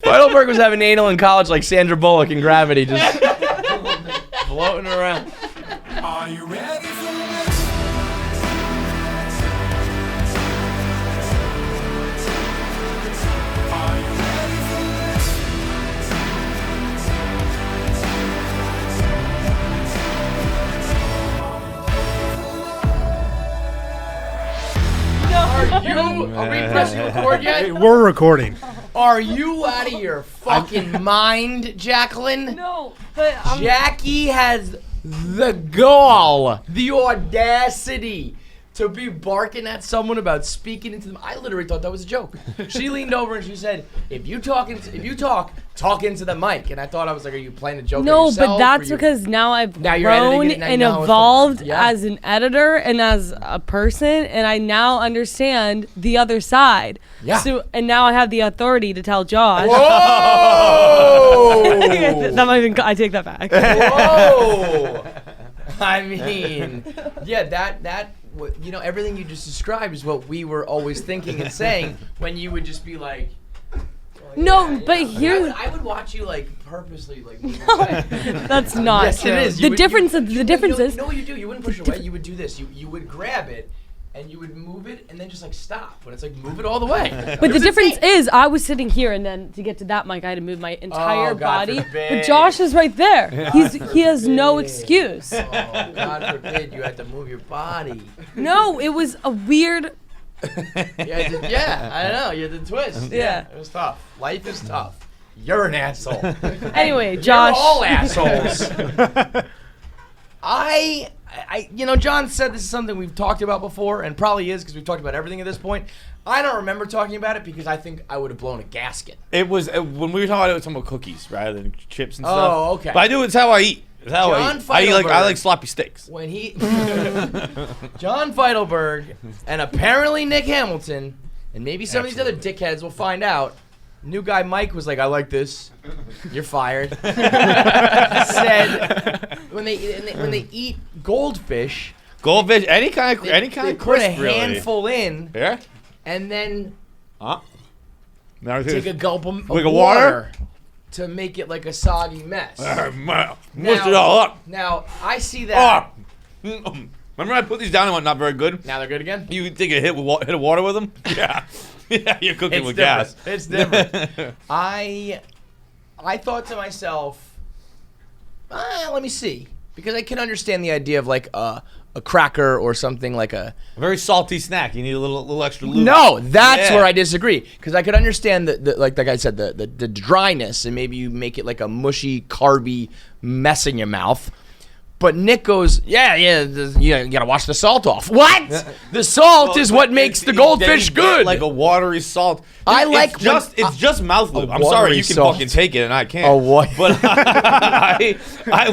Feitelberg was having anal in college like Sandra Bullock in Gravity, just floating around. Are you ready for this? Are you ready for this? Are we pressing record yet? We're recording. Are you out of your fucking mind, Jacqueline? No, but Jackie has the gall, the audacity to be barking at someone about speaking into them. I literally thought that was a joke. She leaned over and she said, "If you talk into the mic." And I thought, I was like, "Are you playing a joke?" no, on yourself, but that's or you- because now I've Now you're editing grown it, now you and know it's evolved fucking- yeah. as an editor and as a person, and I now understand the other side. Yeah. So, and now I have the authority to tell Josh. Whoa! That might even. I take that back. Whoa! I mean, yeah, that you know, everything you just described is what we were always thinking and saying when you would just be like, No, but here- I would watch you like purposely like move away. That's not Yes, true. it is. The difference is. You know what you do? You wouldn't push away. You would do this. You would grab it. And you would move it and then just like stop. But it's like move it all the way. But the difference is, I was sitting here, and then to get to that mic, I had to move my entire God body. forbid. But Josh is right there. He has no excuse. Oh, God forbid you had to move your body. No, it was a weird. Yeah, I know. You had the twist. Yeah. It was tough. Life is tough. You're an asshole. Anyway, Josh. You're all assholes. You know, John said this is something we've talked about before, and probably is because we've talked about everything at this point. I don't remember talking about it because I think I would have blown a gasket. It was when we were talking about it, was talking about cookies rather than chips and stuff. Oh, okay. But I do. It's how I eat. It's how I John eat. I Feitelberg. like sloppy steaks. When he, John Feitelberg, and apparently Nick Hamilton, and maybe some of these other dickheads will find out. New guy Mike was like, "I like this. You're fired." Said when they eat goldfish, any kind they of put crisp, a really. handful in, Yeah. and then Huh? Now take a gulp of Like a water? to make it like a soggy mess. Mush it all up. Now I see that. Remember I put these down and went, not very good? Now they're good again. You take a hit of water with them? Yeah. Yeah, you're cooking with gas. It's different. I thought to myself, let me see, because I can understand the idea of like a cracker or something like a. A very salty snack. You need a little extra lube. No, that's Yeah. where I disagree, because I could understand the like I said, the dryness, and maybe you make it like a mushy, carby mess in your mouth. But Nick goes, you gotta wash the salt off. What? The salt is what makes the goldfish good. Like a watery salt. I It's like it's just mouth lube. I'm watery sorry, you can salt. fucking take it and I can't. Oh, what? But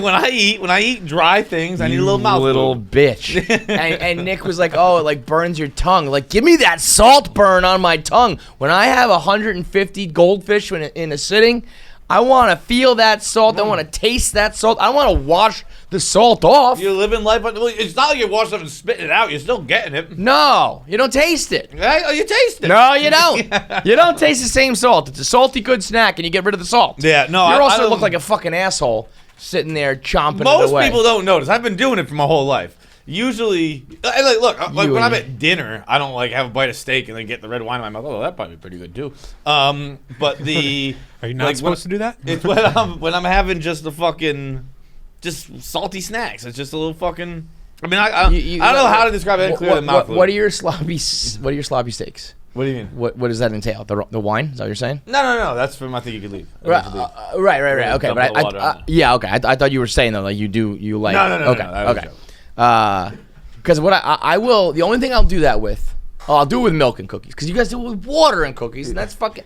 when I eat dry things, I need a little mouth little lube. bitch. and Nick was like, "Oh, it like burns your tongue. Like, give me that salt burn on my tongue. When I have 150 goldfish in a sitting, I want to feel that salt. I want to taste that salt. I want to wash the salt off. You're living life, but it's not like you wash up and spitting it out. You're still getting it. No, you don't taste it. Yeah, you taste it. No, you don't. You don't taste the same salt. It's a salty, good snack, and you get rid of the salt. Yeah, no. You I also don't- look like a fucking asshole sitting there chomping it Most away. people don't notice. I've been doing it for my whole life. Usually, like, look, like when and I'm you. at dinner, I don't like have a bite of steak and then get the red wine in my mouth. Oh, that'd probably be pretty good too. But the Are you not like, supposed to do that? It's when I'm having just the fucking just salty snacks. It's just a little fucking. I mean, I don't know how to describe it clearly than mouth. What are your sloppy steaks? What do you mean? What does that entail? The wine? Is that what you're saying? No. That's from I think you could leave. Right. Okay, Dump but the water on it. yeah, okay. I thought you were saying though, like you like. No. Okay, That was a okay. joke. Because what I will, the only thing I'll do that with, I'll do it with milk and cookies. Because you guys do it with water and cookies, and that's fucking.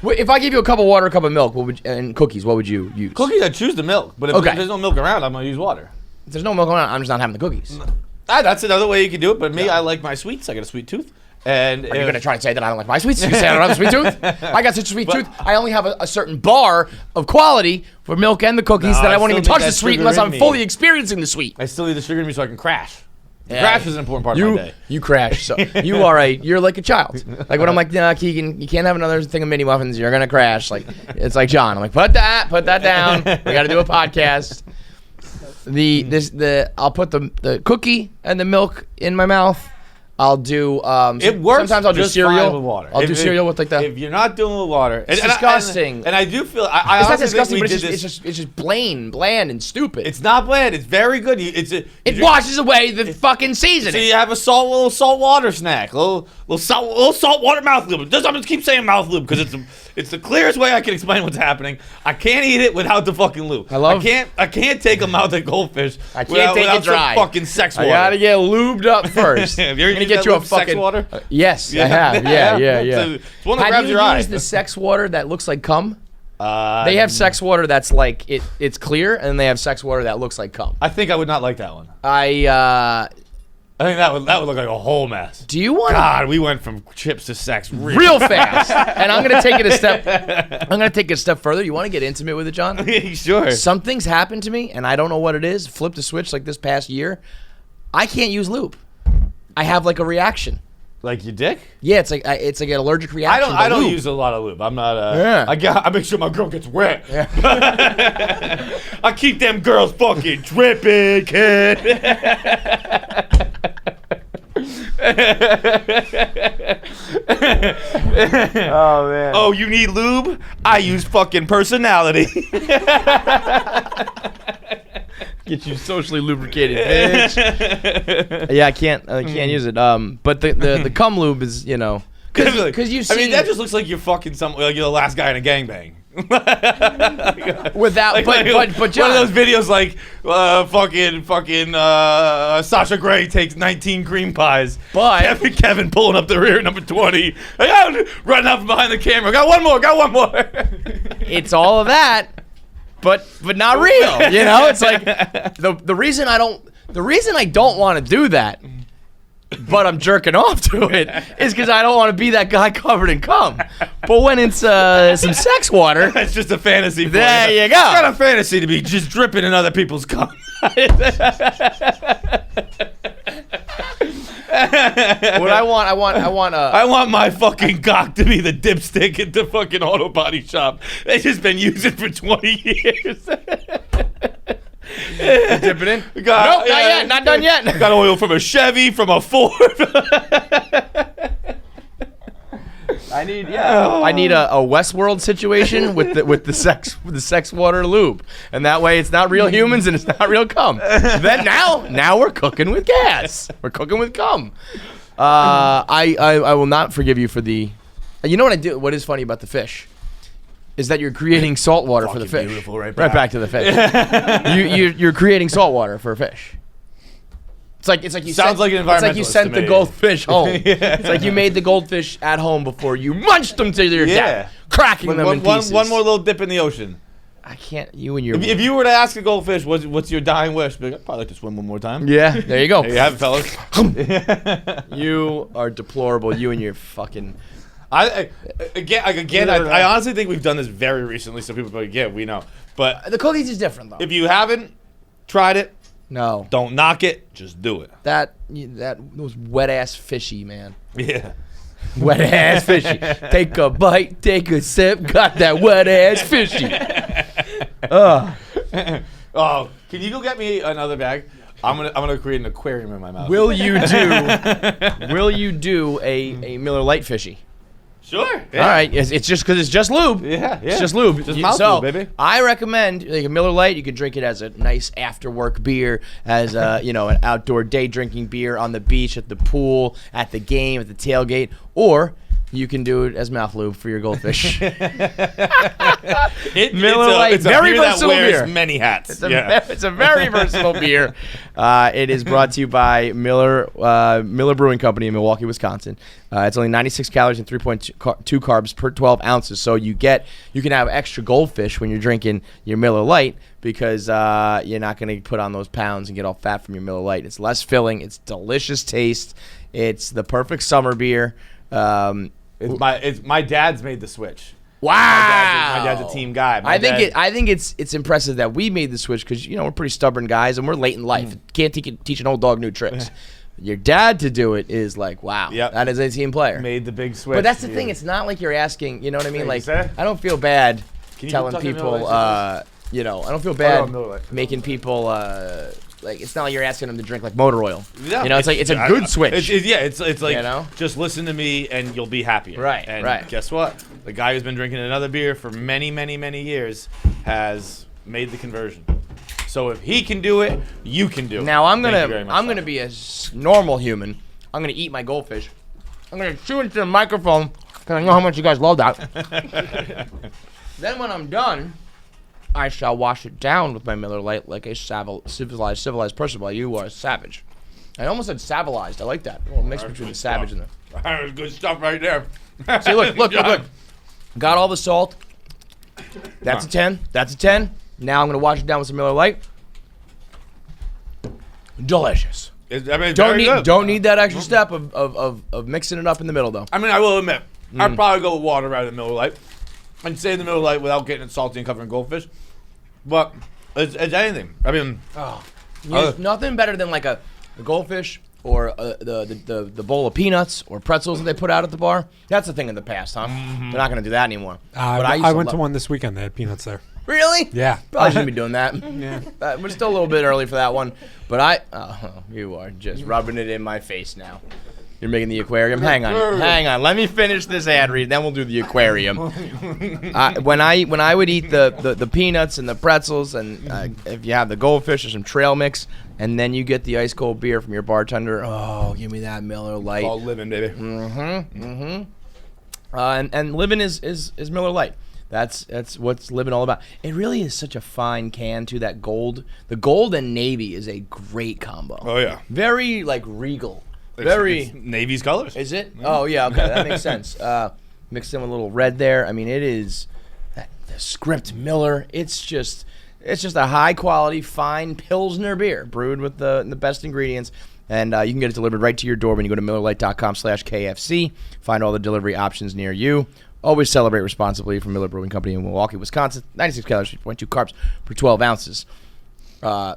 If I give you a cup of water, a cup of milk, and cookies, what would you use? Cookies, I choose the milk, but if there's no milk around, I'm gonna use water. If there's no milk around, I'm just not having the cookies. That's another way you can do it. But me, I like my sweets. I got a sweet tooth. And Are you gonna try and say that I don't like my sweets? You say I don't have a sweet tooth? I got such a sweet tooth. I only have a certain bar of quality for milk and the cookies that I won't still even need touch that the sweet sugar unless in I'm me. fully experiencing the sweet. I still need the sugar in me so I can crash. Crash is an important part of my day. You crash. So you're like a child. Like when I'm like, nah, Keegan, you can't have another thing of mini muffins. You're gonna crash. Like it's like John. I'm like, put that down. We got to do a podcast. I'll put the cookie and the milk in my mouth. I'll do. It works. Sometimes I'll do just cereal fine with water. I'll do cereal with like that. If you're not doing with water, It's disgusting. And I do feel. I It's not honestly disgusting, think but we it's did just bland and stupid. It's not bland. It's very good. It washes away the fucking seasoning. So you have a little salt water snack, little salt water mouth lube. I'm just keep saying mouth lube because it's the clearest way I can explain what's happening. I can't eat it without the fucking lube. I can't take a mouth of goldfish. I can't take it dry. Some fucking sex water. I gotta get lubed up first. Have you ever I'm gonna used get that you a lube, sex fucking water? Yes, I have. Yeah. It's one that grabs your Have eye. you used the sex water that looks like cum? They have sex water that's like it's clear, and they have sex water that looks like cum. I think I would not like that one. I think that would look like a whole mess. Do you want? God, we went from chips to sex real fast, and I'm gonna take it a step. I'm gonna take it a step further. You want to get intimate with it, John? Sure. Something's happened to me, and I don't know what it is. Flipped a switch like this past year. I can't use lube. I have like a reaction. Like your dick? Yeah, it's like an allergic reaction. I don't use a lot of lube. I'm not. I make sure my girl gets wet. Yeah. I keep them girls fucking dripping, kid. Oh man. Oh, you need lube? I use fucking personality. Get you socially lubricated, bitch. Yeah, I can't use it. But the cum lube is, because you've seen. I mean, that just looks like you're fucking you're the last guy in a gangbang. Without, but John, one of those videos like fucking Sasha Grey takes 19 cream pies. But Kevin pulling up the rear, number 20, running up from behind the camera. Got one more. It's all of that. But not real, It's like the reason I don't want to do that, but I'm jerking off to it, is because I don't want to be that guy covered in cum. But when it's some sex water, that's just a fantasy. There you go. It's not a fantasy to be just dripping in other people's cum. What I want my fucking cock to be the dipstick at the fucking auto body shop. They just been using for 20 years. Dip it in? Nope, not yet. Not done yet. Got oil from a Chevy, from a Ford. I need a Westworld situation with the sex water lube, and that way it's not real humans and it's not real cum. Then now we're cooking with gas. We're cooking with cum. I will not forgive you for the. You know what I do? What is funny about the fish is that you're creating salt water for the fish. Beautiful, right back to the fish. You're creating salt water for a fish. It's like you sounds like an environmentalist. It's like you sent the goldfish home. Yeah. It's like you made the goldfish at home before you munched them to your death, cracking them in pieces. One more little dip in the ocean. I can't. You and your. If you were to ask a goldfish, what's your dying wish? Be like, I'd probably like to swim one more time. Yeah, there you go. There you have it, fellas. You are deplorable. You and your fucking. I honestly think we've done this very recently, so people are like, yeah, we know. But the cookies is different though. If you haven't tried it, no, don't knock it. Just do it. Those wet ass fishy, man. Yeah. Wet ass fishy. Take a bite, take a sip, got that wet ass fishy. Oh, can you go get me another bag? I'm gonna create an aquarium in my mouth. Will you do a Miller Lite fishy? Sure. Yeah. All right. It's just because it's just lube. Yeah. It's just lube. Just mouth lube, baby. I recommend like a Miller Lite. You can drink it as a nice after work beer, as an outdoor day drinking beer on the beach, at the pool, at the game, at the tailgate, or you can do it as mouth lube for your goldfish. Miller Lite, it's very beer versatile that wears beer. Many hats. It's a very versatile beer. It is brought to you by Miller Brewing Company in Milwaukee, Wisconsin. It's only 96 calories and 3.2 carbs per 12 ounces. So you can have extra goldfish when you're drinking your Miller Lite because you're not going to put on those pounds and get all fat from your Miller Lite. It's less filling. It's delicious taste. It's the perfect summer beer. My dad's made the switch. Wow, my dad's a team guy. I think it's impressive that we made the switch because we're pretty stubborn guys and we're late in life. Can't teach an old dog new tricks. your dad to do it is like, wow, that is a team player. Made the big switch. But that's the thing. It's not like you're asking. You know what I mean? Like, say? I don't feel bad Can you telling tuck in people. Miller Lite? You know, I don't feel bad Miller Lite. making people. Like, it's not like you're asking them to drink like motor oil. Yeah. You know, it's like it's a good switch. It's like, You know? just listen to me and you'll be happier. Right, And right. guess what? The guy who's been drinking another beer for many, many, many years has made the conversion. So if he can do it, you can do it. Now I'm Thank you very much, gonna be a normal human. I'm gonna eat my goldfish. I'm gonna chew into the microphone because I know how much you guys love that. Then when I'm done, I shall wash it down with my Miller Lite like a civilized person. While you are savage. I almost said civilized. I like that. A little mix between the savage and the. That was good stuff right there. See, look. Got all the salt. That's a 10. That's a 10. Now I'm gonna wash it down with some Miller Lite. Delicious. Don't need that extra step of mixing it up in the middle though. I mean, I will admit, I'd probably go with water rather than Miller Lite. I'd say the Miller Lite without getting it salty and covering goldfish. But it's anything. I mean, There's nothing better than like a goldfish or the bowl of peanuts or pretzels that they put out at the bar. That's the thing in the past, huh? They're not gonna do that anymore. But I went to one this weekend. They had peanuts there. Really? Yeah. Probably shouldn't be doing that. Yeah. We're still a little bit early for that one. But you are just rubbing it in my face now. You're making the aquarium. Hang on. Let me finish this ad read, then we'll do the aquarium. When I would eat the peanuts and the pretzels, and if you have the goldfish or some trail mix, and then you get the ice cold beer from your bartender. Oh, give me that Miller Lite. all living, baby. And living is Miller Lite. That's what's living all about. It really is such a fine can too. That gold, the gold and navy is a great combo. Oh yeah. Very like regal. It's Navy's colors. Is it? Oh yeah, okay, that makes sense. Mixed in with a little red there. I mean, it is the Script Miller. It's just a high quality, fine Pilsner beer brewed with the best ingredients. And you can get it delivered right to your door when you go to MillerLite.com/KFC. Find all the delivery options near you. Always celebrate responsibly from Miller Brewing Company in Milwaukee, Wisconsin. 96 calories, 3.2 carbs per 12 ounces.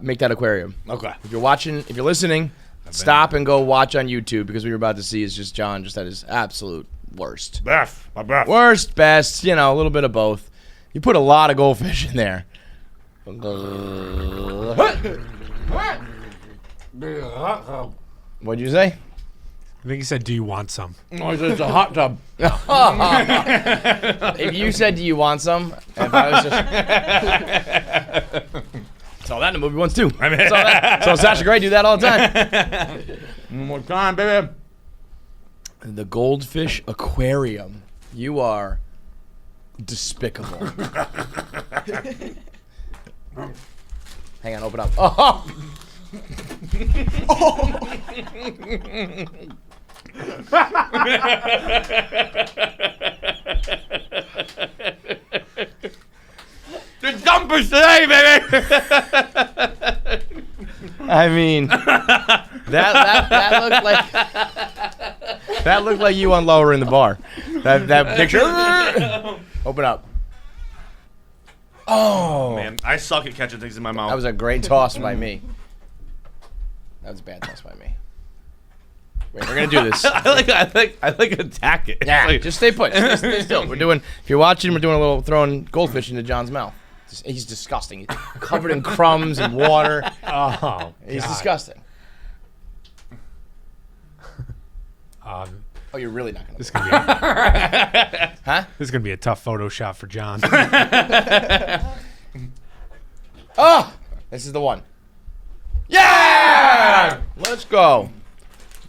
Make that aquarium. Okay. If you're listening, stop and go watch on YouTube, because what you're about to see is just John just at his absolute worst. My breath. Worst, best, a little bit of both. You put a lot of goldfish in there. What'd you say? I think he said, "Do you want some?" Oh, it's a hot tub. If you said, "Do you want some?" If I was just... Saw that in the movie once too. So Sasha Grey do that all the time. One more time, baby. The goldfish aquarium. You are despicable. Hang on, open up. Oh! The dumpers today, baby. I mean, that looked like you on Lower in the Bar. That picture. Open up. Oh Man, I suck at catching things in my mouth. that was a great toss by me. That was a bad toss by me. Wait, we're gonna do this. I like attack it. Yeah, Like, just stay put. Stay still. We're doing. If you're watching, we're doing a little throwing goldfish into John's mouth. He's disgusting. He's covered in crumbs and water. Oh, He's God. disgusting. Uh, Oh, you're really not gonna. this is gonna be Huh? this is gonna be a tough Photoshop for John. Oh, this is the one. Yeah! Let's go.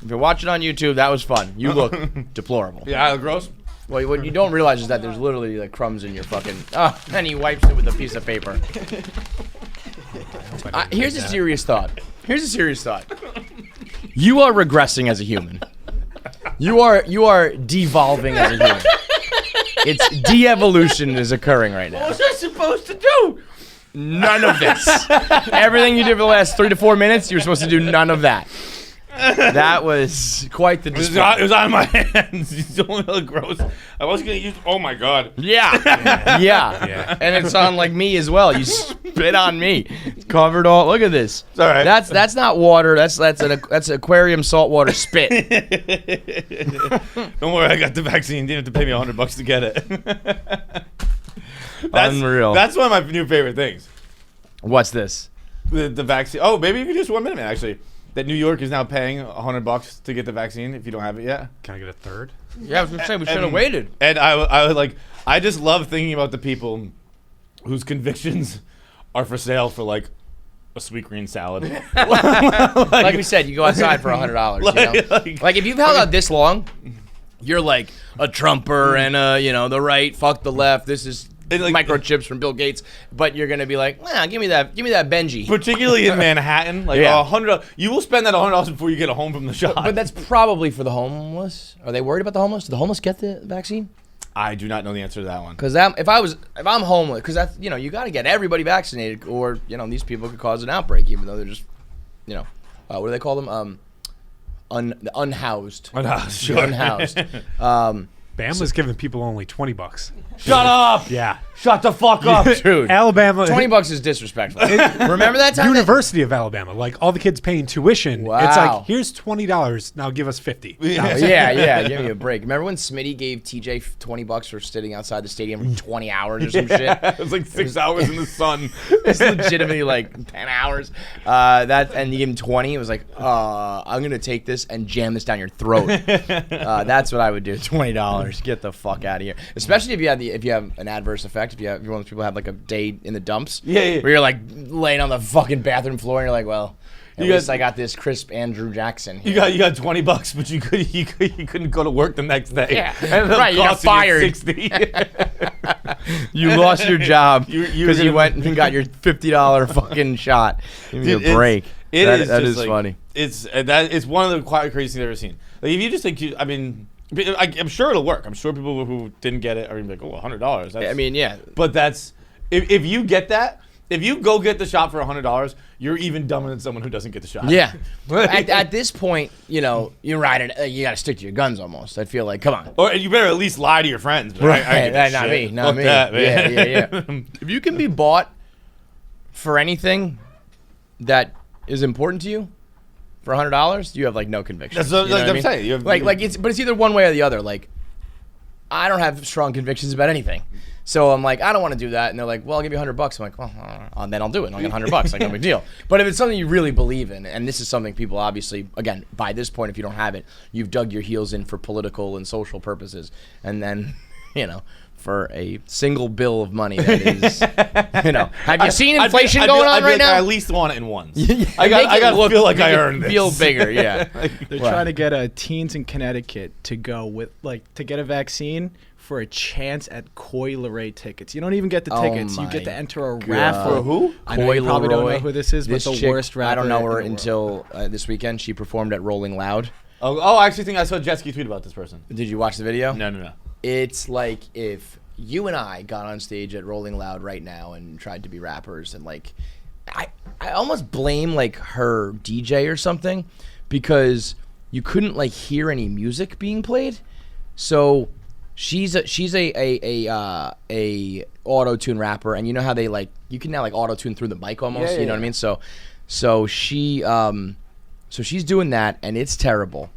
If you're watching on YouTube, that was fun. You look deplorable. yeah, I look gross. Well, what you don't realize is that there's literally like crumbs in your fucking. Oh, and he wipes it with a piece of paper. Here's a serious thought. You are regressing as a human. You are devolving as a human. It's de-evolution is occurring right now. What's I supposed to do? None of this. Everything you did for the last 3 to 4 minutes, you were supposed to do none of that. That was quite the display. It was on my hands. You don't look gross. I was gonna use. Oh my god. Yeah. And it's on like me as well. You spit on me. covered all. Look at this. It's all right. That's not water. That's aquarium saltwater spit. Don't worry, I got the vaccine. Didn't have to pay me $100 to get it. That's Unreal. That's one of my new favorite things. What's this? The vaccine. Oh, maybe you could just 1 minute, man. Actually, that New York is now paying $100 to get the vaccine if you don't have it yet. Can I get a third? Yeah, I was gonna say we should have waited. And I was like, I just love thinking about the people whose convictions are for sale for like a sweet green salad. Like we said, you go outside for $100. Like if you've held out this long, you're like a Trumper and the right, fuck the left. This is microchips from Bill Gates, but you're gonna be like, nah, give me that Benji. Particularly in Manhattan, like $100. You will spend that $100 before you get home from the shop. But that's probably for the homeless. Are they worried about the homeless? Do the homeless get the vaccine? I do not know the answer to that one. Because if I'm homeless, because that's you got to get everybody vaccinated, or these people could cause an outbreak, even though they're just what do they call them? Unhoused. Unhoused, sure. Unhoused. Bama's giving people only $20. Shut up! Yeah. Shut the fuck up, dude. Alabama. $20 is disrespectful. Remember that time? University of Alabama, like all the kids paying tuition. Wow. It's like, here's $20. Now give us $50. Yeah. Give me a break. Remember when Smitty gave TJ $20 for sitting outside the stadium for 20 hours or some shit? It was like 6 hours in the sun. It's legitimately like 10 hours. And you give him 20. It was like, I'm gonna take this and jam this down your throat. That's what I would do. $20. Get the fuck out of here. Especially if you have an adverse effect. If you're one of those people who have like a day in the dumps, where you're like laying on the fucking bathroom floor and you're like, well, at least I got this crisp Andrew Jackson here. You got $20, but you couldn't go to work the next day. Yeah, right. You got fired. You lost your job because you went and got your $50 fucking shot. Give me a break. That is funny. It's one of the quite crazy things I've ever seen. Like if you just think, I'm sure it'll work. I'm sure people who didn't get it are gonna be like, oh, $100. Yeah. But that's if you get that, if you go get the shot for $100, you're even dumber than someone who doesn't get the shot. Yeah. at this point, you're riding. You got to stick to your guns almost. I feel like, come on. Or you better at least lie to your friends. Right. Not me. Fuck that, man. Yeah. If you can be bought for anything that is important to you for $100, you have like no conviction. That's what I'm saying. You have, But it's either one way or the other. Like, I don't have strong convictions about anything. So I'm like, I don't want to do that. And they're like, well, I'll give you $100. I'm like, well, then I'll do it. And I'll get $100. Like, no big deal. But if it's something you really believe in, and this is something people obviously, again, by this point, if you don't have it, you've dug your heels in for political and social purposes. And then, for a single bill of money that is, have you seen inflation going on right now? I at least want it in ones. I got to feel like I earned this. Feel bigger, yeah. They're trying to get teens in Connecticut to go with, to get a vaccine for a chance at Coy Leray tickets. You don't even get the tickets. You get to enter a raffle. For who? I know you probably don't know who this is, but the chick, worst rapper. I don't know her until this weekend. She performed at Rolling Loud. Oh, I actually think I saw Jetski tweet about this person. Did you watch the video? No. It's like if you and I got on stage at Rolling Loud right now and tried to be rappers, and like, I almost blame like her DJ or something, because you couldn't like hear any music being played. So she's a auto-tune rapper, and you know how they like, you can now like auto-tune through the mic almost. You know what I mean? So she's doing that, and it's terrible.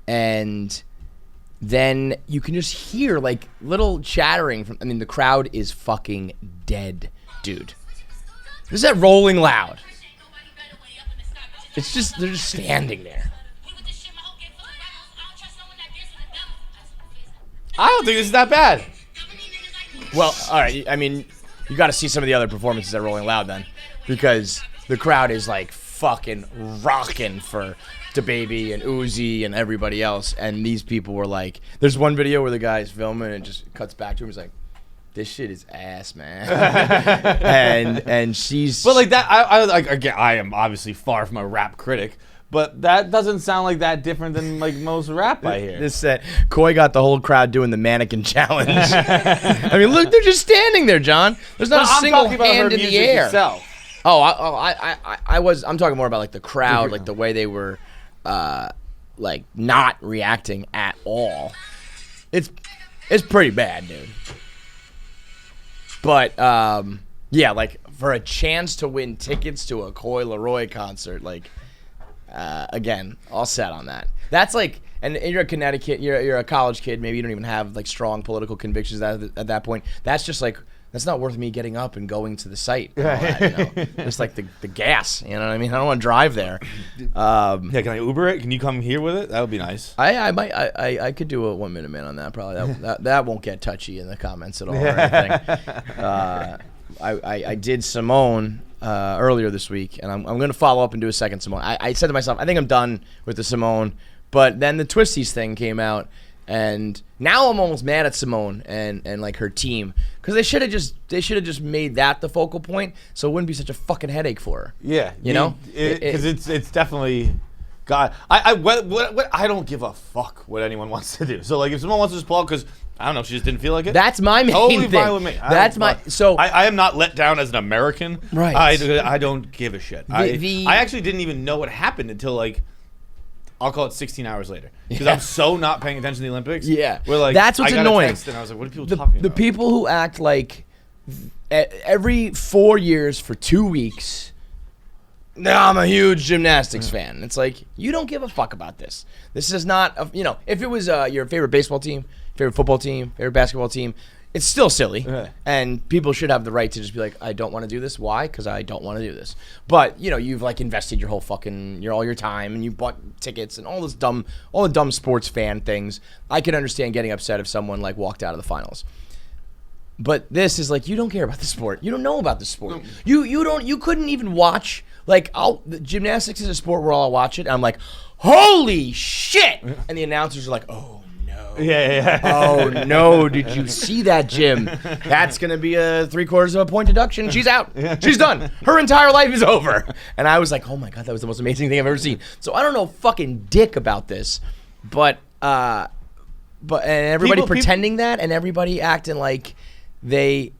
And then you can just hear like little chattering from, the crowd is fucking dead, dude. This is at Rolling Loud. It's just, they're just standing there. I don't think this is that bad. Well, all right. You got to see some of the other performances at Rolling Loud then, because the crowd is like fucking rocking for DaBaby and Uzi and everybody else, and these people were like, there's one video where the guy's filming and it just cuts back to him. He's like, this shit is ass, man. and she's, but like that, I am obviously far from a rap critic, but that doesn't sound like that different than like most rap I hear. This Coy got the whole crowd doing the mannequin challenge. Look, they're just standing there, John. There's not a single hand in the air. Itself. I'm talking more about like the crowd, like the way they were like not reacting at all. It's pretty bad, dude. But Yeah, like for a chance to win tickets to a Coy Leroy concert, like again, all set on that. That's like, and you're a Connecticut, you're a college kid. Maybe you don't even have like strong political convictions at that point. That's just like, that's not worth me getting up and going to the site. And all that, you know? Just like the gas, you know what I mean? I don't want to drive there. Yeah, can I Uber it? Can you come here with it? That would be nice. I could do a 1 minute man on that. Probably that won't get touchy in the comments at all or anything. I did Simone earlier this week, and I'm going to follow up and do a second Simone. I said to myself, I think I'm done with the Simone, but then the Twisties thing came out, and now I'm almost mad at Simone and like her team, because they should have just made that the focal point, so it wouldn't be such a fucking headache for her. Yeah, you know, because it's definitely. God, I don't give a fuck what anyone wants to do. So like, if someone wants to just pull out because I don't know, she just didn't feel like it. That's my main totally thing. Fine with me. That's my so. I am not let down as an American. Right. I don't give a shit. The I actually didn't even know what happened until like, I'll call it 16 hours later, because I'm so not paying attention to the Olympics. Yeah. Where like, that's what's I got annoying. A text and I was like, what are people talking about? The people who act like every 4 years for 2 weeks. No, I'm a huge gymnastics fan. It's like, you don't give a fuck about this. This is not, if it was your favorite baseball team, favorite football team, favorite basketball team, it's still silly. Right. And people should have the right to just be like, I don't want to do this. Why? Because I don't want to do this. But, you've like invested your whole fucking, all your time, and you bought tickets and all the dumb sports fan things. I can understand getting upset if someone like walked out of the finals. But this is like, you don't care about the sport. You don't know about the sport. You couldn't even watch. Like, gymnastics is a sport where I'll watch it, and I'm like, holy shit! And the announcers are like, oh, no. Yeah. Oh, no, did you see that, Jim? That's going to be a 3/4 of a point deduction. She's out. She's done. Her entire life is over. And I was like, oh, my God, that was the most amazing thing I've ever seen. So I don't know fucking dick about this, but and everybody pretending that, and everybody acting like they...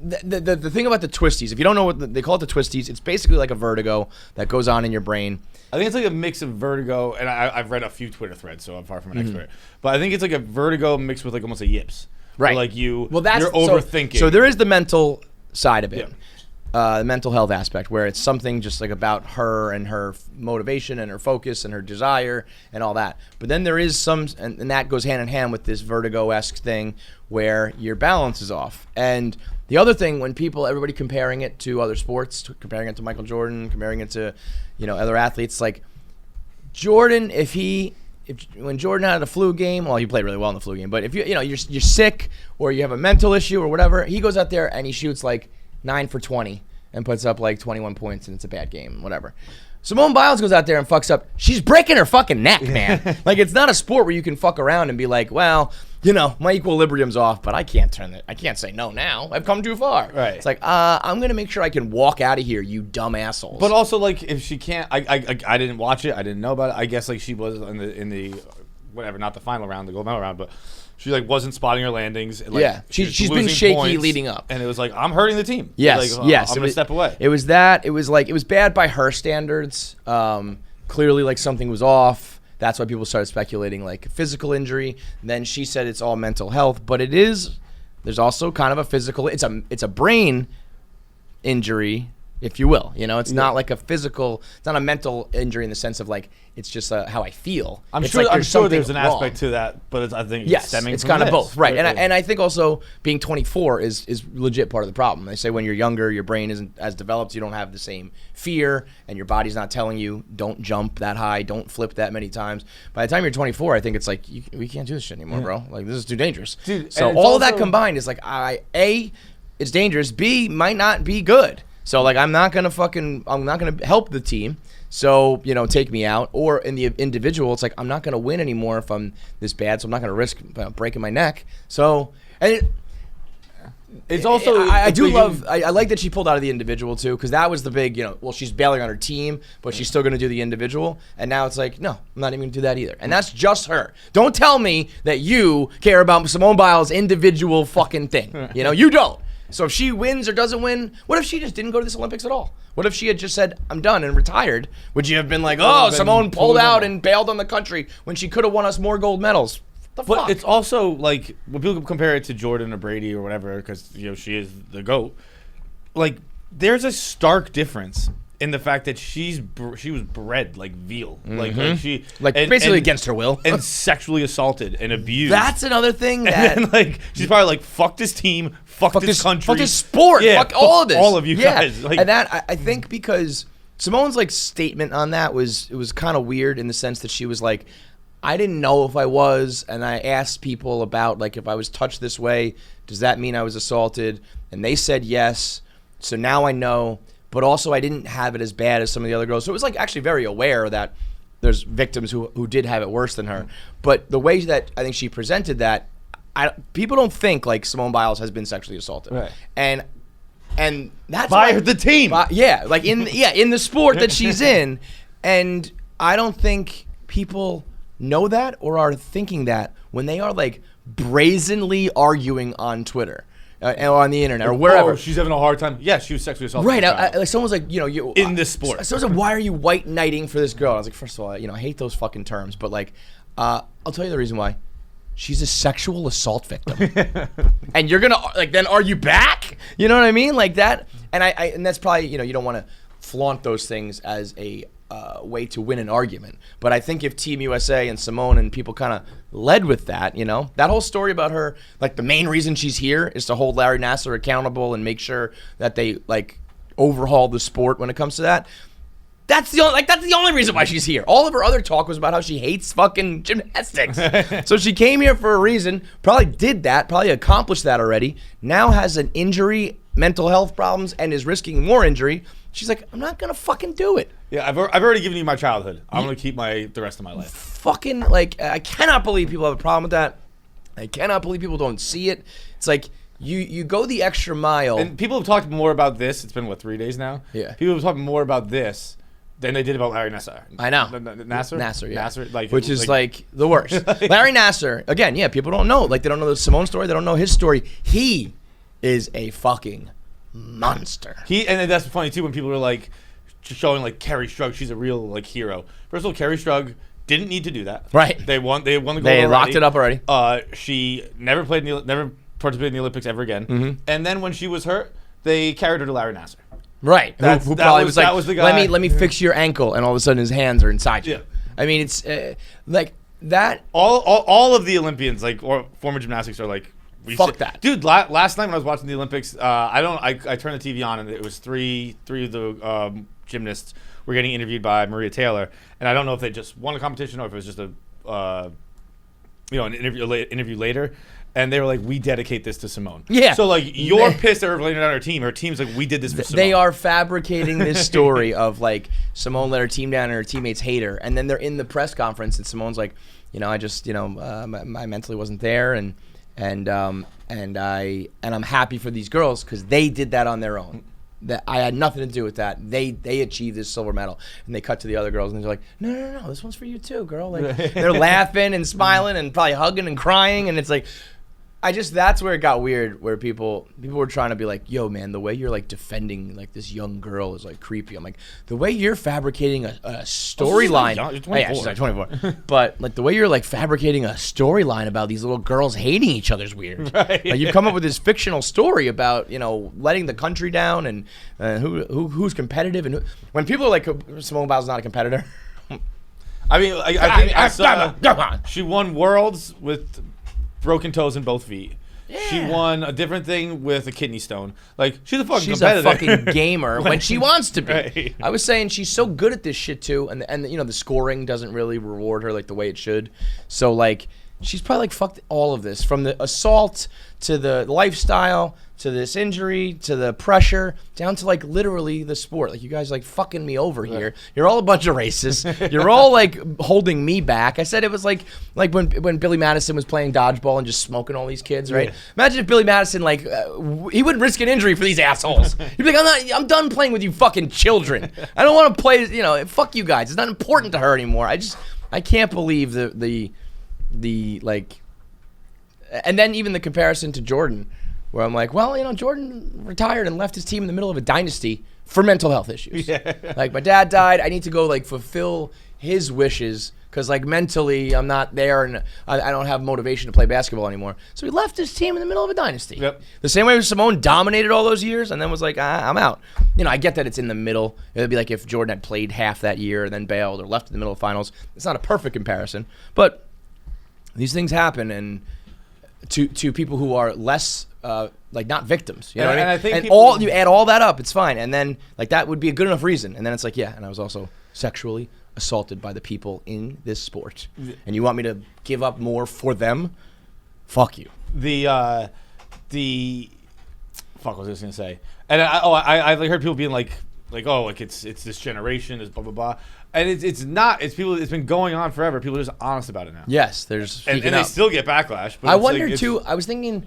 The thing about the twisties, if you don't know what they call it, the twisties, it's basically like a vertigo that goes on in your brain. I think it's like a mix of vertigo, and I've read a few Twitter threads, so I'm far from an expert. But I think it's like a vertigo mixed with like almost a yips. Right. Where like you're so overthinking. So there is the mental side of it. The mental health aspect, where it's something just like about her and her motivation and her focus and her desire and all that. But then there is some, and that goes hand in hand with this vertigo-esque thing where your balance is off. And the other thing, when everybody comparing it to other sports, comparing it to Michael Jordan, comparing it to, other athletes, like Jordan, when Jordan had a flu game, well, he played really well in the flu game, but if you're sick or you have a mental issue or whatever, he goes out there and he shoots like 9 for 20 and puts up like 21 points, and it's a bad game, whatever. Simone Biles goes out there and fucks up. She's breaking her fucking neck, man. Like, it's not a sport where you can fuck around and be like, well, my equilibrium's off, but I can't say no now. I've come too far. Right. It's like, I'm going to make sure I can walk out of here, you dumb assholes. But also, like, if she can't, I didn't watch it. I didn't know about it. I guess, like, she was in the whatever, not the final round, the gold medal round, but she, like, wasn't spotting her landings. And, like, yeah, she's been shaky leading up. And it was like, I'm hurting the team. Yes, like, yes. I'm going to step away. It was that. It was bad by her standards. Clearly, like, something was off. That's why people started speculating, like, physical injury. And then she said it's all mental health. But there's also kind of a physical, it's a brain injury, if you will. It's not like a physical, it's not a mental injury in the sense of, like, it's just how I feel. I'm it's sure, like I'm sure there's an wrong. aspect to that, but I think yes, it's stemming it's from kind of this. both, right? And I think also being 24 is legit part of the problem. They say when you're younger, your brain isn't as developed, you don't have the same fear, and your body's not telling you don't jump that high, don't flip that many times. By the time you're 24, I think it's like we can't do this shit anymore, bro. Like, this is too dangerous. Dude, so all of that combined is like, A, it's dangerous. B, might not be good. So like, I'm not gonna help the team. So, take me out. Or in the individual, it's like, I'm not going to win anymore if I'm this bad, so I'm not going to risk breaking my neck. So, and it's also... I like that she pulled out of the individual, too, because that was the big, she's bailing on her team, but she's still going to do the individual. And now it's like, no, I'm not even going to do that either. And that's just her. Don't tell me that you care about Simone Biles' individual fucking thing. You don't. So if she wins or doesn't win, what if she just didn't go to this Olympics at all? What if she had just said, I'm done and retired? Would you have been like, oh, Simone pulled out and bailed on the country when she could have won us more gold medals? But it's also like, when people compare it to Jordan or Brady or whatever, because she is the GOAT, like there's a stark difference in the fact that she was bred like veal, like she basically against her will, and sexually assaulted and abused. That's another thing that and like she's probably like fuck this team, fuck this country, fuck this sport, yeah, fuck all of this, all of you guys. Like, and that I think because Simone's like statement on that was kind of weird in the sense that she was like, I didn't know if I was, and I asked people about like if I was touched this way, does that mean I was assaulted? And they said yes. So now I know. But also I didn't have it as bad as some of the other girls. So it was like actually very aware that there's victims who did have it worse than her. But the way that I think she presented that, people don't think like Simone Biles has been sexually assaulted. Right. And that's by why, the team. Like in the sport that she's in. And I don't think people know that or are thinking that when they are like brazenly arguing on Twitter. Or on the internet or wherever. Oh, she's having a hard time. Yeah, she was sexually assaulted. Right. Like someone was like, you in this sport. Someone said, why are you white knighting for this girl? I was like, first of all, I hate those fucking terms, but like, I'll tell you the reason why. She's a sexual assault victim, and you're gonna like then argue back. You know what I mean? Like that, and that's probably you don't want to flaunt those things as a way to win an argument. But I think if Team USA and Simone and people kind of led with that, that whole story about her, like the main reason she's here is to hold Larry Nassar accountable and make sure that they like overhaul the sport when it comes to that. That's the only reason why she's here. All of her other talk was about how she hates fucking gymnastics. So she came here for a reason, probably did that, probably accomplished that already, now has an injury, mental health problems, and is risking more injury. She's like, I'm not gonna fucking do it. Yeah, I've already given you my childhood. I'm gonna keep the rest of my life. Fucking like, I cannot believe people have a problem with that. I cannot believe people don't see it. It's like you go the extra mile. And people have talked more about this. It's been 3 days now. Yeah. People have talked more about this than they did about Larry Nassar. I know. Nassar, yeah. Nassar, which is like the worst. Larry Nassar, again, yeah, people don't know. Like they don't know the Simone story. They don't know his story. He is a fucking monster. And that's funny too when people are like showing like Kerry Strug, she's a real like hero. First of all, Kerry Strug didn't need to do that. Right. They won the gold. They locked it up already. She never participated in the Olympics ever again. Mm-hmm. And then when she was hurt, they carried her to Larry Nassar. Right. Who probably was like, that was the guy. Let me fix your ankle, and all of a sudden his hands are inside you. Yeah. I mean, it's like that. All of the Olympians, like or former gymnastics, are like, fuck that, dude. Last night when I was watching the Olympics, I turned the TV on and it was three of the gymnasts were getting interviewed by Maria Taylor, and I don't know if they just won a competition or if it was just an interview later. And they were like, we dedicate this to Simone. Yeah. So, like, you're pissed at her laying it on her team. Her team's like, we did this for Simone. They are fabricating this story of, like, Simone let her team down and her teammates hate her. And then they're in the press conference and Simone's like, I just, my mentally wasn't there. And I'm happy for these girls because they did that on their own. That I had nothing to do with that. They achieved this silver medal, and they cut to the other girls, and they're like, "No, this one's for you too, girl." Like they're laughing and smiling and probably hugging and crying, and it's like, that's where it got weird, where people were trying to be like, yo, man, the way you're like defending like this young girl is like creepy. I'm like, the way you're fabricating a storyline. She's 24. Yeah, she's like 24. But like the way you're like fabricating a storyline about these little girls hating each other is weird. Right. Like, you've come up with this fictional story about letting the country down and who's competitive and when people are like, Simone Biles is not a competitor. I mean, I saw she won worlds with broken toes in both feet. Yeah. She won a different thing with a kidney stone. Like, she's a fucking competitor. She's a fucking gamer when she wants to be. Right. I was saying she's so good at this shit too, and the scoring doesn't really reward her like the way it should. So like, she's probably like fucked all of this, from the assault to the lifestyle to this injury to the pressure down to like literally the sport. Like, you guys like fucking me over here. You're all a bunch of racists. You're all like holding me back. I said it was like when Billy Madison was playing dodgeball and just smoking all these kids, right? Yeah. Imagine if Billy Madison he wouldn't risk an injury for these assholes. He'd be like, I'm done playing with you fucking children. I don't want to play. Fuck you guys. It's not important to her anymore. I can't believe the like, and then even the comparison to Jordan. where I'm like, well, Jordan retired and left his team in the middle of a dynasty for mental health issues. Like, my dad died. I need to go, like, fulfill his wishes because, like, mentally I'm not there and I don't have motivation to play basketball anymore. So he left his team in the middle of a dynasty. Yep. The same way Simone dominated all those years and then was like, I'm out. I get that it's in the middle. It would be like if Jordan had played half that year and then bailed or left in the middle of finals. It's not a perfect comparison, but these things happen, and to people who are less like not victims, you know what I mean? And I think and people- you add all that up, it's fine, and then like that would be a good enough reason, and then it's like, yeah, and I was also sexually assaulted by the people in this sport, and you want me to give up more for them? Fuck you. The fuck, what was I just gonna say? And I heard people being like it's this generation, is blah blah blah, and it's not. It's people. It's been going on forever. People are just honest about it now. Yes, there's and they still get backlash. But I it's wonder like, too. I was thinking,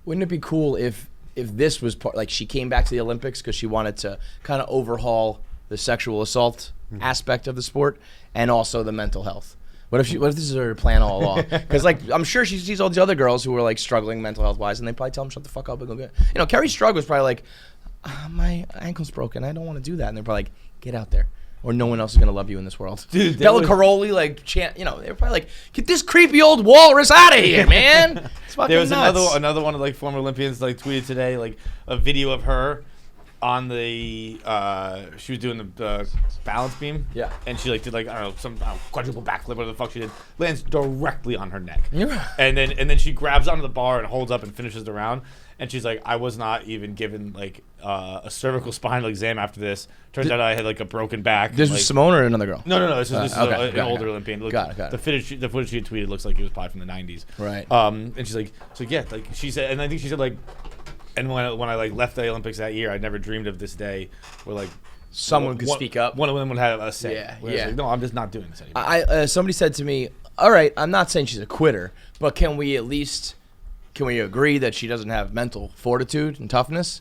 wouldn't it be cool if this was part, like she came back to the Olympics because she wanted to kind of overhaul the sexual assault aspect of the sport and also the mental health. What if this is her plan all along? Because like I'm sure she sees all these other girls who are like struggling mental health wise, and they probably tell them shut the fuck up and go get. Carrie Strug was probably like, my ankle's broken. I don't want to do that, and they're probably like, get out there. Or no one else is gonna love you in this world. Dude, Bella Caroli, like, they were probably like, get this creepy old walrus out of here, man. It's fucking there was nuts. another one of like former Olympians like tweeted today like a video of her on the she was doing the balance beam. Yeah. And she like did like I don't know some quadruple backflip, whatever the fuck she did, lands directly on her neck. Yeah. And then she grabs onto the bar and holds up and finishes the round. And she's like, I was not even given like a cervical spinal exam after this. Turns out I had like a broken back. This like, was Simone or another girl? No. This is okay, an got it, older got it. Olympian. Look, Got it. The footage she had tweeted looks like it was probably from the 90s. Right. And she's like, so yeah, like she said, and I think she said like, and when I like left the Olympics that year, I never dreamed of this day where like Someone could speak up. One of them would have a say. Yeah, Where it's yeah. Like, no, I'm just not doing this anymore. Somebody said to me, all right, I'm not saying she's a quitter, but can we agree that she doesn't have mental fortitude and toughness?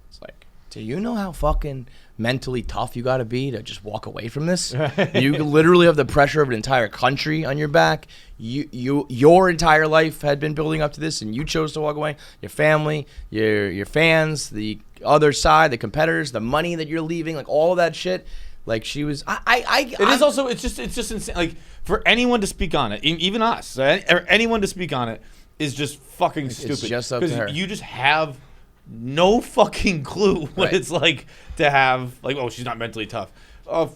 It's like, do you know how fucking mentally tough you got to be to just walk away from this? You literally have the pressure of an entire country on your back. Your entire life had been building up to this, and you chose to walk away. Your family, your fans, the other side, the competitors, the money that you're leaving, like all of that shit. Like she was, It's just insane. Like for anyone to speak on it, even us, or anyone to speak on it, is just fucking stupid. just up to her. You just have no fucking clue what Right. it's like to have like, oh, she's not mentally tough.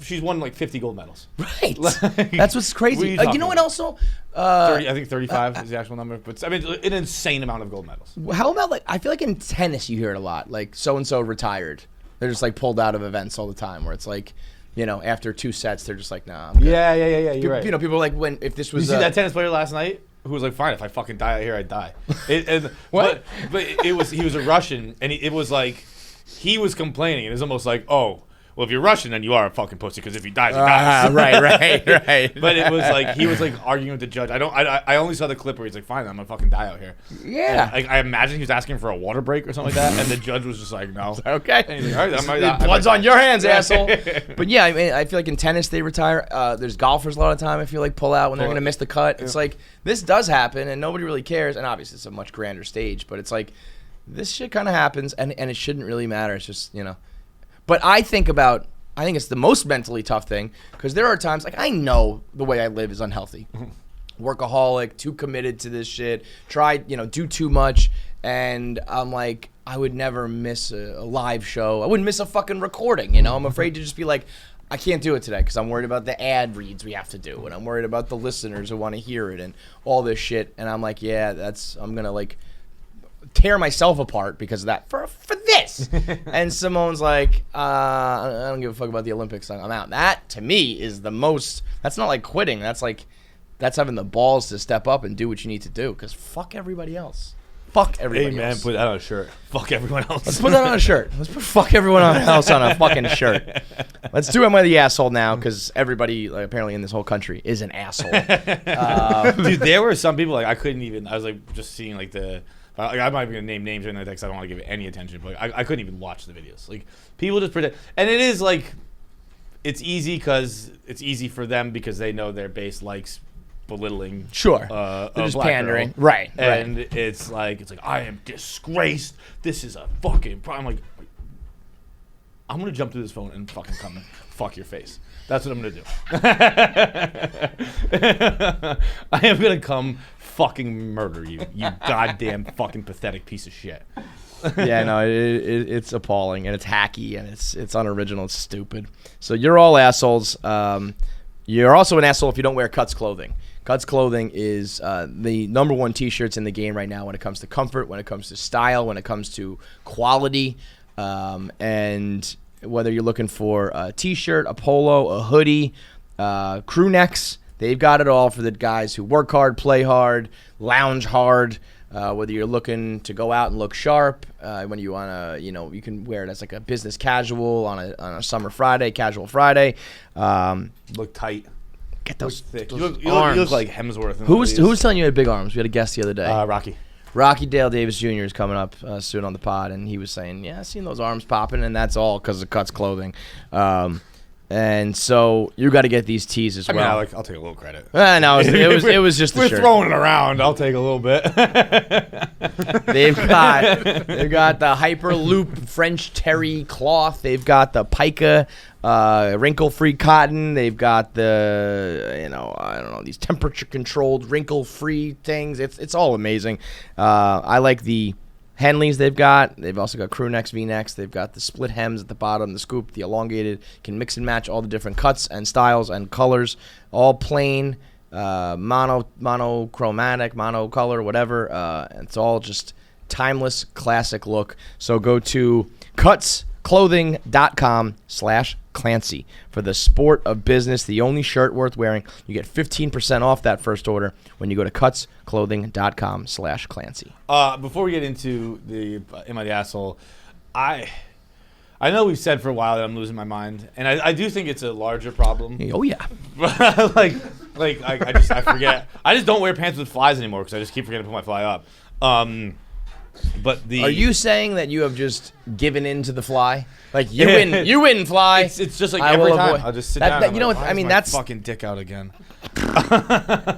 She's won like 50 gold medals. right. Like, That's what's what are crazy. you You talking know what? about? Also, 30, I think 35 is the actual number, but I mean, an insane amount of gold medals. how about like I feel like in tennis you hear it a lot. Like so and so retired. They're just like pulled out of events all the time. Where it's like, after 2 sets they're just like, nah. I'm good. Yeah. You're right. People are like, if this You was see that tennis player last night who was like, fine, if I fucking die out here, I'd die. What? But he was a Russian, and it was like he was complaining. It was almost like, oh, well, if you're Russian, then you are a fucking pussy because if he dies, he dies. right. But it was like he was like arguing with the judge. I only saw the clip where he's like, fine, I'm gonna fucking die out here. Yeah. And I imagine he was asking for a water break or something like that, and the judge was just like, no. Okay. And he's like, all right, Blood's on your hands, asshole. But yeah, I mean, I feel like in tennis they retire. There's golfers a lot of time I feel like pull out when they're gonna miss the cut. It's like this does happen and nobody really cares. And obviously it's a much grander stage, but it's like this shit kind of happens and it shouldn't really matter. It's just But I think it's the most mentally tough thing because there are times like I know the way I live is unhealthy. Workaholic, too committed to this shit, do too much, and I'm like, I would never miss a live show. I wouldn't miss a fucking recording, I'm afraid to just be like, I can't do it today because I'm worried about the ad reads we have to do, and I'm worried about the listeners who want to hear it and all this shit, and I'm like, yeah, I'm gonna like tear myself apart because of that for this. And Simone's like, I don't give a fuck about the Olympics. I'm out. That to me is the most. That's not like quitting. That's having the balls to step up and do what you need to do. Because fuck everybody else. Fuck everybody Hey man, else. put that on a shirt. Fuck everyone else. Let's put that on a shirt. Let's put fuck everyone else on a fucking shirt. Let's do Am I the Asshole now because everybody apparently in this whole country is an asshole. Dude, there were some people like I couldn't even. I was like just seeing like the. I'm not even gonna name names or anything because I don't want to give it any attention. But I couldn't even watch the videos. Like people just pretend, and it is like, it's easy because it's easy for them because they know their base likes belittling. Sure. A They're just black pandering. girl. Right. And it's like I am disgraced. This is a fucking problem. I'm like, I'm gonna jump through this phone and fucking come and fuck your face. That's what I'm gonna do. I am gonna come fucking murder you, you goddamn fucking pathetic piece of shit. Yeah, no, it's appalling and it's hacky and it's unoriginal. It's stupid. So you're all assholes. You're also an asshole if you don't wear Cuts clothing. Cuts clothing is the number one T-shirts in the game right now when it comes to comfort, when it comes to style, when it comes to quality, and whether you're looking for a T-shirt, a polo, a hoodie, crew necks, they've got it all for the guys who work hard, play hard, lounge hard. Whether you're looking to go out and look sharp, when you want to, you can wear it as like a business casual on a summer Friday, casual Friday. Look tight. Get those Thick. those You arms. look like Hemsworth. in Who's these. telling you had big arms? We had a guest the other day. Rocky? Rocky Dale Davis Jr. is coming up soon on the pod, and he was saying, "Yeah, I seen those arms popping, and that's all because of Cuts clothing." And so you got to get these tees as I mean, well. I'll take a little credit. No, it was just the We're shirt. throwing it around. I'll take a little bit. They've got the Hyper Loop French terry cloth. They've got the pica wrinkle-free cotton. They've got the I don't know, these temperature-controlled wrinkle-free things. It's all amazing. I like the Henleys they've got. They've also got crew necks, V-necks. They've got the split hems at the bottom, the scoop, the elongated. Can mix and match all the different cuts and styles and colors. All plain, monochromatic, monocolor, whatever. It's all just timeless, classic look. So go to cutsclothing.com/Clancy for the sport of business, the only shirt worth wearing. You get 15% off that first order when you go to cutsclothing.com/Clancy. Before we get into the Am I the Asshole, I know we've said for a while that I'm losing my mind, and I do think it's a larger problem. Oh, yeah. I forget. I just don't wear pants with flies anymore because I just keep forgetting to put my fly up. But Are you saying that you have just given in to the fly? Like, you win, fly. It's just like I every will time avoid- I'll just sit that- down. that- and you know I'm what, like, I why mean, is my that's- fucking dick out again.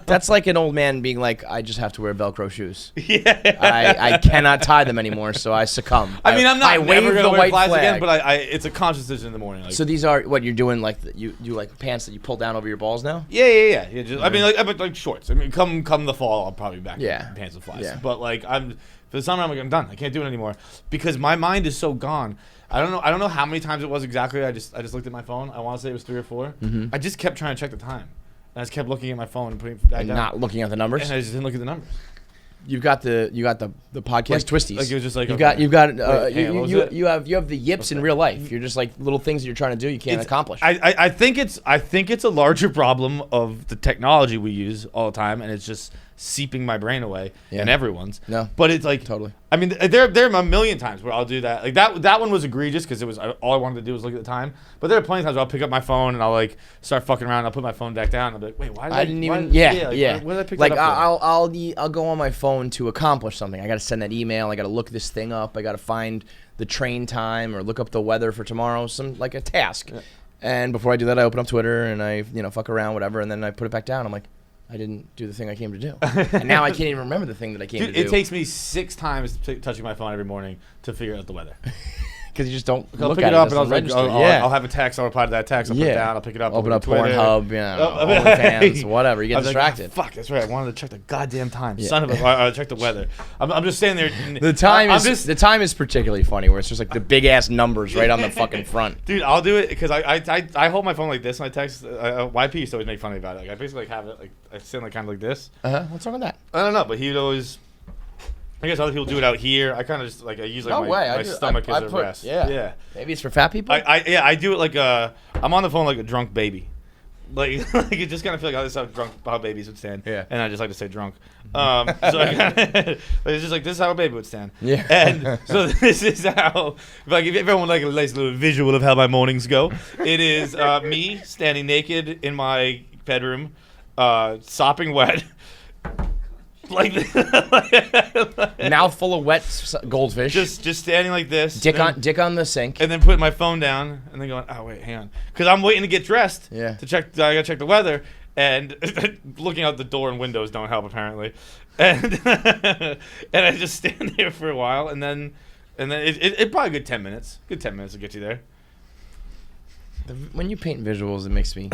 That's like an old man being like, I just have to wear Velcro shoes. Yeah. I cannot tie them anymore, so I succumb. I mean, I'm not I never wave gonna the wear white flies flag. again, but it's a conscious decision in the morning. Like, So these are what you're doing, like you do like pants that you pull down over your balls now? yeah. I mean, like shorts. I mean, come the fall, I'll probably be back Yeah. in pants with flies. Yeah. But like for the summer, I'm done. I can't do it anymore because my mind is so gone. I don't know how many times it was exactly. I just looked at my phone. I want to say it was 3 or 4. Mm-hmm. I just kept trying to check the time. And I just kept looking at my phone and putting it back And down. not looking at the numbers. And I just didn't look at the numbers. You got the podcast Like- twisties. like it was just like, you've okay. got Wait, hang on, what was it? you have the yips in real life. You're just like little things that you're trying to do you can't accomplish. I think it's a larger problem of the technology we use all the time, and it's just seeping my brain away and everyone's. No. But it's like Totally. I mean, there are a million times where I'll do that. Like that one was egregious because it was all I wanted to do was look at the time. But there are plenty of times where I'll pick up my phone and I'll like start fucking around. And I'll put my phone back down. And I'll be like, wait, why did I didn't why- even. Yeah. Why did I pick like that up? I'll go on my phone to accomplish something. I got to send that email. I got to look this thing up. I got to find the train time or look up the weather for tomorrow. Some like a task. Yeah. And before I do that, I open up Twitter and I fuck around whatever, and then I put it back down. I'm like, I didn't do the thing I came to do, and now I can't even remember the thing that I came to do. It takes me 6 times touching my phone every morning to figure out the weather. Because you just don't I'll look pick at it up it. and Doesn't register. I'll have a text. I'll reply to that text. I'll put it down. I'll pick it up. Open up Twitter. Pornhub, OnlyFans, whatever. You get I was distracted. Like, fuck, that's right. I wanted to check the goddamn time. Yeah. Son of a. I check the weather. I'm just standing there. The time is particularly funny, where it's just like the big ass numbers right on the fucking front. Dude, I'll do it because I hold my phone like this and I text. YP used to always make fun of me about it. Like I basically have it like I sit like kind of like this. What's wrong with that? I don't know, but he'd always. I guess other people do it out here. I kind of just like I use like my stomach as a rest. Yeah. Maybe it's for fat people. I do it like I'm on the phone like a drunk baby. Like you just kind of feel like this is how babies would stand. Yeah. And I just like to say drunk. So it's just like this is how a baby would stand. Yeah. And so this is how if I give everyone like a nice little visual of how my mornings go. It is me standing naked in my bedroom, sopping wet. Like Mouthful of wet goldfish. just standing like this. dick on the sink. And then putting my phone down and then going, oh wait, hang on, because I'm waiting to get dressed. Yeah. To check. I gotta check the weather, and looking out the door and windows don't help apparently, and and I just stand there for a while, and then it probably a good 10 minutes. Good 10 minutes to get you there. When you paint visuals, it makes me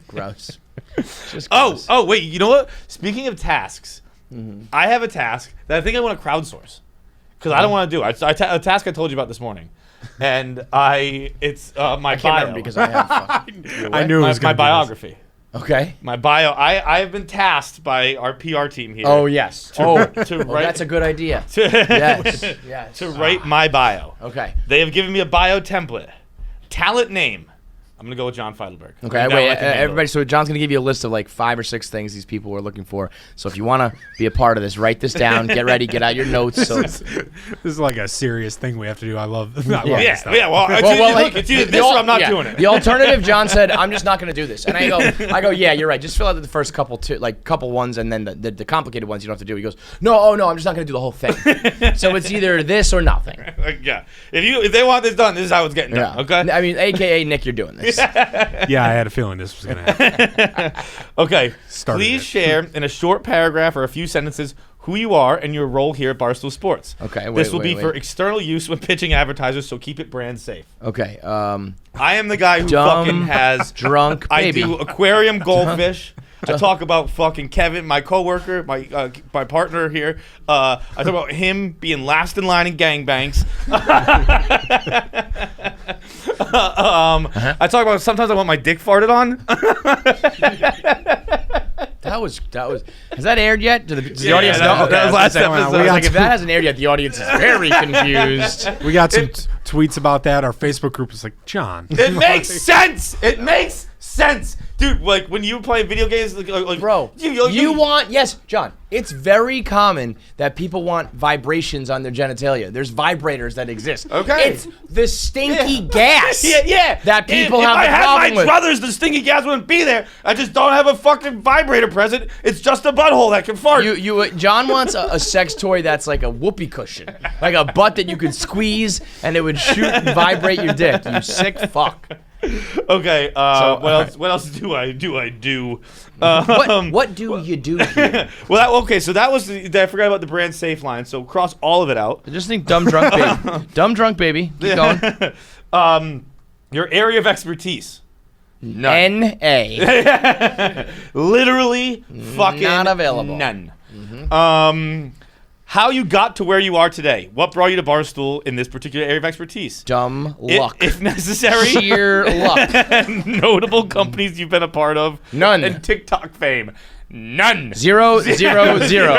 gross. Just gross. Oh, wait. You know what? Speaking of tasks, I have a task that I think I want to crowdsource because I don't want to do. A task I told you about this morning, and it's my I can't bio remember because I have. I knew it was my going to be biography. Okay. My bio. I have been tasked by our PR team here. Oh yes. To Well, write. that's a good idea. To, Yes. Yes. to write my bio. Okay. They have given me a bio template. Talent name. I'm gonna go with John Feitelberg. Okay, That wait, I can handle. everybody. So John's gonna give you a list of like 5 or 6 things these people were looking for. So if you want to be a part of this, write this down. Get ready. Get out your notes. So This is like a serious thing we have to do. I love this Yeah, stuff. yeah. Well, it's either this or I'm not doing it. The alternative, John said, I'm just not going to do this. And I go, yeah, you're right. Just fill out the first couple ones, and then the complicated ones you don't have to do. He goes, no, I'm just not going to do the whole thing. So it's either this or nothing. Yeah. If they want this done, this is how it's getting done. Yeah. Okay. I mean, AKA Nick, you're doing this. Yeah, I had a feeling this was going to happen. Okay. Started Please it. share in a short paragraph or a few sentences who you are and your role here at Barstool Sports. Okay, This will be wait. for external use when pitching advertisers, so keep it brand safe. Okay. I am the guy who Dumb, fucking has drunk I baby. do aquarium goldfish. I talk about fucking Kevin, my coworker, my partner here. I talk about him being last in line in gangbangs. I talk about sometimes I want my dick farted on. That was. Has that aired yet? Does the Yeah, audience that- know? that was last episode. I was like, if that hasn't aired yet, the audience is very confused. We got some tweets about that. Our Facebook group is like, John. It makes sense. It makes sense, dude. Like when you play video games, like Bro, you want, yes, John, it's very common that people want vibrations on their genitalia. There's vibrators that exist. Okay. It's the stinky gas Yeah. that people if have I a had problem my with. druthers, the stinky gas wouldn't be there. I just don't have a fucking vibrator present. It's just a butthole that can fart. John wants a sex toy that's like a whoopee cushion. Like a butt that you could squeeze and it would shoot and vibrate your dick. You sick fuck. Okay. What else do I do? What do you do here? Okay. So that was. I forgot about the brand safe line. So cross all of it out. I just think dumb drunk baby. Dumb drunk baby. Keep going. Your area of expertise. N.A. Literally fucking Not available. None. How you got to where you are today? What brought you to Barstool in this particular area of expertise? Dumb luck. If necessary. Sheer luck. Notable companies you've been a part of. None. And TikTok fame. None. 0, 0, 0.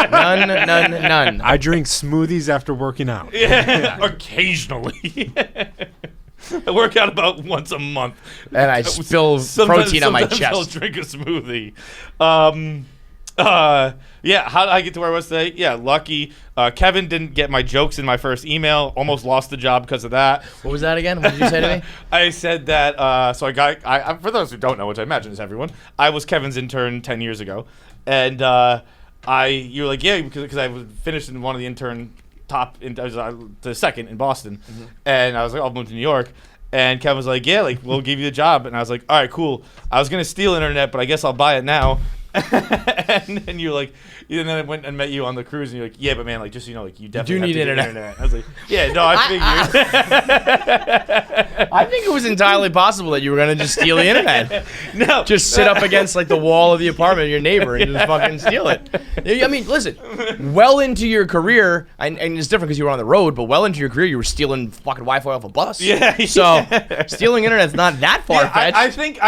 None. I drink smoothies after working out. Yeah. Occasionally. I work out about once a month. And I spill protein on my Sometimes I'll chest. drink a smoothie. Yeah, how did I get to where I was today? Yeah, lucky. Kevin didn't get my jokes in my first email. Almost lost the job because of that. What was that again? What did you say to me? I said that, so I for those who don't know, which I imagine is everyone, I was Kevin's intern 10 years ago. And you were like, yeah, because I was finished in one of the intern the second in Boston. Mm-hmm. And I was like, I'll move to New York. And Kevin was like, yeah, like we'll give you the job. And I was like, all right, cool. I was going to steal internet, but I guess I'll buy it now. And then you're like, and then I went and met you on the cruise, and you're like, yeah, but man, like just so you know, like you definitely do have need to get internet. I was like, yeah, no, I figured. I think it was entirely possible that you were going to just steal the internet. No, Just sit up against like the wall of the apartment of your neighbor and just fucking steal it. I mean, listen, well into your career, and it's different because you were on the road, but well into your career, you were stealing fucking Wi-Fi off a bus. Yeah. So stealing internet's not that far-fetched. I think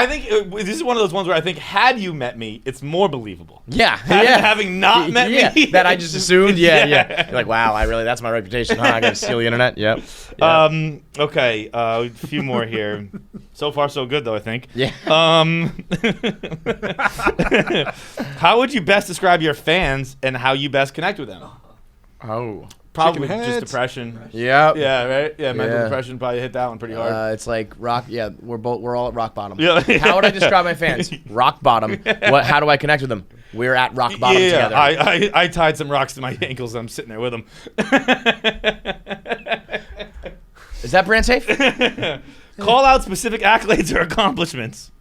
this is one of those ones where I think had you met me, it's more believable. Yeah. Having not met me. That I just assumed. Yeah. You're like, wow, that's my reputation, huh? I gotta steal the internet. Yep. Okay. A few more here. So far, so good, though, I think. Yeah. How would you best describe your fans and how you best connect with them? Oh. Probably Chicken just heads. depression. Yep. Yeah, right? Yeah, mental Yeah. depression probably hit that one pretty hard. It's like rock. Yeah, we're all at rock bottom. Yeah. How would I describe my fans? Rock bottom. How do I connect with them? We're at rock bottom together. I tied some rocks to my ankles and I'm sitting there with them. Is that brand safe? Call out specific accolades or accomplishments.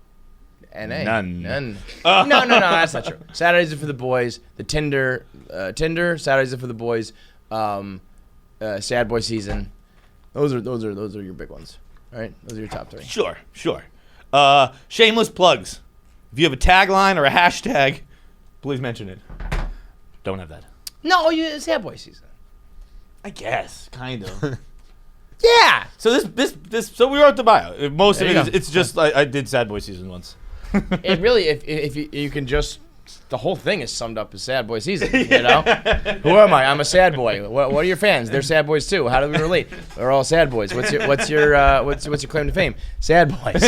N-A. None. No, that's not true. Saturdays are for the boys. The Tinder. Saturdays are for the boys. Sad boy season. Those are your big ones. All right, those are your top 3. Sure. Shameless plugs. If you have a tagline or a hashtag, please mention it. Don't have that. No, sad boy season. I guess, kind of. Yeah. So this. So we wrote the bio. Most of There it you is. It's just I did Sad Boy season once. It really, if you can just, the whole thing is summed up as sad boy season. You know, who am I? I'm a sad boy. What are your fans? They're sad boys too. How do we relate? We're all sad boys. What's your claim to fame? Sad boys.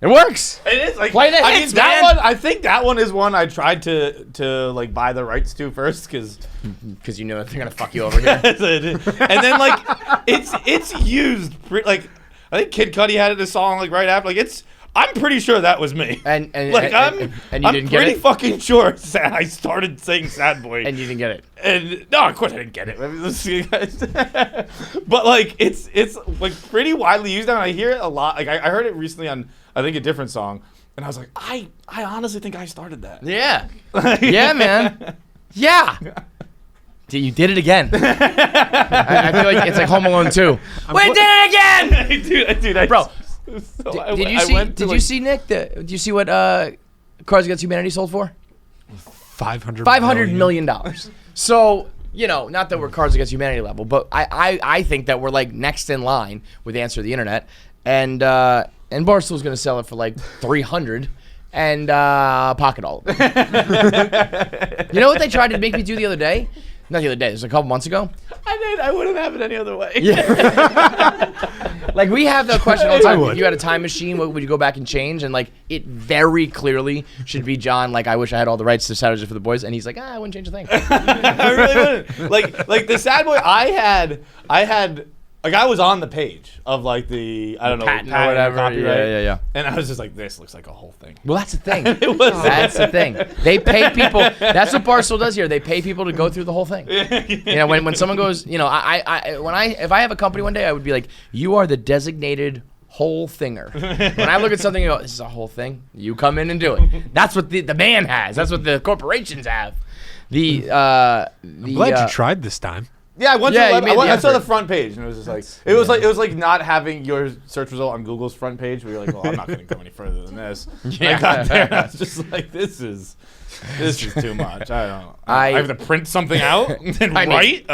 It works. It is like Play the I hits, mean, that man. one. I think that one is one I tried to like buy the rights to first because you know that they're gonna fuck you over here. and then like it's used like I think Kid Cudi had it in a song like right after like it's. I'm pretty sure that was me. And like you I'm didn't get pretty it. fucking sure I started saying Sad Boy. And you didn't get it. And no, of course I didn't get it. I mean, let's see, guys. But like it's like pretty widely used now, and I hear it a lot. Like I heard it recently on I think a different song, and I was like, I honestly think I started that. Yeah. Yeah, man. Yeah. Dude, you did it again. I feel like it's like Home Alone 2. We did it again, dude, bro. So Did you see Nick? Did you see what Cards Against Humanity sold for? $500 million. So, not that we're Cards Against Humanity level, but I think that we're like next in line with Answer the Internet, and Barstool's gonna sell it for like 300 and pocket all of it. You know what they tried to make me do the other day? Not the other day. It was a couple months ago. I wouldn't have it any other way. Yeah. Like we have the question all the time. would. If you had a time machine, what would you go back and change? And like it very clearly should be John. Like I wish I had all the rights to Saturdays for the Boys, and he's like, I wouldn't change a thing. I really wouldn't. Like the Sad Boy I had. Like I was on the page of like the patent or whatever. copyright, Yeah. and I was just like, this looks like a whole thing. Well, that's the thing. It was. That's the thing. They pay people. That's what Barstool does here. They pay people to go through the whole thing. When someone goes, if I have a company one day, I would be like, you are the designated whole thinger. When I look at something and go, this is a whole thing, you come in and do it. That's what the man has. That's what the corporations have. I'm glad you tried this time. Yeah, I went Yeah, you to made the I saw the effort. front page, and it was just like it was like not having your search result on Google's front page. Where you're like, well, I'm not going to go any further than this. Yeah. I got there, and I was just like, this is too much. I don't know. I have to print something out and write.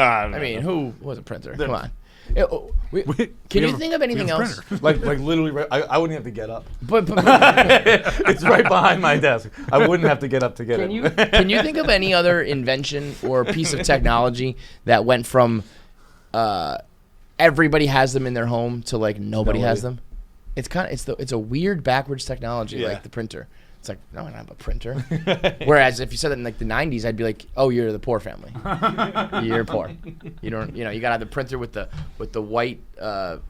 Who was a printer? The- Come on. Can you think of anything else? like literally, I wouldn't have to get up. But It's right behind my desk. I wouldn't have to get up to get it. Can you think of any other invention or piece of technology that went from everybody has them in their home to like nobody has them? It's a weird backwards technology, Yeah. like the printer. It's like, no, I don't have a printer. Whereas if you said that in like the 90s, I'd be like, oh, you're the poor family. You're poor. You don't, you gotta have the printer with the white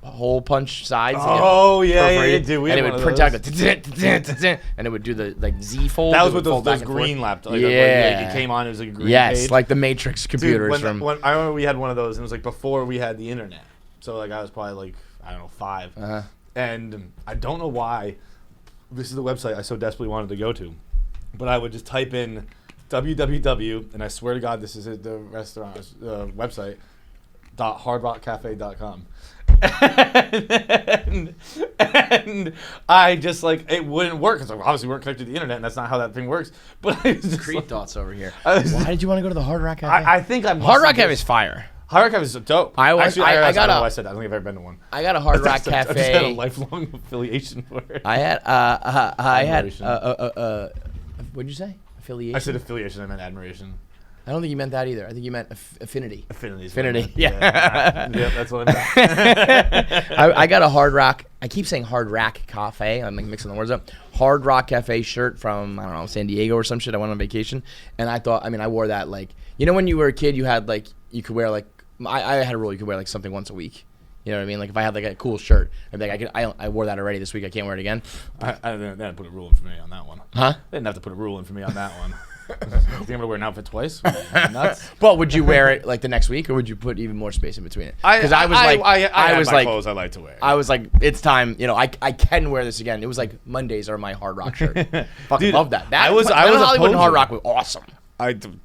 hole punch sides. Oh, yeah, perforated, dude. We and had it one would of print those. out, and it would do the like Z fold. That was It with would fold those back and green forth. laptops. Yeah. It came on. It was like a green Yes, page. like the Matrix computers Dude, when I remember we had one of those, and it was like before we had the internet. So like I was probably like, I don't know, 5. Uh-huh. And I don't know why. This is the website I so desperately wanted to go to. But I would just type in www, and I swear to God, this is the restaurant website, .hardrockcafe.com. and I just like, it wouldn't work because obviously we weren't connected to the internet, and that's not how that thing works. But I was just Creed like, thoughts over here. I was- Why did you want to go to the Hard Rock Cafe? I think I'm Hard Rock Cafe is fire. Hard Rock Cafe is dope. I don't know why I said that. I don't think I've ever been to one. I got a Hard Rock I just had a Cafe. lifelong affiliation for it. I had Admiration. what'd you say? Affiliation. I said affiliation. I meant admiration. I don't think you meant that either. I think you meant affinity. Affinity. Affinity. Yeah. Yep, that's what I meant. I got a Hard Rock. I keep saying Hard Rock Cafe. I'm like mixing the words up. Hard Rock Cafe shirt from, I don't know, San Diego or some shit. I went on vacation, and I thought, I wore that like, when you were a kid, you had like, you could wear like, I had a rule, you could wear like something once a week. You know what I mean? Like if I had like a cool shirt, I'd be like, I wore that already this week. I can't wear it again. I didn't put a rule in for me on that one. Huh? They didn't have to put a rule in for me on that one. You think I'm gonna wear an outfit twice? Nuts. But would you wear it like the next week, or would you put even more space in between it? Because I was like, I was like, clothes I like to wear. I was like, it's time. You know, I can wear this again. It was like Mondays are my Hard Rock shirt. Fucking Dude, love that. I was Hollywood and Hard opposing. Rock was awesome.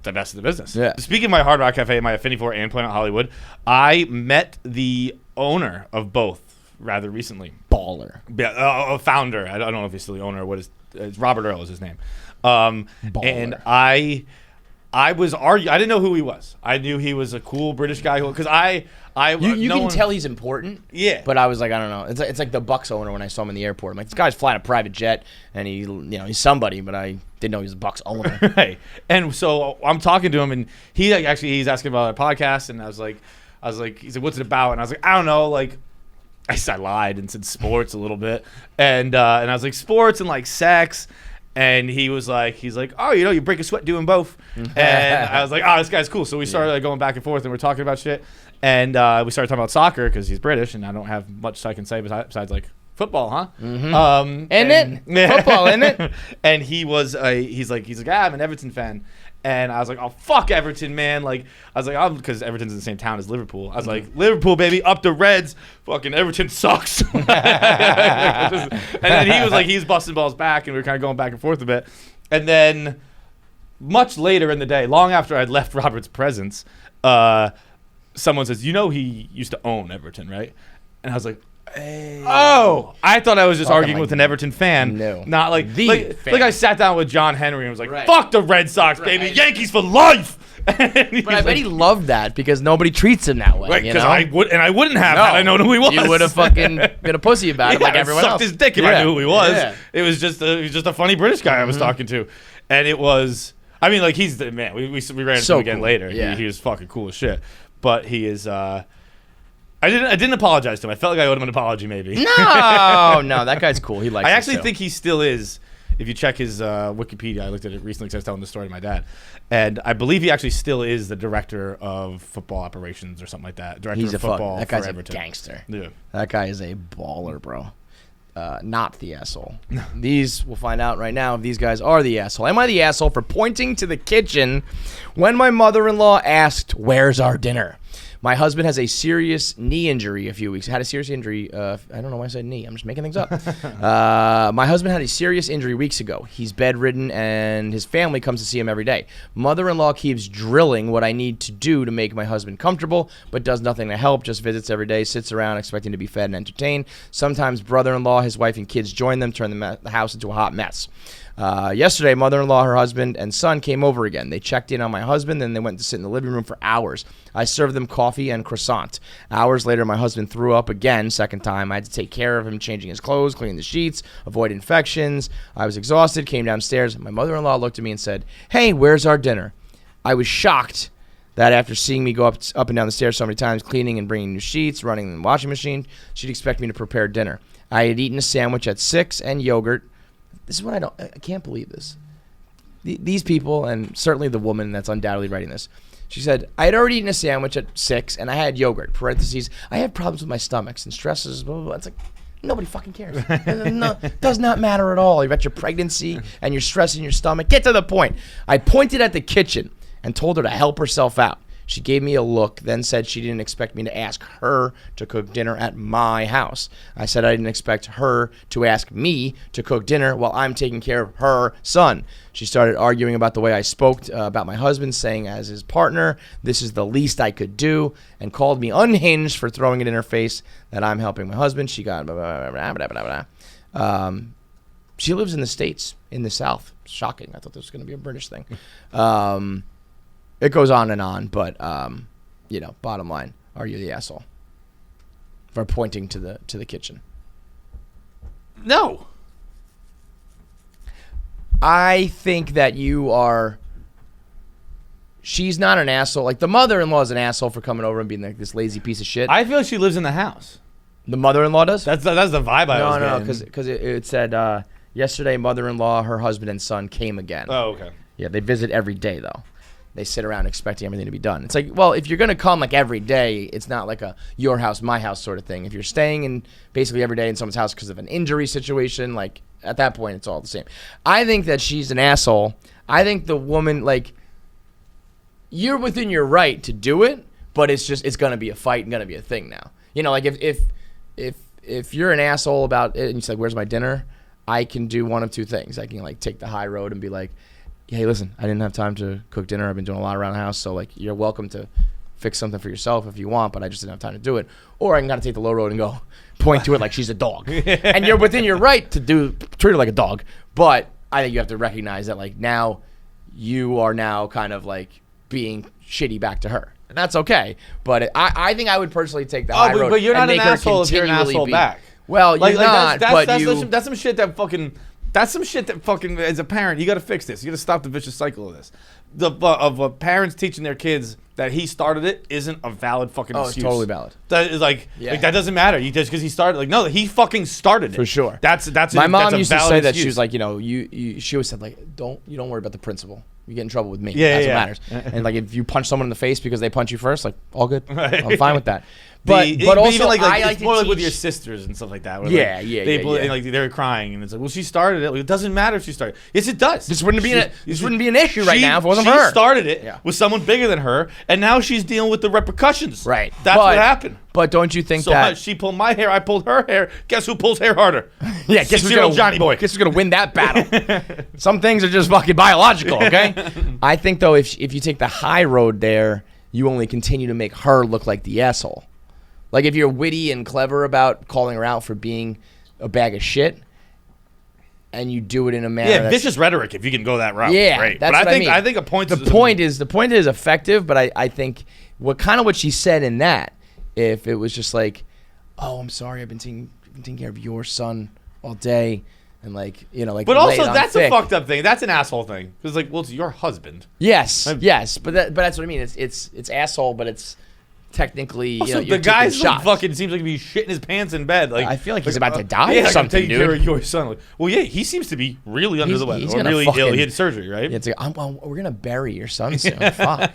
The best of the business. Yeah. Speaking of my Hard Rock Cafe, my affinity for and Planet Hollywood, I met the owner of both rather recently. Baller. Yeah, a founder. I don't know if he's still the owner or what is. It's Robert Earl is his name. And I was arguing. I didn't know who he was. I knew he was a cool British guy because You can tell he's important. Yeah. But I was like, I don't know. It's like the Bucks owner when I saw him in the airport. I'm like, this guy's flying a private jet, and he's somebody, but I didn't know he was the Bucks owner. Right. And so I'm talking to him, and he's asking about a podcast, and I was like, he said, what's it about? And I was like, I don't know, like. I lied and said sports a little bit, and I was like sports and like sex, and he's like, oh, you break a sweat doing both, and I was like, oh, this guy's cool. So we started like going back and forth, and we're talking about shit, and we started talking about soccer because he's British, and I don't have much I can say besides like football, huh? Football, isn't it? And he's like, I'm an Everton fan. And I was like, oh, fuck Everton, man. Like, I was like, because Everton's in the same town as Liverpool. I was like, Liverpool, baby, up the Reds. Fucking Everton sucks. And then he was like, he's busting balls back, and we were kind of going back and forth a bit. And then much later in the day, long after I'd left Robert's presence, someone says, he used to own Everton, right? And I was like, hey. Oh, I thought I was just arguing with an Everton fan. No. Not like fan. Like I sat down with John Henry and was like, Right. fuck the Red Sox, baby. Yankees for life. But I bet he loved that because nobody treats him that way. Right, you because know? I wouldn't have had I known who he was. You would have fucking been a pussy about it like everyone sucked else. his dick if I knew who he was. Yeah. It was just a funny British guy I was talking to. And it was, I mean, like, he's the man. We ran into him again cool. later. Yeah. He was fucking cool as shit. But he is, I didn't apologize to him. I felt like I owed him an apology, maybe. No, that guy's cool. He likes I us, actually too. think he still is. If you check his Wikipedia, I looked at it recently because I was telling the story to my dad. And I believe he actually still is the director of football operations or something like that. Director He's of a football that guy's for a Everton. gangster. Yeah. That guy is a baller, bro. Not the asshole. These, we'll find out right now if these guys are the asshole. Am I the asshole for pointing to the kitchen when my mother-in-law asked, where's our dinner? My husband has a serious knee injury a few weeks. Had a serious injury. I don't know why I said knee. I'm just making things up. My husband had a serious injury weeks ago. He's bedridden, and his family comes to see him every day. Mother-in-law keeps drilling what I need to do to make my husband comfortable, but does nothing to help, just visits every day, sits around expecting to be fed and entertained. Sometimes brother-in-law, his wife, and kids join them, turn the house into a hot mess. Yesterday, mother-in-law, her husband, and son came over again. They checked in on my husband, then they went to sit in the living room for hours. I served them coffee and croissant. Hours later, my husband threw up again, second time. I had to take care of him, changing his clothes, cleaning the sheets, avoid infections. I was exhausted, came downstairs. My mother-in-law looked at me and said, hey, where's our dinner? I was shocked that after seeing me go up and down the stairs so many times, cleaning and bringing new sheets, running the washing machine, she'd expect me to prepare dinner. I had eaten a sandwich at 6 and yogurt. This is what I can't believe this. These people, and certainly the woman that's undoubtedly writing this, she said, I had already eaten a sandwich at 6 and I had yogurt, parentheses, I have problems with my stomachs and stresses, blah, blah, blah. It's like, nobody fucking cares. No, does not matter at all. You've got your pregnancy and your stress in your stomach. Get to the point. I pointed at the kitchen and told her to help herself out. She gave me a look, then said she didn't expect me to ask her to cook dinner at my house. I said I didn't expect her to ask me to cook dinner while I'm taking care of her son. She started arguing about the way I spoke about my husband, saying as his partner, this is the least I could do, and called me unhinged for throwing it in her face that I'm helping my husband. She got blah, blah, blah, blah, blah, blah. She lives in the States, in the South. Shocking. I thought this was going to be a British thing. It goes on, but bottom line, are you the asshole for pointing to the kitchen? No. I think that you are. She's not an asshole. Like the mother-in-law is an asshole for coming over and being like this lazy piece of shit. I feel like she lives in the house. The mother-in-law does. That's the vibe I was getting. No, because it said yesterday, mother-in-law, her husband and son came again. Oh, okay. Yeah, they visit every day though. they sit around expecting everything to be done. It's like, well, if you're gonna come like every day, it's not like a your house, my house sort of thing. If you're staying in basically every day in someone's house because of an injury situation, like at that point, it's all the same. I think that she's an asshole. I think the woman, like, you're within your right to do it, but it's gonna be a fight and gonna be a thing now. You know, like if you're an asshole about it and you're like, where's my dinner? I can do one of two things. I can like take the high road and be like, hey, listen, I didn't have time to cook dinner. I've been doing a lot around the house, so like you're welcome to fix something for yourself if you want, but I just didn't have time to do it. Or I can kind of take the low road and go point to it like she's a dog. And you're within your right to treat her like a dog. But I think you have to recognize that like now you are now kind of like being shitty back to her. And that's okay. But I think I would personally take the high road. But you're not and an make her asshole if you're an continually asshole back. Well, you're not, but you... That's some shit that fucking... That's some shit that fucking, as a parent, you got to fix this. You got to stop the vicious cycle of this. Parents teaching their kids that he started it isn't a valid fucking excuse. It's totally valid. That is like that doesn't matter. You just because he started, like, no, he fucking started it. For sure. That's my mom that's used to say that. excuse. She was like, you know, she always said like, you don't worry about the principal. You get in trouble with me. Yeah, That's yeah. what matters. And like if you punch someone in the face because they punch you first, like all good. Right. I'm fine with that. But also even like I it's like more to like with teach- your sisters and stuff like that. Where Yeah, like, yeah. And like they're crying and it's like, well, she started it. Like, it doesn't matter if she started. Yes, it does. This wouldn't be an issue right now if it wasn't she for her. Started it Yeah. with someone bigger than her, and now she's dealing with the repercussions. Right. That's what happened. But don't you think So that she pulled my hair, I pulled her hair. Guess who pulls hair harder? yeah, guess who's 6-year-old gonna Johnny boy. Guess who's gonna win that battle? Some things are just fucking biological, okay? I think though, if you take the high road there, you only continue to make her look like the asshole. Like if you're witty and clever about calling her out for being a bag of shit, and you do it in a manner Yeah, that's, vicious rhetoric. If you can go that route, yeah, great. that's But what I mean. I think a point. The point is effective, but I think what she said in that, if it was just like, oh, I'm sorry, I've been taking care of your son all day, and like like. But lay it also, on that's thick. a fucked up thing. That's an asshole thing. Because like, well, it's your husband. Yes, but that's what I mean. It's asshole, but it's technically Also, you're the guy's taking shots. fucking seems like he's shitting his pants in bed. Like I feel like he's about to die yeah, or like, something, I'm taking dude. care of your son. Like, well, yeah, he seems to be really under the weather he's or gonna really fucking- ill. He had surgery, right? Yeah, it's like we're gonna bury your son soon. Fuck.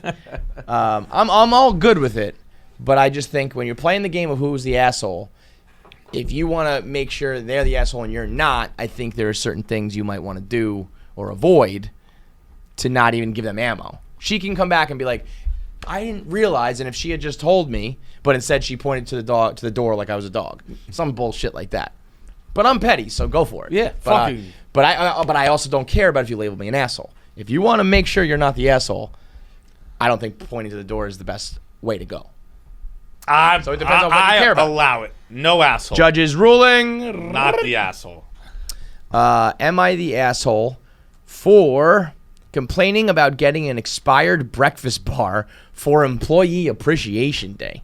I'm all good with it, but I just think when you're playing the game of who's the asshole, if you want to make sure they're the asshole and you're not, I think there are certain things you might want to do or avoid to not even give them ammo. She can come back and be like, I didn't realize, and if she had just told me, but instead she pointed to the door like I was a dog, some bullshit like that. But I'm petty, so go for it. Yeah, fucking. But I also don't care about if you label me an asshole. If you want to make sure you're not the asshole, I don't think pointing to the door is the best way to go. So it depends on what you care about. Allow it. No asshole. Judges ruling. Not the asshole. Am I the asshole for complaining about getting an expired breakfast bar for Employee Appreciation Day?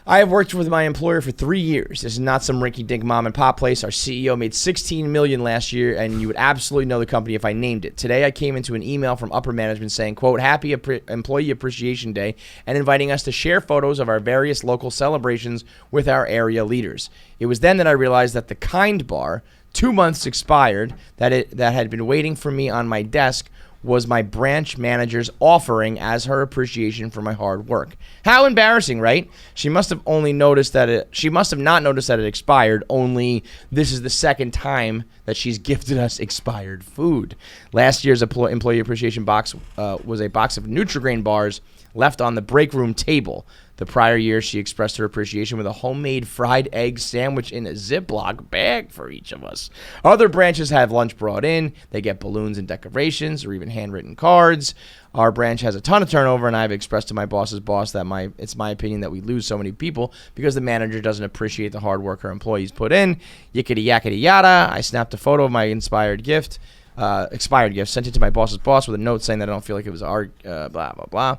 I have worked with my employer for 3 years. This is not some rinky-dink mom-and-pop place. Our CEO made $16 million last year, and you would absolutely know the company if I named it. Today, I came into an email from upper management saying, quote, Happy Employee Appreciation Day, and inviting us to share photos of our various local celebrations with our area leaders. It was then that I realized that the Kind Bar, 2 months expired, that had been waiting for me on my desk, was my branch manager's offering as her appreciation for my hard work. How embarrassing, right? She must have not noticed that it expired, only this is the second time that she's gifted us expired food. Last year's employee appreciation box was a box of Nutri-Grain bars left on the break room table. The prior year, she expressed her appreciation with a homemade fried egg sandwich in a Ziploc bag for each of us. Other branches have lunch brought in. They get balloons and decorations or even handwritten cards. Our branch has a ton of turnover, and I've expressed to my boss's boss that it's my opinion that we lose so many people because the manager doesn't appreciate the hard work her employees put in. Yickety yackety yada. I snapped a photo of my expired gift, sent it to my boss's boss with a note saying that I don't feel like it was our blah, blah, blah.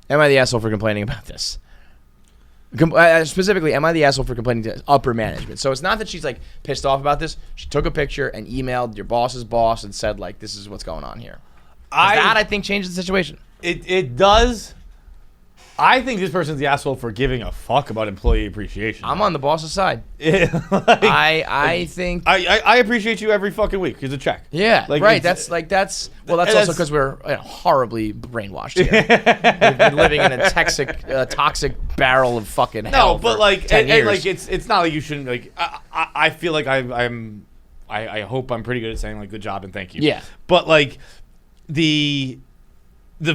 Am I the asshole for complaining about this? Specifically, am I the asshole for complaining to upper management? So it's not that she's like pissed off about this. She took a picture and emailed your boss's boss and said like, this is what's going on here. I think changes the situation. It does I think this person's the asshole for giving a fuck about employee appreciation. I'm on the boss's side. Yeah, I think. I appreciate you every fucking week. Here's a check. Yeah, Like, right. it's- That's also because we're horribly brainwashed here. We've been living in a toxic barrel of fucking hell. No, but for like, 10 and years. like, it's not like you shouldn't like. I feel like I hope I'm pretty good at saying like good job and thank you. Yeah. But like the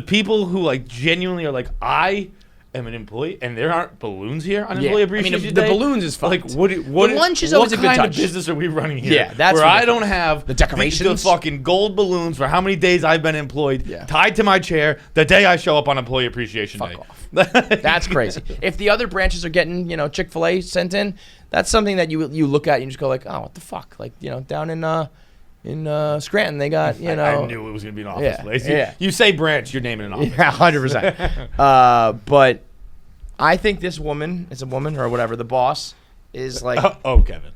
people who like genuinely are like I am an employee and there aren't balloons here on employee appreciation the day. balloons is fun. Like what lunch is always a good what kind touch. of business are we running here? Yeah, that's where I ridiculous. don't have The decorations? the fucking gold balloons for how many days I've been employed tied to my chair the day I show up on employee appreciation day. Fuck off. That's crazy. If the other branches are getting, Chick-fil-A sent in, that's something that you look at and you just go like, oh, what the fuck? Like, down in Scranton, they got, I knew it was gonna be an office place. Yeah. You say branch, you're naming an office. Yeah, 100%. But I think this woman, it's a woman or whatever, the boss is like, Oh, Kevin.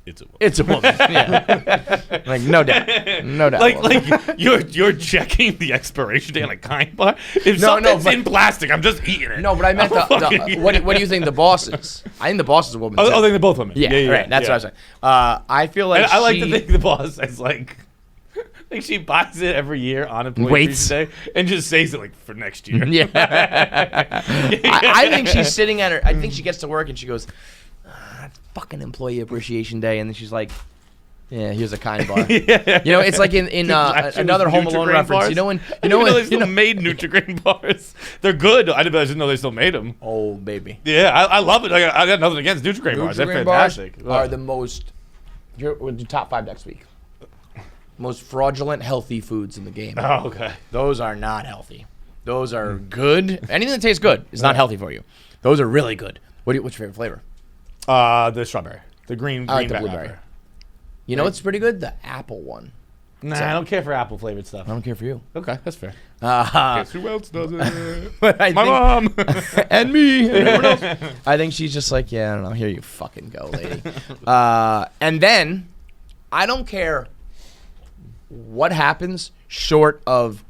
It's a woman. it's a woman. Yeah. Like, no doubt. No doubt. Like you're checking the expiration date on a kind bar. If something's in plastic, I'm just eating it. No, but I meant what do you think the boss is? I think the boss is a woman. I too. think they're both women. Yeah, right. That's what I was saying. I feel like And I like to think the boss is like she buys it every year on employee Waits. appreciation day and just saves it like for next year. Yeah. I think she's sitting at her. I think she gets to work and she goes, it's fucking employee appreciation day, and then she's like, yeah, here's a kind bar. It's like in another Home Alone Nutri-Grain reference. bars? You know when I didn't know they still made Nutri-Grain bars. They're good. I didn't know they still made them. Oh baby. Yeah, I love it. I got nothing against Nutri-Grain bars. They're Nutri-Grain bars fantastic. are the most. We'll do top 5 next week. Most fraudulent healthy foods in the game. Oh, okay. Those are not healthy. Those are good. Anything that tastes good is not healthy for you. Those are really good. What's your favorite flavor? The strawberry. The green I like the greenback blueberry. apple. You know what's pretty good? The apple one. Nah, I don't care for apple flavored stuff. I don't care for you. Okay, that's fair. Guess who else does it? But I My think, mom. and me and everyone else. I think she's just like, yeah, I don't know. Here you fucking go, lady. And then I don't care what happens short of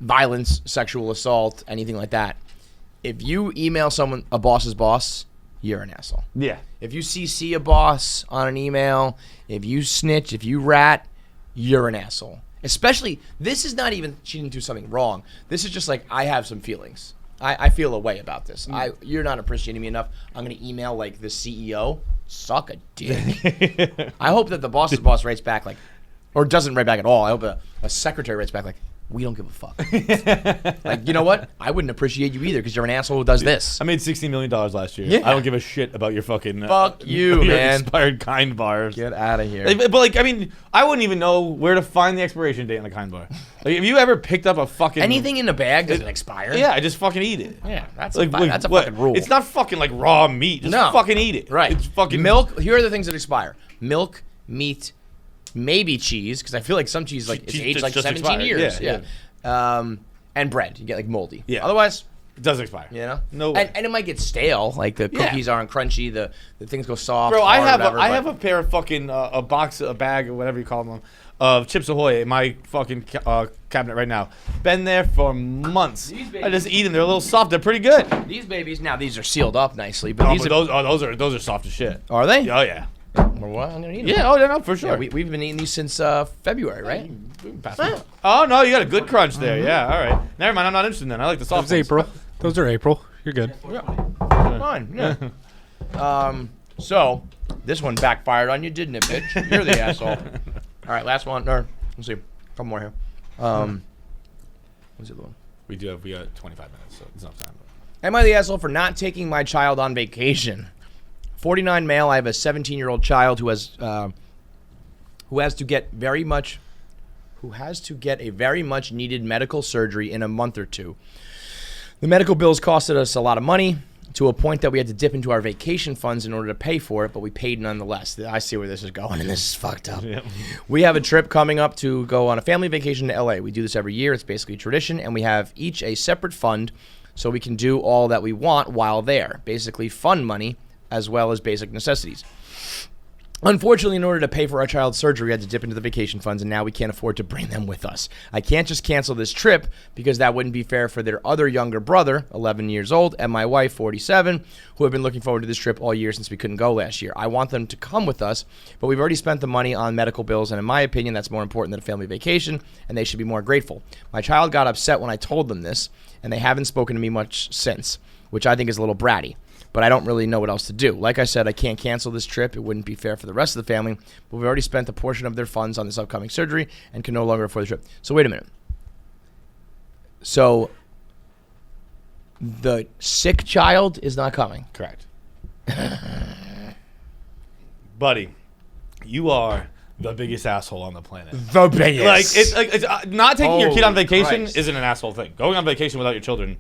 violence, sexual assault, anything like that. If you email someone, a boss's boss, you're an asshole. Yeah. If you CC a boss on an email, if you snitch, if you rat, you're an asshole. Especially, this is not even she didn't do something wrong. This is just like, I have some feelings. I feel a way about this. You're not appreciating me enough. I'm going to email like the CEO. Suck a dick. I hope that the boss's boss writes back like, or doesn't write back at all. I hope a secretary writes back like, we don't give a fuck. Like, you know what? I wouldn't appreciate you either because you're an asshole who does this. I made $16 million last year. Yeah. I don't give a shit about your fucking Fuck you, your man. expired kind bars. Get out of here. But like, I mean, I wouldn't even know where to find the expiration date on a kind bar. Like, have you ever picked up a fucking Anything in the bag doesn't expire. Yeah, I just fucking eat it. Yeah, that's Like, that's a what? fucking rule. It's not fucking like raw meat. Just No. fucking eat it. Right. It's fucking milk. Here are the things that expire: milk, meat, maybe cheese, because I feel like some cheese like is Cheese aged like just 17 expired. years. Yeah, And bread. You get like moldy. Yeah. Otherwise, It does expire. you know. No way. And it might get stale. Like the Yeah. cookies aren't crunchy. The things go soft. Bro, I hard, have whatever, I but- have a pair of fucking a box, a bag, or whatever you call them, of Chips Ahoy in my fucking cabinet right now. Been there for months. I just eat them. They're a little soft. They're pretty good. These babies now. These are sealed up nicely, but Oh, these but are. those are soft as shit. Are they? Oh yeah. Well, I'm gonna eat them. Yeah. Oh yeah. No, for sure. Yeah, we've been eating these since February, right? Oh no, you got a good crunch there. Yeah. All right. Never mind. I'm not interested in that. I like the soft Those ones. April. Those are April. You're good. Fine. Yeah. So this one backfired on you, didn't it, bitch? You're the asshole. All right, last one. Or let's see, a couple more here. What's the other one? We got 25 minutes, so it's enough time. Am I the asshole for not taking my child on vacation? 49 male. I have a 17-year-old child who has to get a very much needed medical surgery in a month or two. The medical bills costed us a lot of money to a point that we had to dip into our vacation funds in order to pay for it, but we paid nonetheless. I see where this is going, and this is fucked up. Yep. We have a trip coming up to go on a family vacation to LA. We do this every year. It's basically tradition, and we have each a separate fund so we can do all that we want while there. Basically fun money as well as basic necessities. Unfortunately, in order to pay for our child's surgery, we had to dip into the vacation funds, and now we can't afford to bring them with us. I can't just cancel this trip because that wouldn't be fair for their other younger brother, 11 years old, and my wife, 47, who have been looking forward to this trip all year since we couldn't go last year. I want them to come with us, but we've already spent the money on medical bills, and in my opinion, that's more important than a family vacation, and they should be more grateful. My child got upset when I told them this, and they haven't spoken to me much since, which I think is a little bratty. But I don't really know what else to do. Like I said, I can't cancel this trip. It wouldn't be fair for the rest of the family. But we've already spent a portion of their funds on this upcoming surgery and can no longer afford the trip. So wait a minute. So the sick child is not coming. Correct. Buddy, you are the biggest asshole on the planet. The biggest. It's not taking your kid on Holy vacation Christ. isn't an asshole thing. Going on vacation without your children,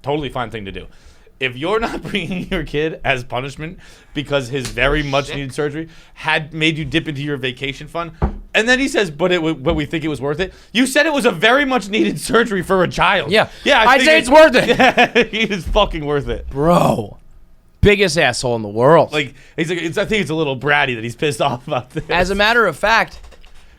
totally fine thing to do. If you're not bringing your kid as punishment because his very much needed surgery had made you dip into your vacation fund, and then he says, but we think it was worth it. You said it was a very much needed surgery for a child. Yeah. Yeah. I'd say it's worth it. Yeah, it is fucking worth it. Bro. Biggest asshole in the world. Like I think it's a little bratty that he's pissed off about this. As a matter of fact,